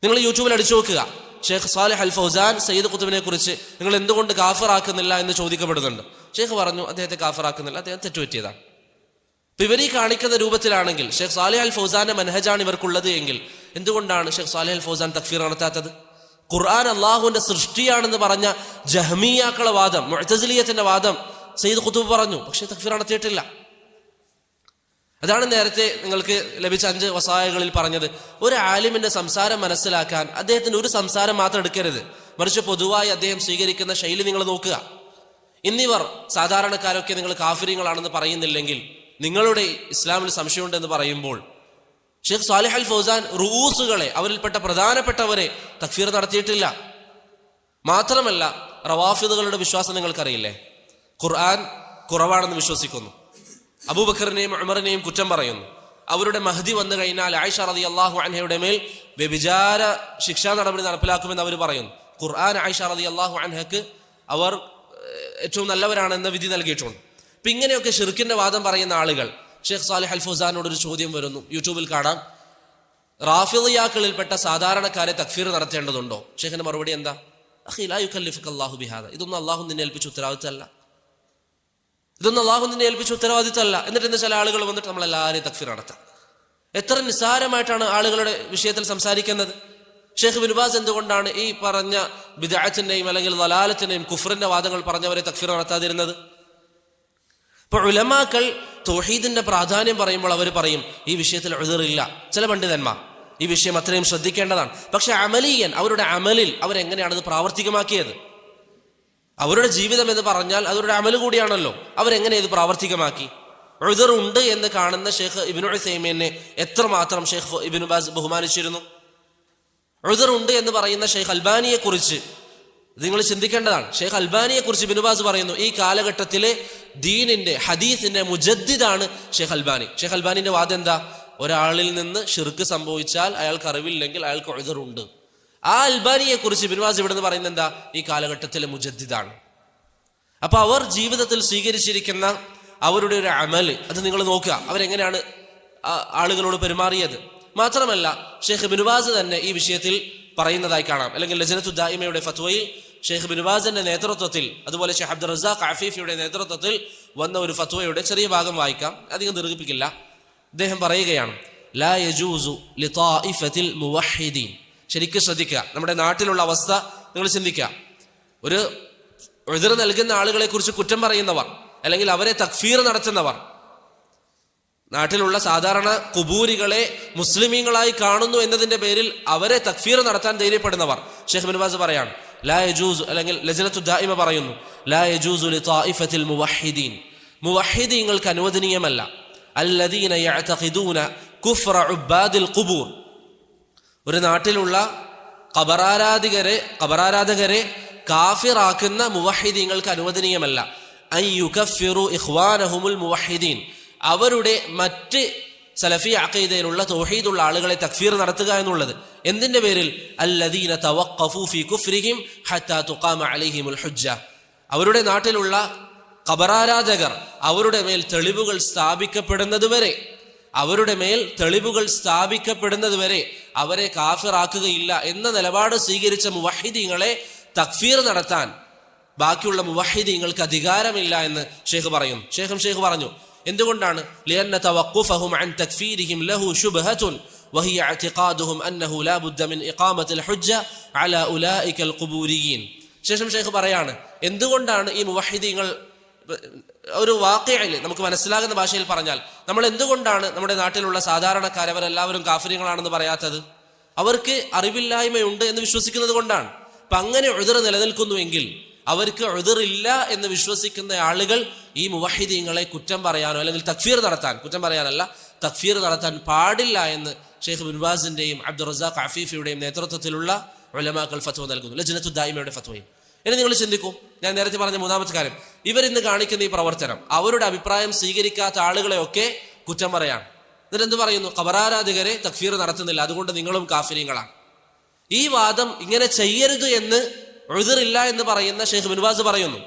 Speaker 2: നിങ്ങൾ യൂട്യൂബിൽ അടിച്ചു നോക്കുക. ഷെയ്ഖ് സാലിഹ് അൽ ഫൗസാൻ സയ്യിദ് ഖുതുബിനെ കുറിച്ച് നിങ്ങൾ എന്തുകൊണ്ട് കാഫിറാക്കുന്നില്ല എന്ന് ചോദിക്കപ്പെടുന്നുണ്ട്. ഷെയ്ഖ് പറഞ്ഞു അദ്ദേഹത്തെ കാഫിറാക്കുന്നില്ല, അദ്ദേഹം തെറ്റുപറ്റിയതാണ്. ഇവർ ഈ കാണിക്കുന്ന രൂപത്തിലാണെങ്കിൽ ഷെയ്ഖ് സാലിഹ് അൽ ഫൗസാന്റെ മനഹജാണ് ഇവർക്കുള്ളത് എങ്കിൽ എന്തുകൊണ്ടാണ് ഷെയ്ഖ് സാലിഹ് അൽ ഫൗസാൻ തക്ഫീർ നടത്താത്തത്? ഖുർആൻ അള്ളാഹുവിന്റെ സൃഷ്ടിയാണെന്ന് പറഞ്ഞ ജഹ്മിയാക്കളെ വാദം, മുഅ്തസിലിയത്തിന്റെ വാദം സയ്യിദ് ഖുതുബ് പറഞ്ഞു, പക്ഷെ തക്ഫീർ നടത്തിയിട്ടില്ല. അതാണ് നേരത്തെ നിങ്ങൾക്ക് ലഭിച്ച 5 വസായകളിൽ പറഞ്ഞത്. ഒരു ആലിമിന്റെ സംസാരം മനസ്സിലാക്കാൻ അദ്ദേഹത്തിന്റെ ഒരു സംസാരം മാത്രം എടുക്കരുത്, മറിച്ച് പൊതുവായി അദ്ദേഹം സ്വീകരിക്കുന്ന ശൈലി നിങ്ങൾ നോക്കുക. ഇന്നിവർ സാധാരണക്കാരൊക്കെ നിങ്ങൾ കാഫിര്യങ്ങളാണെന്ന് പറയുന്നില്ലെങ്കിൽ നിങ്ങളുടെ ഇസ്ലാമിൽ സംശയമുണ്ടെന്ന് പറയുമ്പോൾ ഷെയ്ഖ് സാലിഹ് അൽ ഫൗസാൻ റൂസുകളെ, അവരിൽപ്പെട്ട പ്രധാനപ്പെട്ടവരെ തക്ഫീർ നടത്തിയിട്ടില്ല. മാത്രമല്ല റവാഫിദുകളുടെ വിശ്വാസം നിങ്ങൾക്കറിയില്ലേ? ഖുർആൻ കുറവാണെന്ന് വിശ്വസിക്കുന്നു, അബൂബക്കറിനെയും ഉമറിനെയും കുറ്റം പറയുന്നു. അവരുടെ മഹ്ദി വന്നു കഴിഞ്ഞാൽ ആയിഷ റളിയല്ലാഹു അൻഹയുടെ മേൽ വ്യഭിചാര ശിക്ഷാ നടപടി നടപ്പിലാക്കുമെന്ന് അവർ പറയുന്നു. ഖുർആൻ ആയിഷ റളിയല്ലാഹു അൻഹക്ക് അവർ ഏറ്റവും നല്ലവരാണെന്ന വിധി നൽകിയിട്ടുണ്ട്. ഇപ്പം ഇങ്ങനെയൊക്കെ ഷിർക്കിന്റെ വാദം പറയുന്ന ആളുകൾ ഷെയ്ഖ് സാലിഹ് അൽ ഫൗസാനോട് ഒരു ചോദ്യം വരുന്നു, യൂട്യൂബിൽ കാണാം. റാഫിളിയാക്കളിൽപ്പെട്ട സാധാരണക്കാരെ തക്ഫീർ നടത്തേണ്ടതുണ്ടോ? ഷെയ്ഖിന്റെ മറുപടി എന്താ? അഖി ലാ യുകല്ലിഫുക അല്ലാഹു ബിഹാദ, ഇതൊന്നും അള്ളാഹു നിന്നെ ഏൽപ്പിച്ച ഉത്തരവാദിത്തമല്ല. എന്നിട്ട് ഇന്ന് ചില ആളുകൾ വന്നിട്ട് നമ്മളെല്ലാവരെയും തക്ഫീർ നടത്താം. എത്ര നിസ്സാരമായിട്ടാണ് ആളുകളുടെ വിഷയത്തിൽ സംസാരിക്കുന്നത്. ഷെയ്ഖ് ഇബ്നു ബാസ് എന്തുകൊണ്ടാണ് ഈ പറഞ്ഞ ബിദ്അത്തിന്റെയും അല്ലെങ്കിൽ ദലാലത്തിന്റെയും കുഫറിന്റെ വാദങ്ങൾ പറഞ്ഞവരെ തക്ഫീർ നടത്താതിരുന്നത്? ഇപ്പൊ ഉലമാക്കൾ തൗഹീദിന്റെ പ്രാധാന്യം പറയുമ്പോൾ അവർ പറയും ഈ വിഷയത്തിൽ ഉദ്റില്ല. ചില പണ്ഡിതന്മാർ ഈ വിഷയം അത്രയും ശ്രദ്ധിക്കേണ്ടതാണ്. പക്ഷെ അമലിയൻ, അവരുടെ അമലിൽ അവരെങ്ങനെയാണത് പ്രാവർത്തികമാക്കിയത്? അവരുടെ ജീവിതം എന്ന് പറഞ്ഞാൽ അതൊരു അമല് കൂടിയാണല്ലോ. അവരെങ്ങനെ ഇത് പ്രാവർത്തികമാക്കി? ഉദ്ർ ഉണ്ട് എന്ന് കാണുന്ന ഷെയ്ഖ് ഇബ്നു ഉസൈമീനെ എത്രമാത്രം ഷെയ്ഖ് ഇബ്നു ബാസ് ബഹുമാനിച്ചിരുന്നു. ഉദ്ർ ഉണ്ട് എന്ന് പറയുന്ന ഷെയ്ഖ് അൽബാനിയെ കുറിച്ച് നിങ്ങൾ ചിന്തിക്കേണ്ടതാണ്. ഷെയ്ഖ് അൽബാനിയെ കുറിച്ച് ഇബ്നു ബാസ് പറയുന്നു, ഈ കാലഘട്ടത്തിലെ ദീനിന്റെ ഹദീസിന്റെ മുജദ്ദിദാണ് ഷെയ്ഖ് അൽബാനി. ഷെയ്ഖ് അൽബാനിന്റെ വാദം എന്താ? ഒരാളിൽ നിന്ന് ഷിർക്ക് സംഭവിച്ചാൽ അയാൾക്ക് അറിവില്ലെങ്കിൽ അയാൾക്ക് ഉദ്ർ ഉണ്ട്. ആ അൽബാനിയെ കുറിച്ച് ഇബ്നു ബാസ് ഇവിടെ നിന്ന് പറയുന്നത് എന്താ? ഈ കാലഘട്ടത്തിലെ മുജദ്ദിദാണ്. അപ്പൊ അവർ ജീവിതത്തിൽ സ്വീകരിച്ചിരിക്കുന്ന അവരുടെ ഒരു അമല് അത് നിങ്ങൾ നോക്കുക. അവരെങ്ങനെയാണ് ആളുകളോട് പെരുമാറിയത്. മാത്രമല്ല ഷെയ്ഖ് ഇബ്നു ബാസ് തന്നെ ഈ വിഷയത്തിൽ പറയുന്നതായി കാണാം. അല്ലെങ്കിൽ ലജ്നത്തു ദായിമയുടെ ഫത്വയിൽ ഷെയ്ഖ് ഇബ്നു ബാസിന്റെ നേതൃത്വത്തിൽ, അതുപോലെ ഷെയ്ഖ് അബ്ദുർ റസാഖ് അഫീഫിയുടെ നേതൃത്വത്തിൽ വന്ന ഒരു ഫത്വയുടെ ചെറിയ ഭാഗം വായിക്കാം, അധികം ദീർഘിപ്പിക്കില്ല. അദ്ദേഹം പറയുകയാണ്, ലാ യജൂസു ലിതായിഫത്തിൽ മുവഹിദീൻ. ശരിക്കും ശ്രദ്ധിക്കുക, നമ്മുടെ നാട്ടിലുള്ള അവസ്ഥ നിങ്ങൾ ചിന്തിക്കുക. ഒരു ഉദ്ർ നൽകുന്ന ആളുകളെ കുറിച്ച് കുറ്റം പറയുന്നവർ, അല്ലെങ്കിൽ അവരെ തക്ഫീർ നടത്തുന്നവർ, നാട്ടിലുള്ള സാധാരണ ഖുബൂരികളെ മുസ്ലിമീങ്ങളായി കാണുന്നു എന്നതിന്റെ പേരിൽ അവരെ തക്ഫീർ നടത്താൻ ധൈര്യപ്പെടുന്നവർ. ഷെയ്ഖ് ഇബ്നു ബാസ് പറയാണ്, ലാ യജൂസ്, അല്ലെങ്കിൽ ലജ്നത്തു ദായിമ പറയുന്നു, ലാ യജൂസു ലിതായിഫത്തിൽ മുവഹിദീൻ. മുവഹിദീങ്ങൾക്ക് അനുവദനീയമല്ല. അല്ലദീന യഅതഖിദൂന കുഫ്റ ഉബ്ബാദിൽ ഖുബൂർ. ഒരു നാട്ടിലുള്ള ഖബറാരാധകരെ കാഫിറാക്കുന്ന മുവഹിദീങ്ങൾക്ക് അനുവദനീയമല്ല. അൻ യുകഫിറു ഇഖ്വാനഹുമുൽ മുവഹിദീൻ. അവരുടെ മറ്റ് സലഫി അഖീദയിലുള്ള തൗഹീദുള്ള ആളുകളെ തക്ഫീർ നടത്തുക എന്നുള്ളത് എന്തിന്റെ പേരിൽ? അല്ലദീന തവഖഫു ഫീ കുഫ്രിഹിം ഹത്താ തുഖാമ അലൈഹിമുൽ ഹുജ്ജ. അവരുടെ നാട്ടിലുള്ള ഖബറാരാധകർ അവരുടെ മേൽ തെളിവുകൾ സ്ഥാപിക്കപ്പെടുന്നതുവരെ അവരെ കാഫിറാക്കുകയില്ല എന്ന നിലപാട് സ്വീകരിച്ച മുവഹിദീങ്ങളെ തക്ഫീർ നടത്താൻ ബാക്കിയുള്ള മുവഹിദീങ്ങൾക്ക് അധികാരമില്ല എന്ന് ഷെയ്ഖ് പറയും. ഷെയ്ഖ് പറഞ്ഞു, എന്തുകൊണ്ടാണ്? ലിഅന്ന തവഖുഫഹും അൻ തക്ഫീരിഹിം ലഹു ശുബ്ഹത്തുൻ വഹിയ ഇഅ്തിഖാദുഹും അന്നഹു ലാ ബുദ്ദ മിൻ ഇഖാമത്തിൽ ഹുജ്ജ അലാ ഉലൈകൽ ഖുബൂരിയീൻ. ശേഷം ഷെയ്ഖ് പറയാണ്, എന്തുകൊണ്ടാണ് ഈ മുവഹിദീങ്ങൾ, ഒരു വാഖിഅയിൽ നമുക്ക് മനസ്സിലാകുന്ന ഭാഷയിൽ പറഞ്ഞാൽ, നമ്മൾ എന്തുകൊണ്ടാണ് നമ്മുടെ നാട്ടിലുള്ള സാധാരണക്കാർ അവരെല്ലാവരും കാഫിറുകളാണെന്ന് പറയാത്തത്? അവർക്ക് അറിവില്ലായ്മയുണ്ട് എന്ന് വിശ്വസിക്കുന്നത് കൊണ്ടാണ്. അപ്പൊ അങ്ങനെ ഉദ്ർ നിലനിൽക്കുന്നുവെങ്കിൽ അവർക്ക് ഉദ്ർ ഇല്ല എന്ന് വിശ്വസിക്കുന്ന ആളുകൾ ഈ മുവഹിദീങ്ങളെ കുറ്റം പറയാനോ അല്ലെങ്കിൽ തക്ഫീർ നടത്താൻ പാടില്ല എന്ന് ഷെയ്ഖ് ഇബ്നു ബാസിന്റെയും അബ്ദുർ റസാഖ് അഫീഫിയുടെയും നേതൃത്വത്തിലുള്ള ഉലമാക്കൾ ഫത്വ നൽകുന്നു, ലജ്നത്തു ദായിമയുടെ ഫത്വയിൽ. ഇനി നിങ്ങൾ ചിന്തിക്കൂ, ഞാൻ നേരത്തെ പറഞ്ഞ മൂന്നാമത്തെ കാര്യം, ഇവരിന്ന് കാണിക്കുന്ന ഈ പ്രവർത്തനം അവരുടെ അഭിപ്രായം സ്വീകരിക്കാത്ത ആളുകളെയൊക്കെ കുറ്റം പറയാം. എന്നിട്ട് എന്ത് പറയുന്നു? ഖബറാരാധകരെ തക്ഫീർ നടത്തുന്നില്ല, അതുകൊണ്ട് നിങ്ങളും കാഫിരീങ്ങളാണ്. ഈ വാദം ഇങ്ങനെ ചെയ്യരുത് എന്ന് ഉദ്ർ ഇല്ല എന്ന് പറയുന്ന ഷെയ്ഖ് ഇബ്നു ബാസ് പറയുന്നു.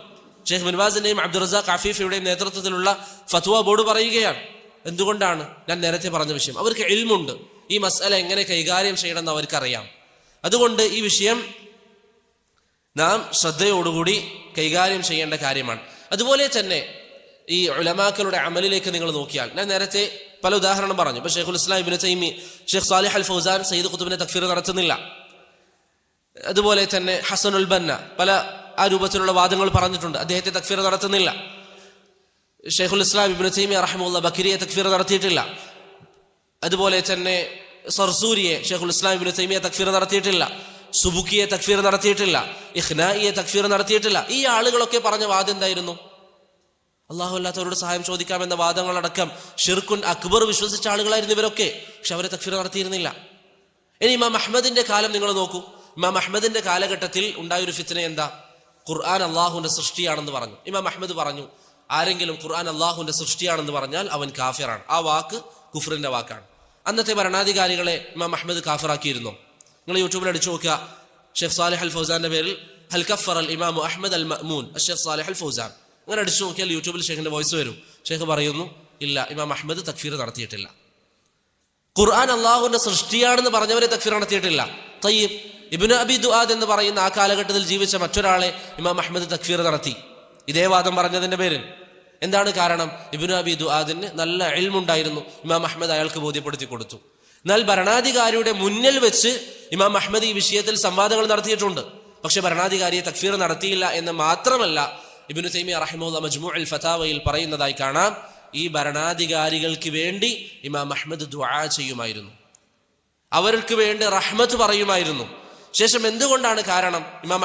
Speaker 2: ഷെയ്ഖ് ഇബ്നു ബാസിന്റെയും അബ്ദുർ റസാഖ് അഫീഫിയുടെയും നേതൃത്വത്തിലുള്ള ഫത്വ ബോർഡ് പറയുകയാണ്. എന്തുകൊണ്ടാണ്? ഞാൻ നേരത്തെ പറഞ്ഞ വിഷയം, അവർക്ക് ഇൽമുണ്ട്, ഈ മസ്അല എങ്ങനെ കൈകാര്യം ചെയ്യണമെന്ന് അവർക്കറിയാം. അതുകൊണ്ട് ഈ വിഷയം നാം ശ്രദ്ധയോടുകൂടി കൈകാര്യം ചെയ്യേണ്ട കാര്യമാണ്. അതുപോലെ തന്നെ ഈ ഉലമാക്കളുടെ അമലിലേക്ക് നിങ്ങൾ നോക്കിയാൽ, ഞാൻ നേരത്തെ പല ഉദാഹരണം പറഞ്ഞു. ഇപ്പൊ ഷെയ്ഖുൽ ഇസ്ലാം ഇബ്നു തൈമിയ്യ, ഷെയ്ഖ് സാലിഹ് അൽ ഫൗസാൻ സയ്യിദ് ഖുതുബിനെ തക്ഫീർ നടത്തുന്നില്ല. അതുപോലെ തന്നെ ഹസനുൽ ബന്ന പല ആ രൂപത്തിലുള്ള വാദങ്ങൾ പറഞ്ഞിട്ടുണ്ട്, അദ്ദേഹത്തെ തക്ഫീർ നടത്തുന്നില്ല. ഷെയ്ഖുൽ ഇസ്ലാം ഇബ്നു തൈമിയ്യ റഹിമഹുല്ലാഹ് ബക്രിയെ തക്ഫീർ നടത്തിയിട്ടില്ല. അതുപോലെ തന്നെ സർസൂരിയെ ഷെയ്ഖുൽ ഇസ്ലാം ഇബ്നു തൈമിയ്യ തക്ഫീർ നടത്തിയിട്ടില്ല. സുബുക്കിയെ തക്ഫീർ നടത്തിയിട്ടില്ല. ഇഖ്നായിയെ തക്ഫീർ നടത്തിയിട്ടില്ല. ഈ ആളുകളൊക്കെ പറഞ്ഞ വാദം എന്തായിരുന്നു? അല്ലാഹു അല്ലാത്തവരോട് സഹായം ചോദിക്കാമെന്ന വാദങ്ങളടക്കം ഷിർക്കുൻ അക്ബർ വിശ്വസിച്ച ആളുകളായിരുന്നു ഇവരൊക്കെ. പക്ഷെ അവരെ തക്ഫീർ നടത്തിയിരുന്നില്ല. ഇനി ഇമാം അഹ്മദിന്റെ കാലം നിങ്ങൾ നോക്കൂ. ഇമാം അഹ്മദിന്റെ കാലഘട്ടത്തിൽ ഉണ്ടായൊരു ഫിത്ന എന്താ? ഖുർആൻ അള്ളാഹുവിന്റെ സൃഷ്ടിയാണെന്ന് പറഞ്ഞു. ഇമാം അഹ്മദ് പറഞ്ഞു, ആരെങ്കിലും ഖുർആൻ അള്ളാഹുവിന്റെ സൃഷ്ടിയാണെന്ന് പറഞ്ഞാൽ അവൻ കാഫിറാണ്. ആ വാക്ക് കുഫ്റിന്റെ വാക്കാണ്. അന്നത്തെ ഭരണാധികാരികളെ ഇമാം അഹ്മദ് കാഫിറാക്കിയിരുന്നു. നിങ്ങൾ യൂട്യൂബിൽ അടിച്ചു നോക്കുക, ഷെയ്ഖ് സാലിഹ് അൽ ഫൗസാന്റെ പേരിൽ ഹൽ കഫർ അൽ ഇമാം അഹ്മദ് അൽ മഅ്മൂൻ ഷെയ്ഖ് സാലിഹ് അൽ ഫൗസാൻ, അങ്ങനെ അടിച്ചു നോക്കിയാൽ യൂട്യൂബിൽ ഷെയ്ഖിന്റെ വോയിസ് വരും. ഷെയ്ഖ് പറയുന്നു, ഇല്ല, ഇമാം അഹ്മദ് തക്ഫീർ നടത്തിയിട്ടില്ല. ഖുർആൻ അള്ളാഹുവിന്റെ സൃഷ്ടിയാണെന്ന് പറഞ്ഞവരെ തക്ഫീർ നടത്തിയിട്ടില്ല. തയ്യിബ് ഇബ്നു അബി ദുആദ് എന്ന് പറയുന്ന ആ കാലഘട്ടത്തിൽ ജീവിച്ച മറ്റൊരാളെ ഇമാം അഹ്മദ് തക്ഫീർ നടത്തി, ഇതേ വാദം പറഞ്ഞതിന്റെ പേരിൽ. എന്താണ് കാരണം? ഇബ്നു അബി ദുആദിന് നല്ല ഇൽമുണ്ടായിരുന്നു. ഇമാം അഹ്മദ് അയാൾക്ക് ബോധ്യപ്പെടുത്തി കൊടുത്തു. എന്നാൽ ഭരണാധികാരിയുടെ മുന്നിൽ വെച്ച് ഇമാം അഹ്മദ് ഈ വിഷയത്തിൽ സംവാദങ്ങൾ നടത്തിയിട്ടുണ്ട്. പക്ഷെ ഭരണാധികാരിയെ തക്ഫീർ നടത്തിയില്ല എന്ന് മാത്രമല്ല, ഇബ്നു തൈമിയ്യ റഹിമഹുല്ലാഹ് മജ്മൂഉൽ ഫതാവയിൽ പറയുന്നതായി കാണാം, ഈ ഭരണാധികാരികൾക്ക് വേണ്ടി ഇമാം അഹ്മദ് ദുആ ചെയ്യുമായിരുന്നു, അവർക്ക് വേണ്ടി റഹ്മത്ത് പറയുമായിരുന്നു. ശേഷം എന്തുകൊണ്ടാണ് കാരണം? ഇമാം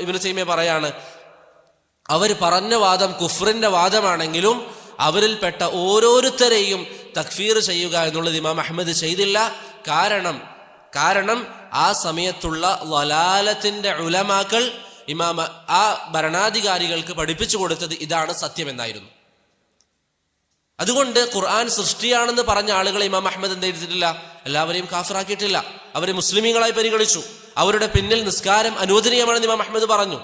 Speaker 2: ഇബ്നു തൈമിയ്യ പറയാണ്, അവർ പറഞ്ഞ വാദം കുഫ്റിന്റെ വാദമാണെങ്കിലും അവരിൽപ്പെട്ട ഓരോരുത്തരെയും തക്ഫീർ ചെയ്യുക എന്നുള്ളത് ഇമാം അഹ്മദ് ചെയ്തില്ല. കാരണം ആ സമയത്തുള്ള വലാലത്തിന്റെ ഉലമാക്കൾ ആ ഭരണാധികാരികൾക്ക് പഠിപ്പിച്ചു കൊടുത്തത് ഇതാണ് സത്യമെന്നായിരുന്നു. അതുകൊണ്ട് ഖുർആൻ സൃഷ്ടിയാണെന്ന് പറഞ്ഞ ആളുകളെ ഇമാം അഹ്മദ് എന്ത് ചെയ്തിട്ടില്ല? എല്ലാവരെയും കാഫിറാക്കിയിട്ടില്ല. അവരെ മുസ്ലിമീങ്ങളായി പരിഗണിച്ചു. അവരുടെ പിന്നിൽ നിസ്കാരം അനുവദനീയമാണെന്ന് ഇമാം അഹ്മദ് പറഞ്ഞു.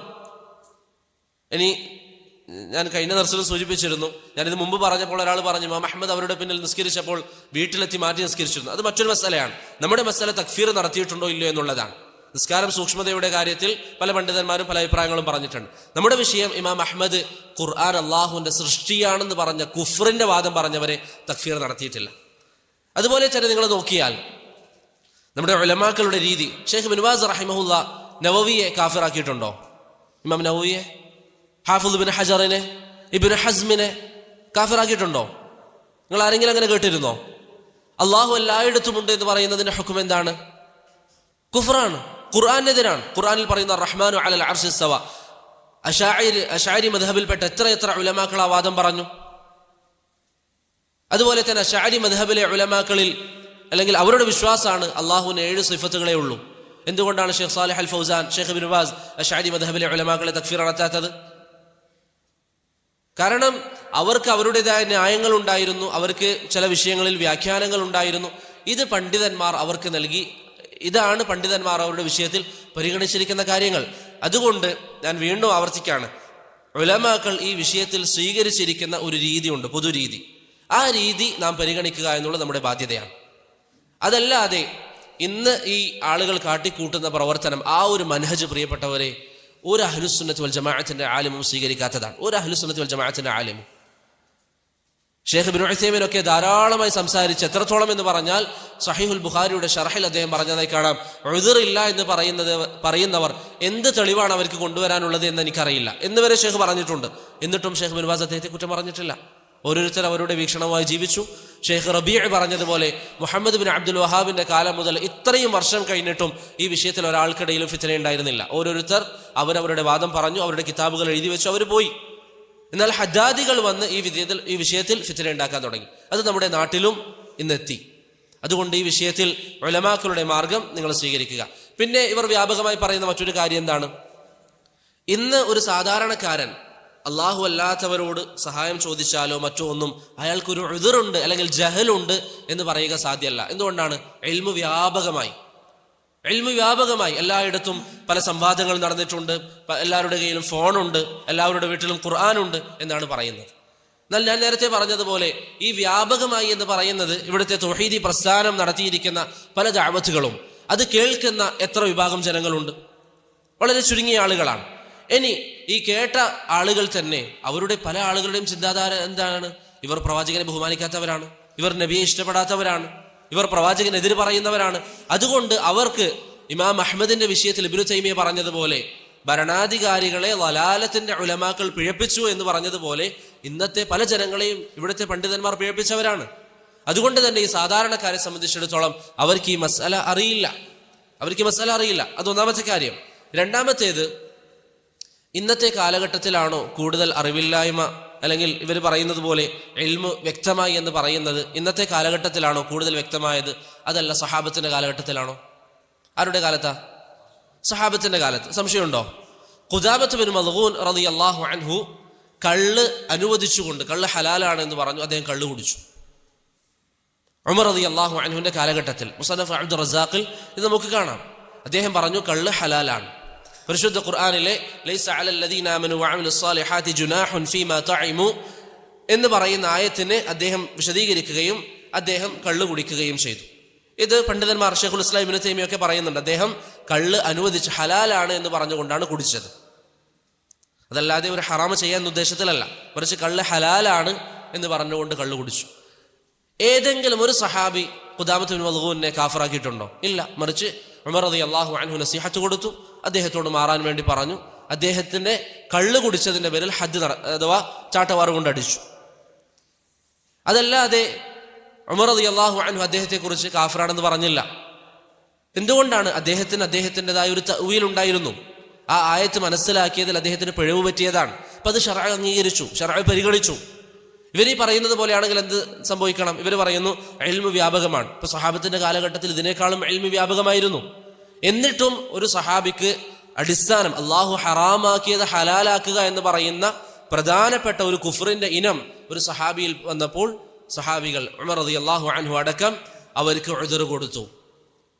Speaker 2: ഇനി ഞാൻ കഴിഞ്ഞ ദർസിൽ സൂചിപ്പിച്ചിരുന്നു. ഞാനിത് മുമ്പ് പറഞ്ഞപ്പോൾ ഒരാൾ പറഞ്ഞു ഇമാം അഹ്മദ് അവരുടെ പിന്നിൽ നിസ്കരിച്ചപ്പോൾ വീട്ടിലെത്തി മാറ്റി നിസ്കരിച്ചിരുന്നു. അത് മറ്റൊരു മസലയാണ്. നമ്മുടെ മസല തക്ഫീർ നടത്തിയിട്ടുണ്ടോ ഇല്ലയോ എന്നുള്ളതാണ്. നിസ്കാരം സൂക്ഷ്മതയുടെ കാര്യത്തിൽ പല പണ്ഡിതന്മാരും പല അഭിപ്രായങ്ങളും പറഞ്ഞിട്ടുണ്ട്. നമ്മുടെ വിഷയം ഇമാം അഹ്മദ് ഖുർആൻ അള്ളാഹുവിന്റെ സൃഷ്ടിയാണെന്ന് പറഞ്ഞ കുഫ്റിന്റെ വാദം പറഞ്ഞവരെ തക്ഫീർ നടത്തിയിട്ടില്ല. അതുപോലെ തന്നെ നിങ്ങൾ നോക്കിയാൽ നമ്മുടെ ഉലമാക്കളുടെ രീതി, ഷെയ്ഖ് ബിൻ ബാസ് റഹിമഹുല്ല നവവിയെ കാഫിറാക്കിയിട്ടുണ്ടോ? ഇമാം നവവിയെ, ഹാഫിദ് ബിൻ ഹജറിനെ, ഇബ്നു ഹസ്മിനെ കാഫിറാക്കിയിട്ടുണ്ടോ? നിങ്ങൾ ആരെങ്കിലും അങ്ങനെ കേട്ടിരുന്നോ? അള്ളാഹു എല്ലായിടത്തുമുണ്ട് എന്ന് പറയുന്നതിന്റെ ഹുക്ം എന്താണ്? കുഫ്റാണ്, ഖുർആനെതിരാണ്. ഖുർആനിൽ പറയുന്ന റഹ്മാനു അലൽ അർശി ഇസ്തവ. അശഅരി മദ്ഹബിൽപ്പെട്ട എത്ര ഉലമാക്കൾ ആ വാദം പറഞ്ഞു. അതുപോലെ തന്നെ അശഅരി മദ്ഹബിലെ ഉലമാക്കളിൽ അല്ലെങ്കിൽ അവരുടെ വിശ്വാസമാണ് അള്ളാഹുവിന് 7 സിഫത്തുകളേ ഉള്ളൂ. എന്തുകൊണ്ടാണ് Sheikh Saleh al Fauzan, Sheikh Ibn bass അശഅരി മദ്ഹബിലെ ഉലമാക്കളെ തക്ഫീർ നടത്താത്തത്? കാരണം അവർക്ക് അവരുടേതായ ന്യായങ്ങൾ ഉണ്ടായിരുന്നു, അവർക്ക് ചില വിഷയങ്ങളിൽ വ്യാഖ്യാനങ്ങൾ ഉണ്ടായിരുന്നു. ഇത് പണ്ഡിതന്മാർ അവർക്ക് നൽകി. ഇതാണ് പണ്ഡിതന്മാർ അവരുടെ വിഷയത്തിൽ പരിഗണിച്ചിരിക്കുന്ന കാര്യങ്ങൾ. അതുകൊണ്ട് ഞാൻ വീണ്ടും ആവർത്തിക്കുകയാണ്, ഉലമാക്കൾ ഈ വിഷയത്തിൽ സ്വീകരിച്ചിരിക്കുന്ന ഒരു രീതിയുണ്ട്, പൊതുരീതി. ആ രീതി നാം പരിഗണിക്കുക എന്നുള്ളത് നമ്മുടെ ബാധ്യതയാണ്. അതല്ലാതെ ഇന്ന് ഈ ആളുകൾ കാട്ടിക്കൂട്ടുന്ന പ്രവർത്തനം, ആ ഒരു മനഹജ് പ്രിയപ്പെട്ടവരെ ഒരു അഹ്ലുസുന്നത്ത് വൽ ജമാഅത്തിന്റെ ആലിമും സ്വീകരിക്കാത്തതാണ്. ഒരു അഹ്ലുസുന്നത്ത് വൽ ജമാഅത്തിന്റെ ആലിമും. ഷെയ്ഖ് ഇബ്നു ഉസൈമീനൊക്കെ ധാരാളമായി സംസാരിച്ച്, എത്രത്തോളം എന്ന് പറഞ്ഞാൽ സഹീഹുൽ ബുഖാരിയുടെ ഷർഹിൽ അദ്ദേഹം പറഞ്ഞതായി കാണാം, ഉദ്റില്ല എന്ന് പറയുന്നവർ എന്ത് തെളിവാണ് അവർക്ക് കൊണ്ടുവരാനുള്ളത് എന്ന് എനിക്കറിയില്ല എന്ന് വരെ ഷെയ്ഖ് പറഞ്ഞിട്ടുണ്ട്. എന്നിട്ടും ഷെയ്ഖ് ബിൻ ബാസ് അദ്ദേഹത്തെ കുറ്റം പറഞ്ഞിട്ടില്ല. ഓരോരുത്തർ അവരുടെ വീക്ഷണമായി ജീവിച്ചു. ഷെയ്ഖ് റബീഅ് പറഞ്ഞതുപോലെ മുഹമ്മദ് ബിൻ അബ്ദുൽ വഹാബിന്റെ കാലം മുതൽ ഇത്രയും വർഷം കഴിഞ്ഞിട്ടും ഈ വിഷയത്തിൽ ഒരാൾക്കിടയിലും ഫിത്ന ഉണ്ടായിരുന്നില്ല. ഓരോരുത്തർ അവരവരുടെ വാദം പറഞ്ഞു, അവരുടെ കിതാബുകൾ എഴുതി വെച്ചു, അവർ പോയി. എന്നാൽ ഹദ്ദാദികൾ വന്ന് ഈ വിഷയത്തിൽ ഫിത്ന ഉണ്ടാക്കാൻ തുടങ്ങി. അത് നമ്മുടെ നാട്ടിലും ഇന്നെത്തി. അതുകൊണ്ട് ഈ വിഷയത്തിൽ ഉലമാക്കളുടെ മാർഗം നിങ്ങൾ സ്വീകരിക്കുക. പിന്നെ ഇവർ വ്യാപകമായി പറയുന്ന മറ്റൊരു കാര്യം എന്താണ്? ഇന്ന് ഒരു സാധാരണക്കാരൻ അള്ളാഹു അല്ലാത്തവരോട് സഹായം ചോദിച്ചാലോ മറ്റോ ഒന്നും അയാൾക്കൊരു ഉദ്റുണ്ട് അല്ലെങ്കിൽ ജഹലുണ്ട് എന്ന് പറയുക സാധ്യമല്ല. എന്തുകൊണ്ടാണ്? ഇൽമു വ്യാപകമായി എല്ലായിടത്തും പല സംവാദങ്ങൾ നടന്നിട്ടുണ്ട്. എല്ലാവരുടെ കയ്യിലും ഫോണുണ്ട്, എല്ലാവരുടെ വീട്ടിലും ഖുർആനുണ്ട് എന്നാണ് പറയുന്നത്. എന്നാൽ ഞാൻ നേരത്തെ പറഞ്ഞതുപോലെ ഈ വ്യാപകമായി എന്ന് പറയുന്നത് ഇവിടുത്തെ തൗഹീദി പ്രസ്ഥാനം നടത്തിയിരിക്കുന്ന പല ദഅവത്തുകളും അത് കേൾക്കുന്ന എത്ര വിഭാഗം ജനങ്ങളുണ്ട്? വളരെ ചുരുങ്ങിയ ആളുകളാണ്. ഇനി ഈ കേട്ട ആളുകൾ തന്നെ അവരുടെ പല ആളുകളുടെയും ചിന്താധാര എന്താണ്? ഇവർ പ്രവാചകനെ ബഹുമാനിക്കാത്തവരാണ്, ഇവർ നബിയെ ഇഷ്ടപ്പെടാത്തവരാണ്, ഇവർ പ്രവാചകനെതിരെ പറയുന്നവരാണ്. അതുകൊണ്ട് അവർക്ക് ഇമാം അഹ്മദിന്റെ വിഷയത്തിൽ ഇബ്നു തൈമിയ പറഞ്ഞതുപോലെ ഭരണാധികാരികളെ വലാലത്തിന്റെ ഉലമാക്കൾ പിഴപ്പിച്ചു എന്ന് പറഞ്ഞതുപോലെ ഇന്നത്തെ പല ജനങ്ങളെയും ഇവിടുത്തെ പണ്ഡിതന്മാർ പിഴപ്പിച്ചവരാണ്. അതുകൊണ്ട് തന്നെ ഈ സാധാരണക്കാരെ സംബന്ധിച്ചിടത്തോളം അവർക്ക് ഈ മസല അറിയില്ല. അതൊന്നാമത്തെ കാര്യം. രണ്ടാമത്തേത്, ഇന്നത്തെ കാലഘട്ടത്തിലാണോ കൂടുതൽ അറിവില്ലായ്മ, അല്ലെങ്കിൽ ഇവർ പറയുന്നത് പോലെ ഇൽമു വ്യക്തമായി എന്ന് പറയുന്നത് ഇന്നത്തെ കാലഘട്ടത്തിലാണോ കൂടുതൽ വ്യക്തമായത്? അതല്ല സഹാബത്തിന്റെ കാലഘട്ടത്തിലാണോ? ആരുടെ കാലത്താ? സഹാബത്തിന്റെ കാലത്ത്. സംശയമുണ്ടോ? ഖുദാമത്ത് ബിൻ മദ്ഊൻ റളിയല്ലാഹു അൻഹു കള്ള് അനുവദിച്ചുകൊണ്ട്, കള്ള് ഹലാലാണ് എന്ന് പറഞ്ഞു, അദ്ദേഹം കള്ള് കുടിച്ചു. ഉമർ റളിയല്ലാഹു അൻഹുവിന്റെ കാലഘട്ടത്തിൽ മുസന്നഫ് അബ്ദുർ റസാഖിൽ ഇത് നമുക്ക് കാണാം. അദ്ദേഹം പറഞ്ഞു കള്ള് ഹലാലാണ്. പരിശുദ്ധ ഖുർആനിലെ ലൈസ അലൽ ലദീന ആമനു വഅമിലുസ് സാലിഹാത്തി ജുനാഹുൻ ഫീമാ തഅമു എന്ന് പറയുന്ന ആയത്തിനെ അദ്ദേഹം വിശദീകരിക്കുകയും അദ്ദേഹം കള്ള് കുടിക്കുകയും ചെയ്തു. ഇത് പണ്ഡിതന്മാർ ഷെയ്ഖുൽ ഇസ്ലാം ഇബ്നു തൈമിയ ഒക്കെ പറയുന്നുണ്ട്. അദ്ദേഹം കള്ള് അനുവദിച്ച് ഹലാലാണ് എന്ന് പറഞ്ഞുകൊണ്ടാണ് കുടിച്ചത്. അതല്ലാതെ ഒരു ഹറാമ് ചെയ്യാൻ ഉദ്ദേശത്തിലല്ല, മറിച്ച് കള്ള് ഹലാലാണ് എന്ന് പറഞ്ഞുകൊണ്ട് കള്ള് കുടിച്ചു. ഏതെങ്കിലും ഒരു സഹാബി ഖുദാമത്ത് ബിൻ മദ്ഊനെ കാഫിറാക്കിയിട്ടുണ്ടോ? ഇല്ല. മറിച്ച് ഉമർ റളിയല്ലാഹു അൻഹു നസീഹത്ത് കൊടുത്തു, അദ്ദേഹത്തോട് മാറാൻ വേണ്ടി പറഞ്ഞു. അദ്ദേഹത്തിന്റെ കള്ള് കുടിച്ചതിന്റെ പേരിൽ ഹദ് അഥവാ ചാട്ടവാറ് കൊണ്ട് അടിച്ചു. അതല്ലാതെ ഉമർ റളിയല്ലാഹു അൻഹു അദ്ദേഹത്തെ കുറിച്ച് കാഫിറാണെന്ന് പറഞ്ഞില്ല. എന്തുകൊണ്ടാണ്? അദ്ദേഹത്തിൻ്റെതായ ഒരു തഅ്വീൽ ഉണ്ടായിരുന്നു. ആ ആയത്ത് മനസ്സിലാക്കിയതിൽ അദ്ദേഹത്തിന് പിഴവ് പറ്റിയതാണ്. അപ്പൊ അത് ശർഅ അംഗീകരിച്ചു, ശർഅ പരിഗണിച്ചു. ഇവർ ഈ പറയുന്നത് പോലെയാണെങ്കിൽ എന്ത് സംഭവിക്കണം? ഇവർ പറയുന്നു ഇൽമു വ്യാപകമാണ്. ഇപ്പൊ സഹാബത്തിന്റെ കാലഘട്ടത്തിൽ ഇതിനേക്കാളും ഇൽമു വ്യാപകമായിരുന്നു. എന്നിട്ടും ഒരു സഹാബിക്ക് അടിസ്ഥാനം അള്ളാഹു ഹറാമാക്കിയത് ഹലാലാക്കുക എന്ന് പറയുന്ന പ്രധാനപ്പെട്ട ഒരു കുഫറിന്റെ ഇനം ഒരു സഹാബിയിൽ വന്നപ്പോൾ സഹാബികൾ ഉമർ റളിയല്ലാഹു അൻഹു അടക്കം അവർക്ക് ഉദ്ർ കൊടുത്തു.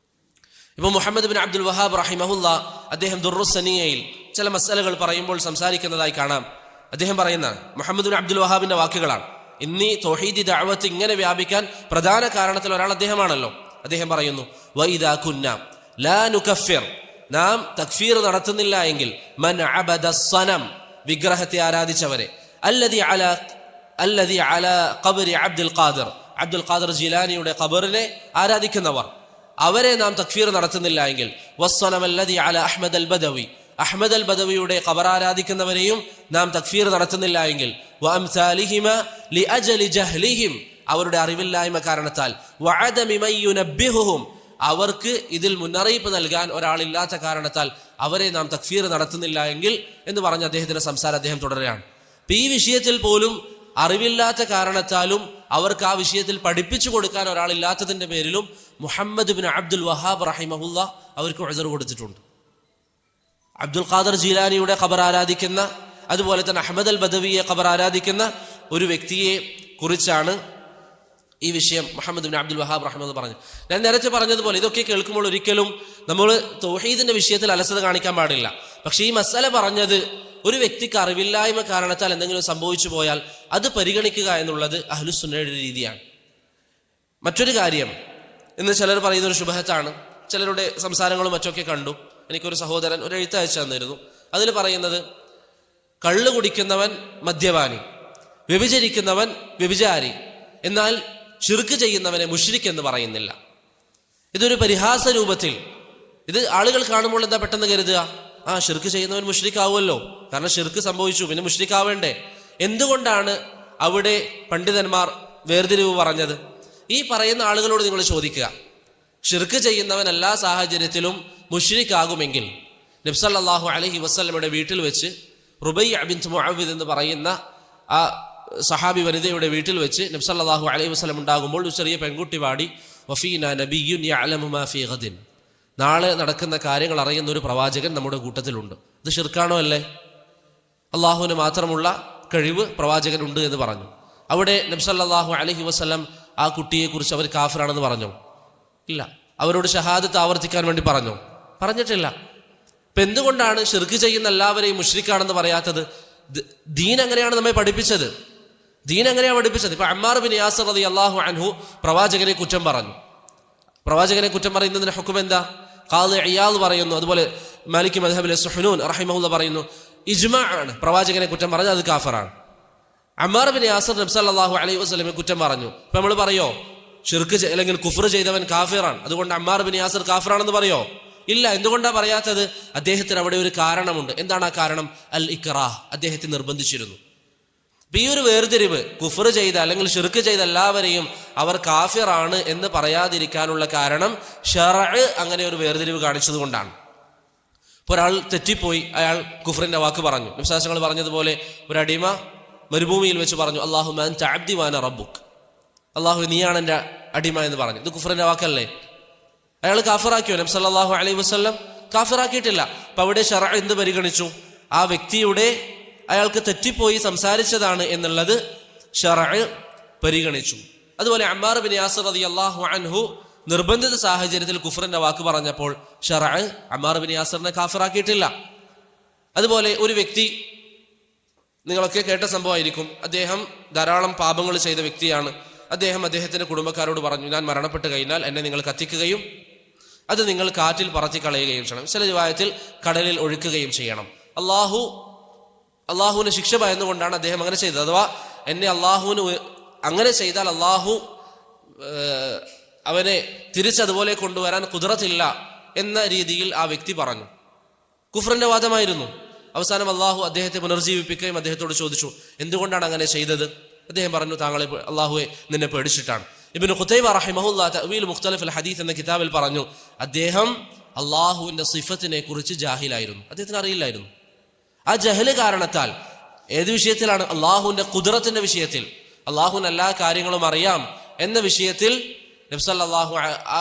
Speaker 2: ഇപ്പൊ മുഹമ്മദ് ബിൻ അബ്ദുൽ വഹാബ് റഹിമഹുല്ല അദ്ദേഹം ദുർറുസ് സനിയയിൽ ചില മസലകൾ പറയുമ്പോൾ സംസാരിക്കുന്നതായി കാണാം.
Speaker 3: അദ്ദേഹം പറയുന്നതാണ്, മുഹമ്മദ് ബിൻ അബ്ദുൽ വഹാബിന്റെ വാക്കുകളാണ്. ഇന്നീ തൗഹീദി ദഅവത്ത് ഇങ്ങനെ വ്യാപിക്കാൻ പ്രധാന കാരണത്തിൽ ഒരാൾ അദ്ദേഹമാണല്ലോ. അദ്ദേഹം പറയുന്നു, വഇദാ കുന്ന ലാ നുകഫിർ, നാം തക്ഫീർ നടത്തുന്നില്ല എങ്കിൽ, മൻ അബദ സനം, വിഗ്രഹത്തെ ആരാധിച്ചവരെ, അല്ലദി അലാ ഖബ്രി അബ്ദുൽ ഖാദിർ ജിലാനിയുടെ ഖബറിനെ ആരാധിക്കുന്നവർ, അവരെ നാം തക്ഫീർ നടത്തുന്നില്ല എങ്കിൽ, വസ്സനം അല്ലദി അലാ അഹ്മദ് അൽ ബദവിയുടെ ഖബർ ആരാധിക്കുന്നവരെയും നാം തക്ഫീർ നടത്തുന്നില്ല എങ്കിൽ, വഅംസാലിഹിമ ലിഅജലി ജഹ്ലിഹിം, അവരുടെ അറിവില്ലായ്മ കാരണത്താൽ, വഅദമി മൻ യുനബ്ബിഹുഹും, അവർക്ക് ഇതിൽ മുന്നറിയിപ്പ് നൽകാൻ ഒരാളില്ലാത്ത കാരണത്താൽ അവരെ നാം തക്ഫീർ നടത്തുന്നില്ല എങ്കിൽ എന്ന് പറഞ്ഞ അദ്ദേഹത്തിന്റെ സംസാരം അദ്ദേഹം തുടരുകയാണ്. ഈ വിഷയത്തിൽ പോലും അറിവില്ലാത്ത കാരണത്താലും അവർക്ക് ആ വിഷയത്തിൽ പഠിപ്പിച്ചു കൊടുക്കാൻ ഒരാളില്ലാത്തതിന്റെ പേരിലും മുഹമ്മദ് ബിൻ അബ്ദുൽ വഹാബ് റഹിമഹുല്ല അവർക്ക് ഉസ്ർ കൊടുത്തിട്ടുണ്ട്. അബ്ദുൽ ഖാദിർ ജീലാനിയുടെ ഖബർ ആരാധിക്കുന്ന, അതുപോലെ തന്നെ അഹ്മദ് അൽ ബദവിയെ ഖബർ ആരാധിക്കുന്ന ഒരു വ്യക്തിയെ കുറിച്ചാണ് ഈ വിഷയം മുഹമ്മദ് ബിൻ അബ്ദുൽ വഹാബ് റഹിമഹുല്ല പറഞ്ഞു. ഞാൻ നേരത്തെ പറഞ്ഞതുപോലെ ഇതൊക്കെ കേൾക്കുമ്പോൾ ഒരിക്കലും നമ്മൾ തൗഹീദിന്റെ വിഷയത്തിൽ അലസത കാണിക്കാൻ പാടില്ല. പക്ഷെ ഈ മസല പറഞ്ഞത് ഒരു വ്യക്തിക്ക് അറിവില്ലായ്മ കാരണത്താൽ എന്തെങ്കിലും സംഭവിച്ചു പോയാൽ അത് പരിഗണിക്കുക എന്നുള്ളത് അഹ്ലുസുന്നയുടെ രീതിയാണ്. മറ്റൊരു കാര്യം, ഇന്ന് ചിലർ പറയുന്ന ഒരു ശുബഹത്താണ്, ചിലരുടെ സംസാരങ്ങളും മറ്റൊക്കെ കണ്ടു. എനിക്കൊരു സഹോദരൻ ഒരു എഴുത്ത് അയച്ചു തന്നിരുന്നു. അതിൽ പറയുന്നത്, കള്ളു കുടിക്കുന്നവൻ മദ്യപാനി, വ്യഭിചരിക്കുന്നവൻ വ്യഭിചാരി, എന്നാൽ ശിർക്ക് ചെയ്യുന്നവനെ മുശ്രിക്ക് എന്ന് പറയുന്നില്ല. ഇതൊരു പരിഹാസ രൂപത്തിൽ, ഇത് ആളുകൾ കാണുമ്പോൾ എന്താ പെട്ടെന്ന് കരുതുക, ശിർക്ക് ചെയ്യുന്നവൻ മുശ്രിക്കാവുമല്ലോ, കാരണം ശിർക്ക് സംഭവിച്ചു, പിന്നെ മുശ്രിക്കാവേണ്ടേ. എന്തുകൊണ്ടാണ് അവിടെ പണ്ഡിതന്മാർ വേർതിരിവ് പറഞ്ഞത്? ഈ പറയുന്ന ആളുകളോട് നിങ്ങൾ ചോദിക്കുക, ശിർക്ക് ചെയ്യുന്നവൻ എല്ലാ സാഹചര്യത്തിലും മുശ്രിക്കാകുമെങ്കിൽ നബി സല്ലല്ലാഹു അലൈഹി വസല്ലമയുടെ വീട്ടിൽ വെച്ച് റുബയ്യ ബിൻത് മുഅവ്വിദ് എന്ന് പറയുന്ന ആ സഹാബി വനിതയുടെ വീട്ടിൽ വെച്ച് നബി സല്ലല്ലാഹു അലൈഹി വസല്ലം ഉണ്ടാകുമ്പോൾ ഒരു ചെറിയ പെൺകുട്ടി പാടി, വഫീനാ നബിയ്യുൻ യഅലമു മാ ഫീ ഗദിൻ, നാളെ നടക്കുന്ന കാര്യങ്ങൾ അറിയുന്ന ഒരു പ്രവാചകൻ നമ്മുടെ കൂട്ടത്തിലുണ്ട്. ഇത് ശിർക്കാണോ അല്ലേ? അള്ളാഹുവിന് മാത്രമുള്ള കഴിവ് പ്രവാചകനുണ്ട് എന്ന് പറഞ്ഞു. അവിടെ നബി സല്ലല്ലാഹു അലൈഹി വസല്ലം ആ കുട്ടിയെക്കുറിച്ച് അവർ കാഫിറാണെന്ന് പറഞ്ഞോ? ഇല്ല. അവരോട് ഷഹാദത്ത് ആവർത്തിക്കാൻ വേണ്ടി പറഞ്ഞോ? പറഞ്ഞിട്ടില്ല. ഇപ്പം എന്തുകൊണ്ടാണ് ശിർക്ക് ചെയ്യുന്ന എല്ലാവരെയും മുശ്രിക്കാണെന്ന് പറയാത്തത്? ദീൻ അങ്ങനെയാണ് നമ്മെ പഠിപ്പിച്ചത്. ഇപ്പൊ അമ്മാർ ബിൻ യാസിർ റളിയല്ലാഹു അൻഹു പ്രവാചകനെ കുറ്റം പറഞ്ഞു. പ്രവാചകനെ കുറ്റം പറയുന്നതിന്റെ ഹുക്ം എന്താ? ഖാദി ഇയാദ് പറയുന്നു, അതുപോലെ മാലിക് മദ്ഹബിലെ സുഹ്നൂൻ റഹിമഹുല്ലാഹ് പറയുന്നു, ഇജ്മാ ആണ്, പ്രവാചകനെ കുറ്റം പറഞ്ഞാൽ അത് കാഫിറാണ്. അമ്മാർ ബിൻ യാസിർ നബി സല്ലല്ലാഹു അലൈഹി വസല്ലമയെ കുറ്റം പറഞ്ഞു. ഇപ്പൊ നമ്മൾ പറയോ ഷിർക്ക് അല്ലെങ്കിൽ കുഫർ ചെയ്തവൻ കാഫിറാണ്, അതുകൊണ്ട് അമ്മാർ ബിൻ യാസിർ കാഫിറാണെന്ന് പറയോ? ഇല്ല. എന്തുകൊണ്ടാണ് പറയാത്തത്? അദ്ദേഹത്തിന് അവിടെ ഒരു കാരണമുണ്ട്. എന്താണ് ആ കാരണം? അൽ ഇക്റാഹ്, അദ്ദേഹത്തെ നിർബന്ധിച്ചിരുന്നു. ഈ ഒരു വേർതിരിവ്, കുഫർ ചെയ്ത അല്ലെങ്കിൽ ഷിർക്ക് ചെയ്ത എല്ലാവരെയും അവർ കാഫിറാണ് എന്ന് പറയാതിരിക്കാനുള്ള കാരണം ശറഅ് അങ്ങനെ ഒരു വേർതിരിവ് കാണിച്ചത് കൊണ്ടാണ്. ഇപ്പോൾ ഒരാൾ തെറ്റിപ്പോയി, അയാൾ കുഫറിന്റെ വാക്ക് പറഞ്ഞു. വിശ്വാസങ്ങൾ പറഞ്ഞതുപോലെ ഒരു അടിമ മരുഭൂമിയിൽ വെച്ച് പറഞ്ഞു, അല്ലാഹുമ്മ അൻത അബ്ദി വഅന റബ്ബുക്, അള്ളാഹു നീയാണ് എൻ്റെ അടിമ എന്ന് പറഞ്ഞു. ഇത് കുഫറിന്റെ വാക്കല്ലേ? അയാൾ കാഫിറാക്കിയോ? നബി സല്ലല്ലാഹു അലൈഹി വസല്ലം കാഫിറാക്കിയിട്ടില്ല. അപ്പൊ അവിടെ ശറഅ് എന്ത് പരിഗണിച്ചു? ആ വ്യക്തിയുടെ അയാൾക്ക് തെറ്റിപ്പോയി സംസാരിച്ചതാണ് എന്നുള്ളത് ശറഅ് പരിഗണിച്ചു. അതുപോലെ അമ്മാർ ബിൻ യാസിർ റളിയല്ലാഹു അൻഹു നിർബന്ധിത സാഹചര്യത്തിൽ കുഫറിന്റെ വാക്ക് പറഞ്ഞപ്പോൾ ശറഅ് അമ്മാർ ബിൻ യാസിറിനെ കാഫിറാക്കിയിട്ടില്ല. അതുപോലെ ഒരു വ്യക്തി, നിങ്ങളൊക്കെ കേട്ട സംഭവമായിരിക്കും, അദ്ദേഹം ധാരാളം പാപങ്ങൾ ചെയ്ത വ്യക്തിയാണ്. അദ്ദേഹത്തിന്റെ കുടുംബക്കാരോട് പറഞ്ഞു, ഞാൻ മരണപ്പെട്ട് കഴിഞ്ഞാൽ എന്നെ നിങ്ങൾ കത്തിക്കുകയും അത് നിങ്ങൾ കാറ്റിൽ പറത്തി കളയുകയും ചെയ്യണം, ചില റിവായത്തിൽ കടലിൽ ഒഴുക്കുകയും ചെയ്യണം. അള്ളാഹുവിന് ശിക്ഷ ഭയന്നുകൊണ്ടാണ് അദ്ദേഹം അങ്ങനെ ചെയ്തത്. അഥവാ എന്നെ അള്ളാഹുവിന് അങ്ങനെ ചെയ്താൽ അള്ളാഹു അവനെ തിരിച്ചതുപോലെ കൊണ്ടുവരാൻ ഖുദ്റത്തില്ല എന്ന രീതിയിൽ ആ വ്യക്തി പറഞ്ഞു. കുഫറിന്റെ വാദമായിരുന്നു. അവസാനം അള്ളാഹു അദ്ദേഹത്തെ പുനർജീവിപ്പിക്കുകയും അദ്ദേഹത്തോട് ചോദിച്ചു, എന്തുകൊണ്ടാണ് അങ്ങനെ ചെയ്തത്? അദ്ദേഹം പറഞ്ഞു, താങ്കളെ അള്ളാഹുവെ നിന്നെ പേടിച്ചിട്ടാണ്. ഇബ്നു ഖുതൈബ റഹിമഹുല്ലാഹ് തഅ്വീൽ മുഖ്തലിഫുൽ ഹദീസ് എന്ന കിതാബിൽ പറഞ്ഞു, അദ്ദേഹം അള്ളാഹുവിന്റെ സിഫത്തിനെ കുറിച്ച് ജാഹിലായിരുന്നു, അദ്ദേഹത്തിന് അറിയില്ലായിരുന്നു. ആ ജഹല് കാരണത്താൽ ഏത് വിഷയത്തിലാണ്? അള്ളാഹുവിന്റെ ഖുദ്റത്തിന്റെ വിഷയത്തിൽ, അള്ളാഹുവിന് എല്ലാ കാര്യങ്ങളും അറിയാം എന്ന വിഷയത്തിൽ നബി സല്ലല്ലാഹു ആ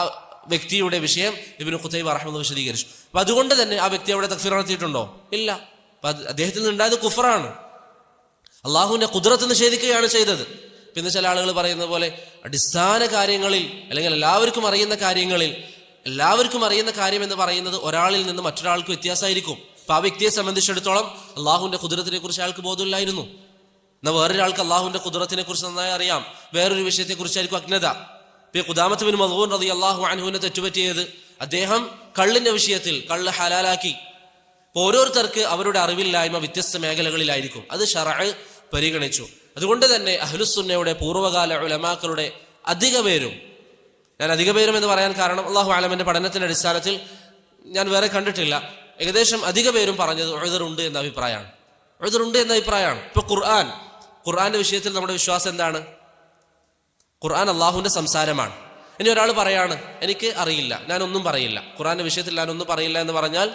Speaker 3: വ്യക്തിയുടെ വിഷയം ഇബ്നു ഖുതൈബ റഹിമഹുല്ലാഹ് വിശദീകരിച്ചു. അപ്പൊ അതുകൊണ്ട് തന്നെ ആ വ്യക്തി അവിടെ തക്ഫീർ നടത്തിയിട്ടുണ്ടോ? ഇല്ല. അപ്പൊ അദ്ദേഹത്തിൽ നിന്നുണ്ടായത് കുഫറാണ്, അള്ളാഹുവിന്റെ ഖുദ്റത്ത് നിഷേധിക്കുകയാണ് ചെയ്തത്. പിന്നെ ചില ആളുകൾ പറയുന്ന പോലെ അടിസ്ഥാന കാര്യങ്ങളിൽ അല്ലെങ്കിൽ എല്ലാവർക്കും അറിയുന്ന കാര്യം എന്ന് പറയുന്നത് ഒരാളിൽ നിന്ന് മറ്റൊരാൾക്ക് വ്യത്യാസമായിരിക്കും. അപ്പൊ ആ വ്യക്തിയെ സംബന്ധിച്ചിടത്തോളം അള്ളാഹുവിന്റെ ഖുദ്റത്തിനെ കുറിച്ച് അയാൾക്ക് ബോധമില്ലായിരുന്നു. എന്നാൽ വേറൊരാൾക്ക് അള്ളാഹുവിന്റെ ഖുദ്റത്തിനെ കുറിച്ച് നന്നായി അറിയാം, വേറൊരു വിഷയത്തെക്കുറിച്ചായിരിക്കും അജ്ഞത. ഇപ്പൊ ഖുദാമത്ത് ബിൻ മദ്ഊൻ റളിയല്ലാഹു അൻഹുവിനെ തെറ്റുപറ്റിയത് അദ്ദേഹം കള്ളിന്റെ വിഷയത്തിൽ കള്ള് ഹലാലാക്കി. ഓരോരുത്തർക്ക് അവരുടെ അറിവില്ലായ്മ വ്യത്യസ്ത മേഖലകളിലായിരിക്കും, അത് ശർഅ് പരിഗണിച്ചു. അതുകൊണ്ട് തന്നെ അഹ്ലുസുന്നയുടെ പൂർവ്വകാല ഉലമാക്കളുടെ അധിക പേരും, ഞാൻ അധിക പേരും എന്ന് പറയാൻ കാരണം അല്ലാഹു അലമിന്റെ പഠനത്തിന്റെ അടിസ്ഥാനത്തിൽ ഞാൻ വേറെ കണ്ടിട്ടില്ല, ഏകദേശം അധിക പേരും പറഞ്ഞത് ഉദ്റുണ്ട് എന്ന അഭിപ്രായമാണ്. ഉദ്റുണ്ട് എന്ന അഭിപ്രായമാണ്. ഇപ്പൊ ഖുർആന്റെ വിഷയത്തിൽ നമ്മുടെ വിശ്വാസം എന്താണ്? ഖുർആൻ അള്ളാഹുവിന്റെ സംസാരമാണ്. ഇനി ഒരാൾ പറയാണ് എനിക്ക് അറിയില്ല, ഞാനൊന്നും പറയില്ല, ഖുർആന്റെ വിഷയത്തിൽ ഞാനൊന്നും പറയില്ല എന്ന് പറഞ്ഞാൽ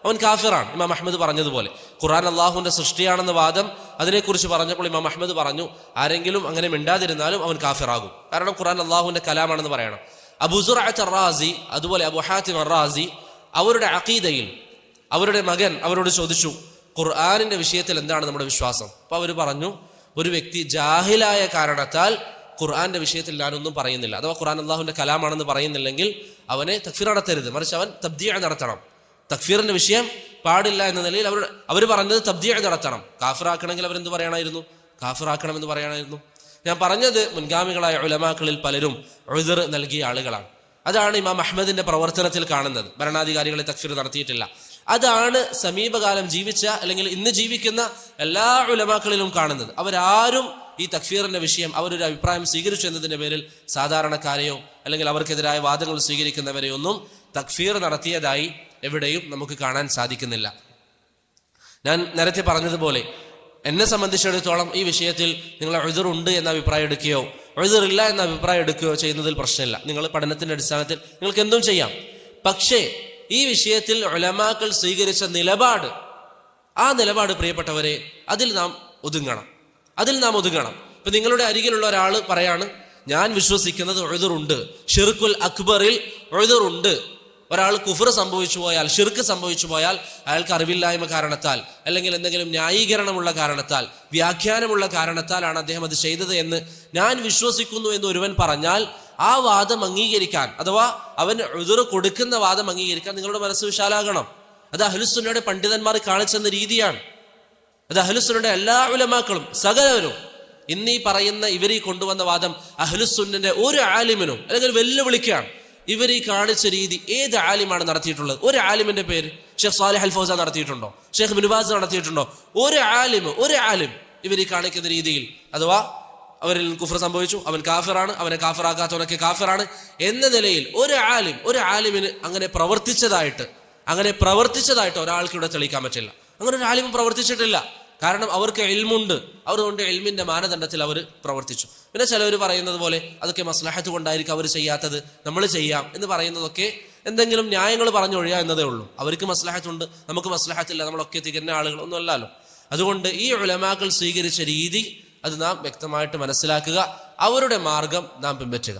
Speaker 3: അവൻ കാഫിറാണ്. ഇമാം അഹ്മദ് പറഞ്ഞതുപോലെ ഖുർആൻ അള്ളാഹുവിന്റെ സൃഷ്ടിയാണെന്ന വാദം അതിനെക്കുറിച്ച് പറഞ്ഞപ്പോൾ ഇമാം അഹ്മദ് പറഞ്ഞു, ആരെങ്കിലും അങ്ങനെ മിണ്ടാതിരുന്നാലും അവൻ കാഫിറാകും. കാരണം ഖുർആൻ അള്ളാഹുവിന്റെ കലാമാണെന്ന് പറയണം. അബൂ സുറഅത്ത് അർ-റാസി അതുപോലെ അബൂ ഹാത്തിം അർ-റാസി അവരുടെ അഖീദയിൽ അവരുടെ മകൻ അവരോട് ചോദിച്ചു, ഖുർആനിന്റെ വിഷയത്തിൽ എന്താണ് നമ്മുടെ വിശ്വാസം? അപ്പൊ അവർ പറഞ്ഞു, ഒരു വ്യക്തി ജാഹിലായ കാരണത്താൽ ഖുർആന്റെ വിഷയത്തിൽ ഞാനൊന്നും പറയുന്നില്ല, അഥവാ ഖുർആൻ അള്ളാഹുവിന്റെ കലാമാണെന്ന് പറയുന്നില്ലെങ്കിൽ അവനെ തക്ഫീർ നടത്തരുത്, മറിച്ച് അവൻ തബ്ദീഅ നടത്തണം. തക്ഫീറിന്റെ വിഷയം പാടില്ല എന്ന നിലയിൽ അവർ പറഞ്ഞത് തബ്ദീഅ നടത്തണം. കാഫിറാക്കണമെങ്കിൽ അവരെന്ത് പറയണമായിരുന്നു? കാഫിറാക്കണമെന്ന് പറയണമായിരുന്നു. ഞാൻ പറഞ്ഞത് മുൻഗാമികളായ ഉലമാക്കളിൽ പലരും ഉദ്ർ നൽകിയ ആളുകളാണ്. അതാണ് ഇമാം അഹ്മദിന്റെ പ്രവർത്തനത്തിൽ കാണുന്നത്. ഭരണാധികാരികളെ തക്ഫീർ നടത്തിയിട്ടില്ല. അതാണ് സമീപകാലം ജീവിച്ച അല്ലെങ്കിൽ ഇന്ന് ജീവിക്കുന്ന എല്ലാ ഉലമാക്കളിലും കാണുന്നത്. അവരാരും ഈ തക്ഫീറിന്റെ വിഷയം അവരൊരു അഭിപ്രായം സ്വീകരിച്ചു എന്നതിന്റെ പേരിൽ സാധാരണക്കാരെയോ അല്ലെങ്കിൽ അവർക്കെതിരായ വാദങ്ങൾ സ്വീകരിക്കുന്നവരെയോ ഒന്നും തക്ഫീർ നടത്തിയതായി എവിടെയും നമുക്ക് കാണാൻ സാധിക്കുന്നില്ല. ഞാൻ നേരത്തെ പറഞ്ഞതുപോലെ എന്നെ സംബന്ധിച്ചിടത്തോളം ഈ വിഷയത്തിൽ നിങ്ങൾ ഉദ്റുണ്ട് എന്ന അഭിപ്രായം എടുക്കുകയോ ഉദ്റില്ല എന്ന അഭിപ്രായം എടുക്കുകയോ ചെയ്യുന്നതിൽ പ്രശ്നമില്ല. നിങ്ങൾ പഠനത്തിന്റെ അടിസ്ഥാനത്തിൽ നിങ്ങൾക്ക് എന്തും ചെയ്യാം. പക്ഷേ ഈ വിഷയത്തിൽ ഉലമാക്കൾ സ്വീകരിച്ച നിലപാട്, ആ നിലപാട് പ്രിയപ്പെട്ടവരെ അതിൽ നാം ഒതുങ്ങണം. ഇപ്പൊ നിങ്ങളുടെ അരികിലുള്ള ഒരാൾ പറയാണ്, ഞാൻ വിശ്വസിക്കുന്നത് ഉദ്റുണ്ട്, ഷിർക്കുൽ അക്ബറിൽ ഉദ്റുണ്ട്. ഒരാൾ കുഫർ സംഭവിച്ചു പോയാൽ, ഷിർക്ക് സംഭവിച്ചു പോയാൽ അയാൾക്ക് അറിവില്ലായ്മ കാരണത്താൽ അല്ലെങ്കിൽ എന്തെങ്കിലും ന്യായീകരണമുള്ള കാരണത്താൽ, വ്യാഖ്യാനമുള്ള കാരണത്താലാണ് അദ്ദേഹം അത് ചെയ്തത് എന്ന് ഞാൻ വിശ്വസിക്കുന്നു എന്ന് ഒരുവൻ പറഞ്ഞാൽ ആ വാദം അംഗീകരിക്കാൻ, അഥവാ അവൻ ഉദ്ർ കൊടുക്കുന്ന വാദം അംഗീകരിക്കാൻ നിങ്ങളുടെ മനസ്സ് വിശാലാകണം. അത് അഹ്ലുസുന്നയുടെ പണ്ഡിതന്മാർ കാണിച്ചെന്ന രീതിയാണ്. അത് അഹ്ലുസുന്നയുടെ എല്ലാ ഉലമാക്കളും സകലവരും ഇന്നീ പറയുന്ന ഇവരീ കൊണ്ടുവന്ന വാദം അഹ്ലുസുന്നന്റെ ഒരു ആലിമിനും അല്ലെങ്കിൽ വെല്ലുവിളിക്കുകയാണ്. ഇവരീ കാണിച്ച രീതി ഏത് ആലിമാണ് നടത്തിയിട്ടുള്ളത്? ഒരു ആലിമിന്റെ പേര് ഷെയ്ഖ് സാലിഹ് അൽ ഫൗസാൻ നടത്തിയിട്ടുണ്ടോ? ഷെയ്ഖ് ഇബ്നു ബാസ് നടത്തിയിട്ടുണ്ടോ? ഒരു ആലിം ഇവരീ കാണിക്കുന്ന രീതിയിൽ, അഥവാ അവരിൽ കുഫർ സംഭവിച്ചു, അവൻ കാഫിറാണ്, അവനെ കാഫിറാക്കാത്തവനൊക്കെ കാഫിറാണ് എന്ന നിലയിൽ ഒരു ആലിമിന് അങ്ങനെ പ്രവർത്തിച്ചതായിട്ട് ഒരാൾക്ക് ഇവിടെ തെളിയിക്കാൻ പറ്റില്ല. അങ്ങനെ ഒരു ആലിമും പ്രവർത്തിച്ചിട്ടില്ല. കാരണം അവർക്ക് ഇൽമുണ്ട്, അവരുകൊണ്ട് ഇൽമിന്റെ മാനദണ്ഡത്തിൽ അവർ പ്രവർത്തിച്ചു. പിന്നെ ചിലവർ പറയുന്നത് പോലെ അതൊക്കെ മസ്ലഹത്ത് കൊണ്ടായിരിക്കും അവർ ചെയ്യാത്തത്, നമ്മൾ ചെയ്യാം എന്ന് പറയുന്നതൊക്കെ എന്തെങ്കിലും ന്യായങ്ങൾ പറഞ്ഞൊഴിയാ എന്നതേ ഉള്ളൂ. അവർക്ക് മസ്ലഹത്തുണ്ട്, നമുക്ക് മസ്ലഹത്തില്ല, നമ്മളൊക്കെ തികഞ്ഞ ആളുകൾ ഒന്നും അല്ലല്ലോ. അതുകൊണ്ട് ഈ ഉലമാക്കൾ സ്വീകരിച്ച രീതി അത് നാം വ്യക്തമായിട്ട് മനസ്സിലാക്കുക, അവരുടെ മാർഗം നാം പിൻപറ്റുക.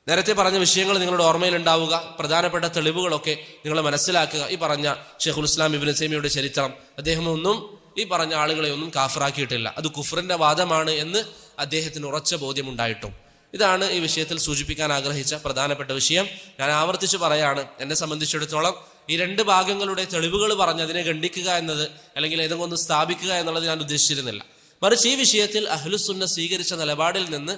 Speaker 3: നേരത്തെ പറഞ്ഞ വിഷയങ്ങൾ നിങ്ങളുടെ ഓർമ്മയിൽ ഉണ്ടാവുക, പ്രധാനപ്പെട്ട തെളിവുകളൊക്കെ നിങ്ങൾ മനസ്സിലാക്കുക. ഈ പറഞ്ഞ ഷെയ്ഖുൽ ഇസ്ലാം ഇബ്നു തൈമിയ്യയുടെ ചരിത്രം, അദ്ദേഹം ഒന്നും ഈ പറഞ്ഞ ആളുകളെ ഒന്നും കാഫിറാക്കിയിട്ടില്ല, അത് കുഫറിന്റെ വാദമാണ് എന്ന് അദ്ദേഹത്തിന് ഉറച്ച ബോധ്യമുണ്ടായിട്ടും. ഇതാണ് ഈ വിഷയത്തിൽ സൂചിപ്പിക്കാൻ ആഗ്രഹിച്ച പ്രധാനപ്പെട്ട വിഷയം. ഞാൻ ആവർത്തിച്ച് പറയാണ്, എന്നെ സംബന്ധിച്ചിടത്തോളം ഈ രണ്ട് ഭാഗങ്ങളുടെ തെളിവുകൾ പറഞ്ഞ് അതിനെ ഖണ്ഡിക്കുക എന്നത് അല്ലെങ്കിൽ ഏതെങ്കിലും ഒന്ന് സ്ഥാപിക്കുക എന്നുള്ളത് ഞാൻ ഉദ്ദേശിച്ചിരുന്നില്ല. മറിച്ച് ഈ വിഷയത്തിൽ അഹ്ലുസുന്ന സ്വീകരിച്ച നിലപാടിൽ നിന്ന്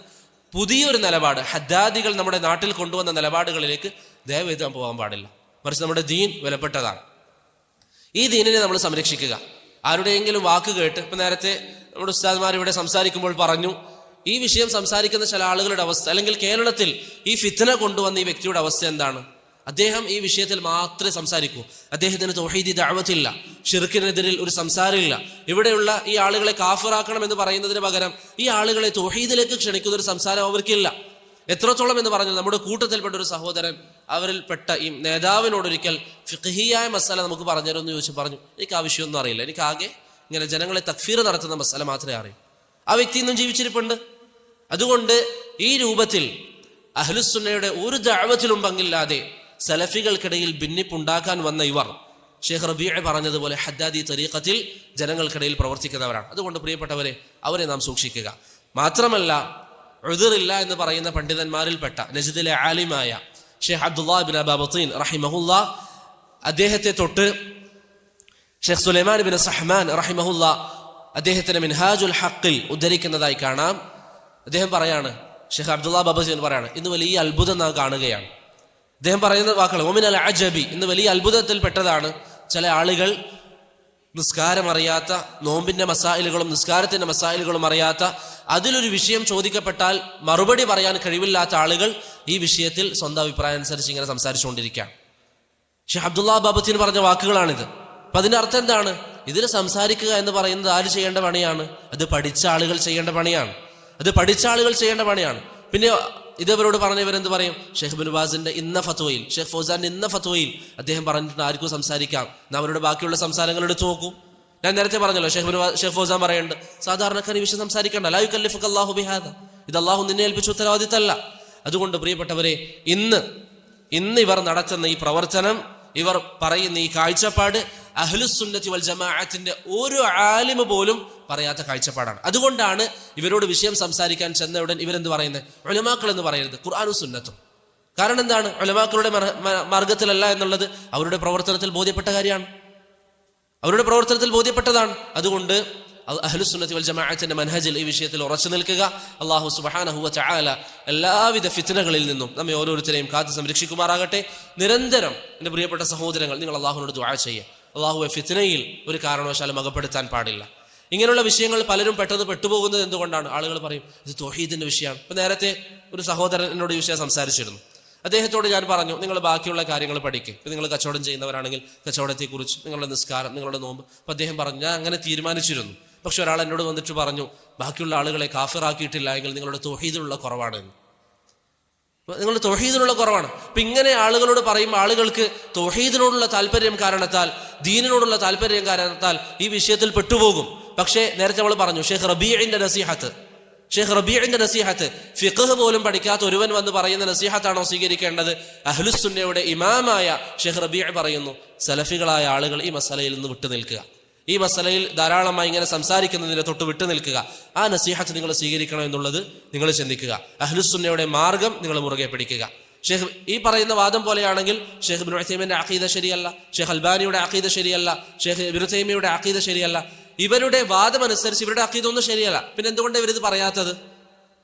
Speaker 3: പുതിയൊരു നിലപാട്, ഹദ്ദാദികൾ നമ്മുടെ നാട്ടിൽ കൊണ്ടുവന്ന നിലപാടുകളിലേക്ക് ദയവേത് പോകാൻ പാടില്ല. മറിച്ച് നമ്മുടെ ദീൻ വിലപ്പെട്ടതാണ്. ഈ ദീനിനെ നമ്മൾ സംരക്ഷിക്കുക. ആരുടെയെങ്കിലും വാക്ക് കേട്ട്, ഇപ്പം നേരത്തെ നമ്മുടെ ഉസ്താദ്മാർ ഇവിടെ സംസാരിക്കുമ്പോൾ പറഞ്ഞു, ഈ വിഷയം സംസാരിക്കുന്ന ചില ആളുകളുടെ അവസ്ഥ, അല്ലെങ്കിൽ കേരളത്തിൽ ഈ ഫിത്ന കൊണ്ടുവന്ന ഈ വ്യക്തിയുടെ അവസ്ഥ എന്താണ്? അദ്ദേഹം ഈ വിഷയത്തിൽ മാത്രമേ സംസാരിക്കൂ, അദ്ദേഹത്തിന് തൗഹീദി ദഅവത്തില്ല, ഷിർക്കിനെതിരിൽ ഒരു സംസാരമില്ല. ഇവിടെയുള്ള ഈ ആളുകളെ കാഫിറാക്കണം എന്ന് പറയുന്നതിന് പകരം ഈ ആളുകളെ തൗഹീദിലേക്ക് ക്ഷണിക്കുന്ന ഒരു സംസാരം അവർക്കില്ല. എത്രത്തോളം എന്ന് പറഞ്ഞാൽ നമ്മുടെ കൂട്ടത്തിൽപ്പെട്ട ഒരു സഹോദരൻ അവരിൽപ്പെട്ട ഈ നേതാവിനോടൊരിക്കൽ ഫിഖ്ഹിയായ മസാല നമുക്ക് പറഞ്ഞുതരുമെന്ന് പറഞ്ഞു, എനിക്ക് ആ വിഷയമൊന്നും അറിയില്ല, എനിക്ക് ആകെ ഇങ്ങനെ ജനങ്ങളെ തക്ഫീർ നടത്തുന്ന മസാല മാത്രമേ അറിയൂ. ആ വ്യക്തി ഇന്നും ജീവിച്ചിരിപ്പുണ്ട്. അതുകൊണ്ട് ഈ രൂപത്തിൽ അഹ്ലുസുന്നയുടെ ഒരു ദഅവത്തിലും പങ്കില്ലാതെ സലഫികൾക്കിടയിൽ ഭിന്നിപ്പുണ്ടാക്കാൻ വന്ന ഇവർ ഷെയ്ഖ് റബീഅ പറഞ്ഞതുപോലെ ഹദ്ദാദി തരീഖത്തിൽ ജനങ്ങൾക്കിടയിൽ പ്രവർത്തിക്കുന്നവരാണ്. അതുകൊണ്ട് പ്രിയപ്പെട്ടവരെ, അവരെ നാം സൂക്ഷിക്കുക. മാത്രമല്ല, ഉദ്റില്ല എന്ന് പറയുന്ന പണ്ഡിതന്മാരിൽപ്പെട്ട നജ്ദിലെ ആലിമായ ഷെയ്ഖ് അബ്ദുല്ലാഹ് ഇബ്നു അബാ ബത്തീൻ റഹിമഹുല്ലാ അദ്ദേഹത്തെ തൊട്ട് ഷെയ്ഖ് സുലൈമാൻ ബിൻ സഹ്മാൻ റഹിമഹുല്ല അദ്ദേഹത്തിന്റെ മിൻഹാജുൽ ഹഖിൽ ഉദ്ധരിക്കുന്നതായി കാണാം. അദ്ദേഹം പറയാണ്, ഷെയ്ഖ് അബ്ദുള്ള ബാബജി എന്ന് പറയാണ്, ഇന്ന് വലിയ അത്ഭുതം നാം കാണുകയാണ്. അദ്ദേഹം പറയുന്ന വാക്കുകൾ ഒമിനൽ അജബി, ഇന്ന് വലിയ അത്ഭുതത്തിൽ പെട്ടതാണ്. ചില ആളുകൾ നിസ്കാരം അറിയാത്ത, നോമ്പിന്റെ മസായിലുകളും നിസ്കാരത്തിന്റെ മസായിലുകളും അറിയാത്ത, അതിലൊരു വിഷയം ചോദിക്കപ്പെട്ടാൽ മറുപടി പറയാൻ കഴിവില്ലാത്ത ആളുകൾ ഈ വിഷയത്തിൽ സ്വന്തം അഭിപ്രായം അനുസരിച്ച് ഇങ്ങനെ സംസാരിച്ചുകൊണ്ടിരിക്കുകയാണ്. ഷെയ്ഖ് അബ്ദുള്ള ബാബത്തിന് പറഞ്ഞ വാക്കുകളാണിത്. അപ്പൊ അതിന്റെ അർത്ഥം എന്താണ്? ഇതിൽ സംസാരിക്കുക എന്ന് പറയുന്നത് ആര് ചെയ്യേണ്ട പണിയാണ്? അത് പഠിച്ച ആളുകൾ ചെയ്യേണ്ട പണിയാണ്. അത് പഠിച്ച ആളുകൾ ചെയ്യേണ്ട പണിയാണ്. പിന്നെ ഇതവരോട് പറഞ്ഞവരെന്ത് പറയും? ഷെയ്ഖ് ബിൻ ബാസിന്റെ ഇന്ന ഫത്വയിൽ, ഷെയ്ഖ് ഫൗസാന്റെ ഇന്ന ഫത്വയിൽ അദ്ദേഹം പറഞ്ഞിട്ടുണ്ട് ആർക്കും സംസാരിക്കാം. നാം അവരുടെ ബാക്കിയുള്ള സംസാരങ്ങൾ എടുത്തു നോക്കൂ. ഞാൻ നേരത്തെ പറഞ്ഞല്ലോ, ഷെയ്ഖ് ഫൗസാൻ പറയുന്നുണ്ട് സാധാരണക്കാർ ഈ വിഷയം സംസാരിക്കണ്ട, ലാ യുകല്ലിഫുക അല്ലാഹു ബിഹാദ, ഇത് അള്ളാഹു നിന്നെ ഏൽപ്പിച്ച ഉത്തരവാദിത്തമല്ല. അതുകൊണ്ട് പ്രിയപ്പെട്ടവരെ, ഇന്ന് ഇവർ നടത്തുന്ന ഈ പ്രവർത്തനം, ഇവർ പറയുന്ന ഈ കാഴ്ചപ്പാട് അഹ്ലുസുന്നത്തി വൽ ജമാഅത്തിന്റെ ഒരു ആലിമ് പോലും പറയാത്ത കാഴ്ചപ്പാടാണ്. അതുകൊണ്ടാണ് ഇവരോട് വിഷയം സംസാരിക്കാൻ ചെന്നയുടൻ ഇവരെന്ത് പറയുന്നത്? ഉലമാക്കൾ എന്ന് പറയരുത്, ഖുർആനും സുന്നത്തും. കാരണം എന്താണ്? ഉലമാക്കളുടെ മാർഗത്തിലല്ല എന്നുള്ളത് അവരുടെ പ്രവർത്തനത്തിൽ ബോധ്യപ്പെട്ട കാര്യമാണ്, അവരുടെ പ്രവർത്തനത്തിൽ ബോധ്യപ്പെട്ടതാണ്. അതുകൊണ്ട് അഹ്ലുസുന്നത്തി വൽ ജമാഅത്തിന്റെ മനഹജിൽ ഈ വിഷയത്തിൽ ഉറച്ചു നിൽക്കുക. അല്ലാഹു സുബ്ഹാനഹു വ തആല എല്ലാവിധ ഫിത്നകളിൽ നിന്നും നമ്മെ ഓരോരുത്തരെയും കാത്തു സംരക്ഷിക്കുമാറാകട്ടെ. നിരന്തരം എൻ്റെ പ്രിയപ്പെട്ട സഹോദരങ്ങൾ, നിങ്ങൾ അള്ളാഹുവിനോട് ദുആ ചെയ്യുക. അള്ളാഹുവെ ഫിത്നയിൽ ഒരു കാരണവശാലും അകപ്പെടുത്താൻ പാടില്ല. ഇങ്ങനെയുള്ള വിഷയങ്ങൾ പലരും പെട്ടെന്ന് പെട്ടുപോകുന്നത് എന്തുകൊണ്ടാണ്? ആളുകൾ പറയും ഇത് തൗഹീദിന്റെ വിഷയമാണ്. ഇപ്പൊ നേരത്തെ ഒരു സഹോദരൻ എന്നോട് ഈ വിഷയം സംസാരിച്ചിരുന്നു. അദ്ദേഹത്തോട് ഞാൻ പറഞ്ഞു, നിങ്ങൾ ബാക്കിയുള്ള കാര്യങ്ങൾ പഠിക്കുക. ഇപ്പം നിങ്ങൾ കച്ചവടം ചെയ്യുന്നവരാണെങ്കിൽ കച്ചവടത്തെക്കുറിച്ച്, നിങ്ങളുടെ നിസ്കാരം, നിങ്ങളുടെ നോമ്പ്. അപ്പം അദ്ദേഹം പറഞ്ഞു, ഞാൻ അങ്ങനെ തീരുമാനിച്ചിരുന്നു. പക്ഷെ ഒരാൾ എന്നോട് വന്നിട്ട് പറഞ്ഞു, ബാക്കിയുള്ള ആളുകളെ കാഫിറാക്കിയിട്ടില്ല എങ്കിൽ നിങ്ങളുടെ തൗഹീദിനുള്ള കുറവാണ്, നിങ്ങളുടെ തൗഹീദിനുള്ള കുറവാണ്. അപ്പം ഇങ്ങനെ ആളുകളോട് പറയുമ്പോൾ ആളുകൾക്ക് തൗഹീദിനോടുള്ള താല്പര്യം കാരണത്താൽ, ദീനിനോടുള്ള താല്പര്യം കാരണത്താൽ ഈ വിഷയത്തിൽ പെട്ടുപോകും. പക്ഷേ നേരത്തെ നമ്മൾ പറഞ്ഞു, ഷെയ്ഖ് റബീഇന്റെ നസീഹത്ത് ഫിഖ്ഹ് പോലും പഠിക്കാത്ത ഒരുവൻ വന്ന് പറയുന്ന നസീഹത്താണോ സ്വീകരിക്കേണ്ടത്? അഹ്ലുസുന്നയുടെ ഇമാമായ ഷെയ്ഖ് റബീഅ് പറയുന്നു, സലഫികളായ ആളുകൾ ഈ മസലയിൽ നിന്ന് വിട്ടു നിൽക്കുക, ഈ മസലയിൽ ധാരാളമായി ഇങ്ങനെ സംസാരിക്കുന്നതിനെ തൊട്ട് വിട്ടു നിൽക്കുക. ആ നസീഹത്ത് നിങ്ങൾ സ്വീകരിക്കണം എന്നുള്ളത് നിങ്ങൾ ചിന്തിക്കുക. അഹ്ലുസുന്നയുടെ മാർഗം നിങ്ങൾ മുറുകെ പിടിക്കുക. ഷെയ്ഖ് ഈ പറയുന്ന വാദം പോലെയാണെങ്കിൽ ഷെയ്ഖ് ഇബ്നു ഉസൈമിന്റെ അഖീദ ശരിയല്ല, ഷെയ്ഖ് അൽബാനിയുടെ അഖീദ ശരിയല്ല, ഷെയ്ഖ് ഇബ്നു തൈമിയുടെ അഖീദ ശരിയല്ല. ഇവരുടെ വാദം അനുസരിച്ച് ഇവരുടെ അഖീദ ഒന്നും ശരിയല്ല. പിന്നെ എന്തുകൊണ്ട് ഇവരിത് പറയാത്തത്?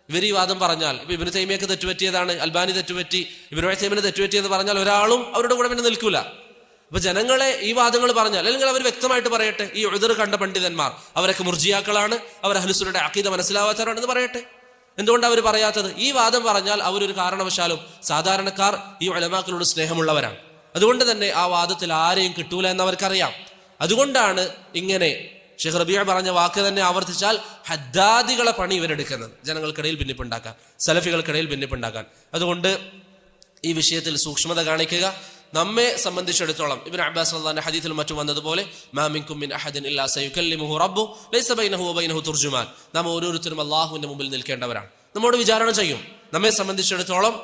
Speaker 3: ഇവർ ഈ വാദം പറഞ്ഞാൽ, ഇപ്പൊ ഇബ്നു തൈമിയക്ക് തെറ്റുപറ്റിയതാണ്, അൽബാനി തെറ്റുപറ്റി, ഇബ്നു ഉസൈമിന് തെറ്റുപറ്റിയെന്ന് പറഞ്ഞാൽ ഒരാളും അവരുടെ കൂടെ പിന്നെ നിൽക്കൂല. അപ്പൊ ജനങ്ങളെ ഈ വാദങ്ങൾ പറഞ്ഞാൽ, അല്ലെങ്കിൽ അവർ വ്യക്തമായിട്ട് പറയട്ടെ, ഈ ഉദർ കണ്ട പണ്ഡിതന്മാർ അവരൊക്കെ മുർജിയാക്കളാണ്, അവർ അഹ്ലുസുന്നയുടെ അഖീദ മനസ്സിലാവാത്തവരാണെന്ന് പറയട്ടെ. എന്തുകൊണ്ട് അവർ പറയാത്തത്? ഈ വാദം പറഞ്ഞാൽ അവരൊരു കാരണവശാലും, സാധാരണക്കാർ ഈ ഉലമാക്കളോട് സ്നേഹമുള്ളവരാണ്, അതുകൊണ്ട് തന്നെ ആ വാദത്തിൽ ആരെയും കിട്ടൂല എന്നവർക്കറിയാം. അതുകൊണ്ടാണ് ഇങ്ങനെ ഷെയ്ഖ് റബീഅ് പറഞ്ഞ വാക്ക് തന്നെ ആവർത്തിച്ചാൽ ഹദ്ദാദികളെ പണി ഇവരെടുക്കുന്നത്, ജനങ്ങൾക്കിടയിൽ ഭിന്നിപ്പുണ്ടാക്കാൻ, സലഫികൾക്കിടയിൽ ഭിന്നിപ്പുണ്ടാക്കാൻ. അതുകൊണ്ട് ഈ വിഷയത്തിൽ സൂക്ഷ്മത കാണിക്കുക. നമ്മെ സംബന്ധിച്ചിടത്തോളം ഇബ്നു അബ്ബാസ് റളിയല്ലാഹു ഹദീസിലും മറ്റും വന്നതുപോലെ, മാ മിൻകും മിൻ അഹദിൻ ഇല്ലാ സയുകല്ലിമുഹു റബ്ബു ലൈസ ബൈനഹു വബൈനഹു തുർജുമാൻ, നാം ഓരോരുത്തരും അല്ലാഹുവിന്റെ മുമ്പിൽ നിൽക്കേണ്ടവരാണ്, നമ്മോട് വിചാരണ ചെയ്യും. നമ്മെ സംബന്ധിച്ചിടത്തോളം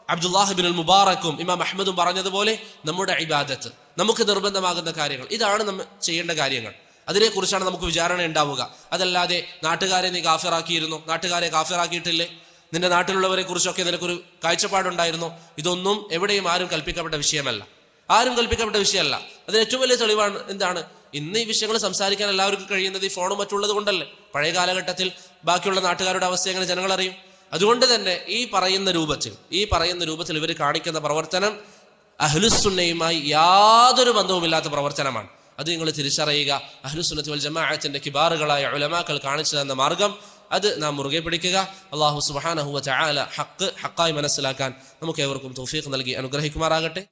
Speaker 3: അബ്ദുല്ലാഹ് ഇബ്നുൽ മുബാറക്കും ഇമാം അഹ്മദും പറഞ്ഞതുപോലെ, നമ്മുടെ ഇബാദത്ത്, നമുക്ക് നിർബന്ധമാകുന്ന കാര്യങ്ങൾ, ഇതാണ് നമ്മൾ ചെയ്യേണ്ട കാര്യങ്ങൾ, അതിനെക്കുറിച്ചാണ് നമുക്ക് വിചാരണ ഉണ്ടാവുക. അതല്ലാതെ നാട്ടുകാരെ നീ കാഫിറാക്കിയിരുന്നു, നാട്ടുകാരെ കാഫിറാക്കിയിട്ടില്ലേ, നിന്റെ നാട്ടിലുള്ളവരെ കുറിച്ചൊക്കെ നിനക്കൊരു കാഴ്ചപ്പാടുണ്ടായിരുന്നു, ഇതൊന്നും എവിടെയും ആരും കൽപ്പിക്കപ്പെട്ട വിഷയമല്ല, ആരും കൽപ്പിക്കപ്പെട്ട വിഷയമല്ല. അതിന് ഏറ്റവും വലിയ തെളിവാണ് എന്താണ്? ഇന്ന് ഈ വിഷയങ്ങൾ സംസാരിക്കാൻ എല്ലാവർക്കും കഴിയുന്നത് ഈ ഫോണും മറ്റുള്ളത് കൊണ്ടല്ലേ. പഴയ കാലഘട്ടത്തിൽ ബാക്കിയുള്ള നാട്ടുകാരുടെ അവസ്ഥ എങ്ങനെ ജനങ്ങൾ അറിയും? അതുകൊണ്ട് തന്നെ ഈ പറയുന്ന രൂപത്തിൽ ഇവർ കാണിക്കുന്ന പ്രവർത്തനം അഹ്ലുസുന്നയുമായി യാതൊരു ബന്ധവുമില്ലാത്ത പ്രവർത്തനമാണ്. അത് നിങ്ങൾ തിരിച്ചറിയുക. അഹ്ലുസുന്നത്തി വൽ ജമാഅത്തിന്റെ കിബാറുകളായ ഉലമാക്കൾ കാണിച്ചു തന്ന മാർഗം അത് നാം മുറുകെ പിടിക്കുക. അല്ലാഹു സുബ്ഹാനഹു വ തആല ഹഖായി മനസ്സിലാക്കാൻ നമുക്ക് ഏവർക്കും തൗഫീഖ് നൽകി അനുഗ്രഹിക്കുമാറാകട്ടെ.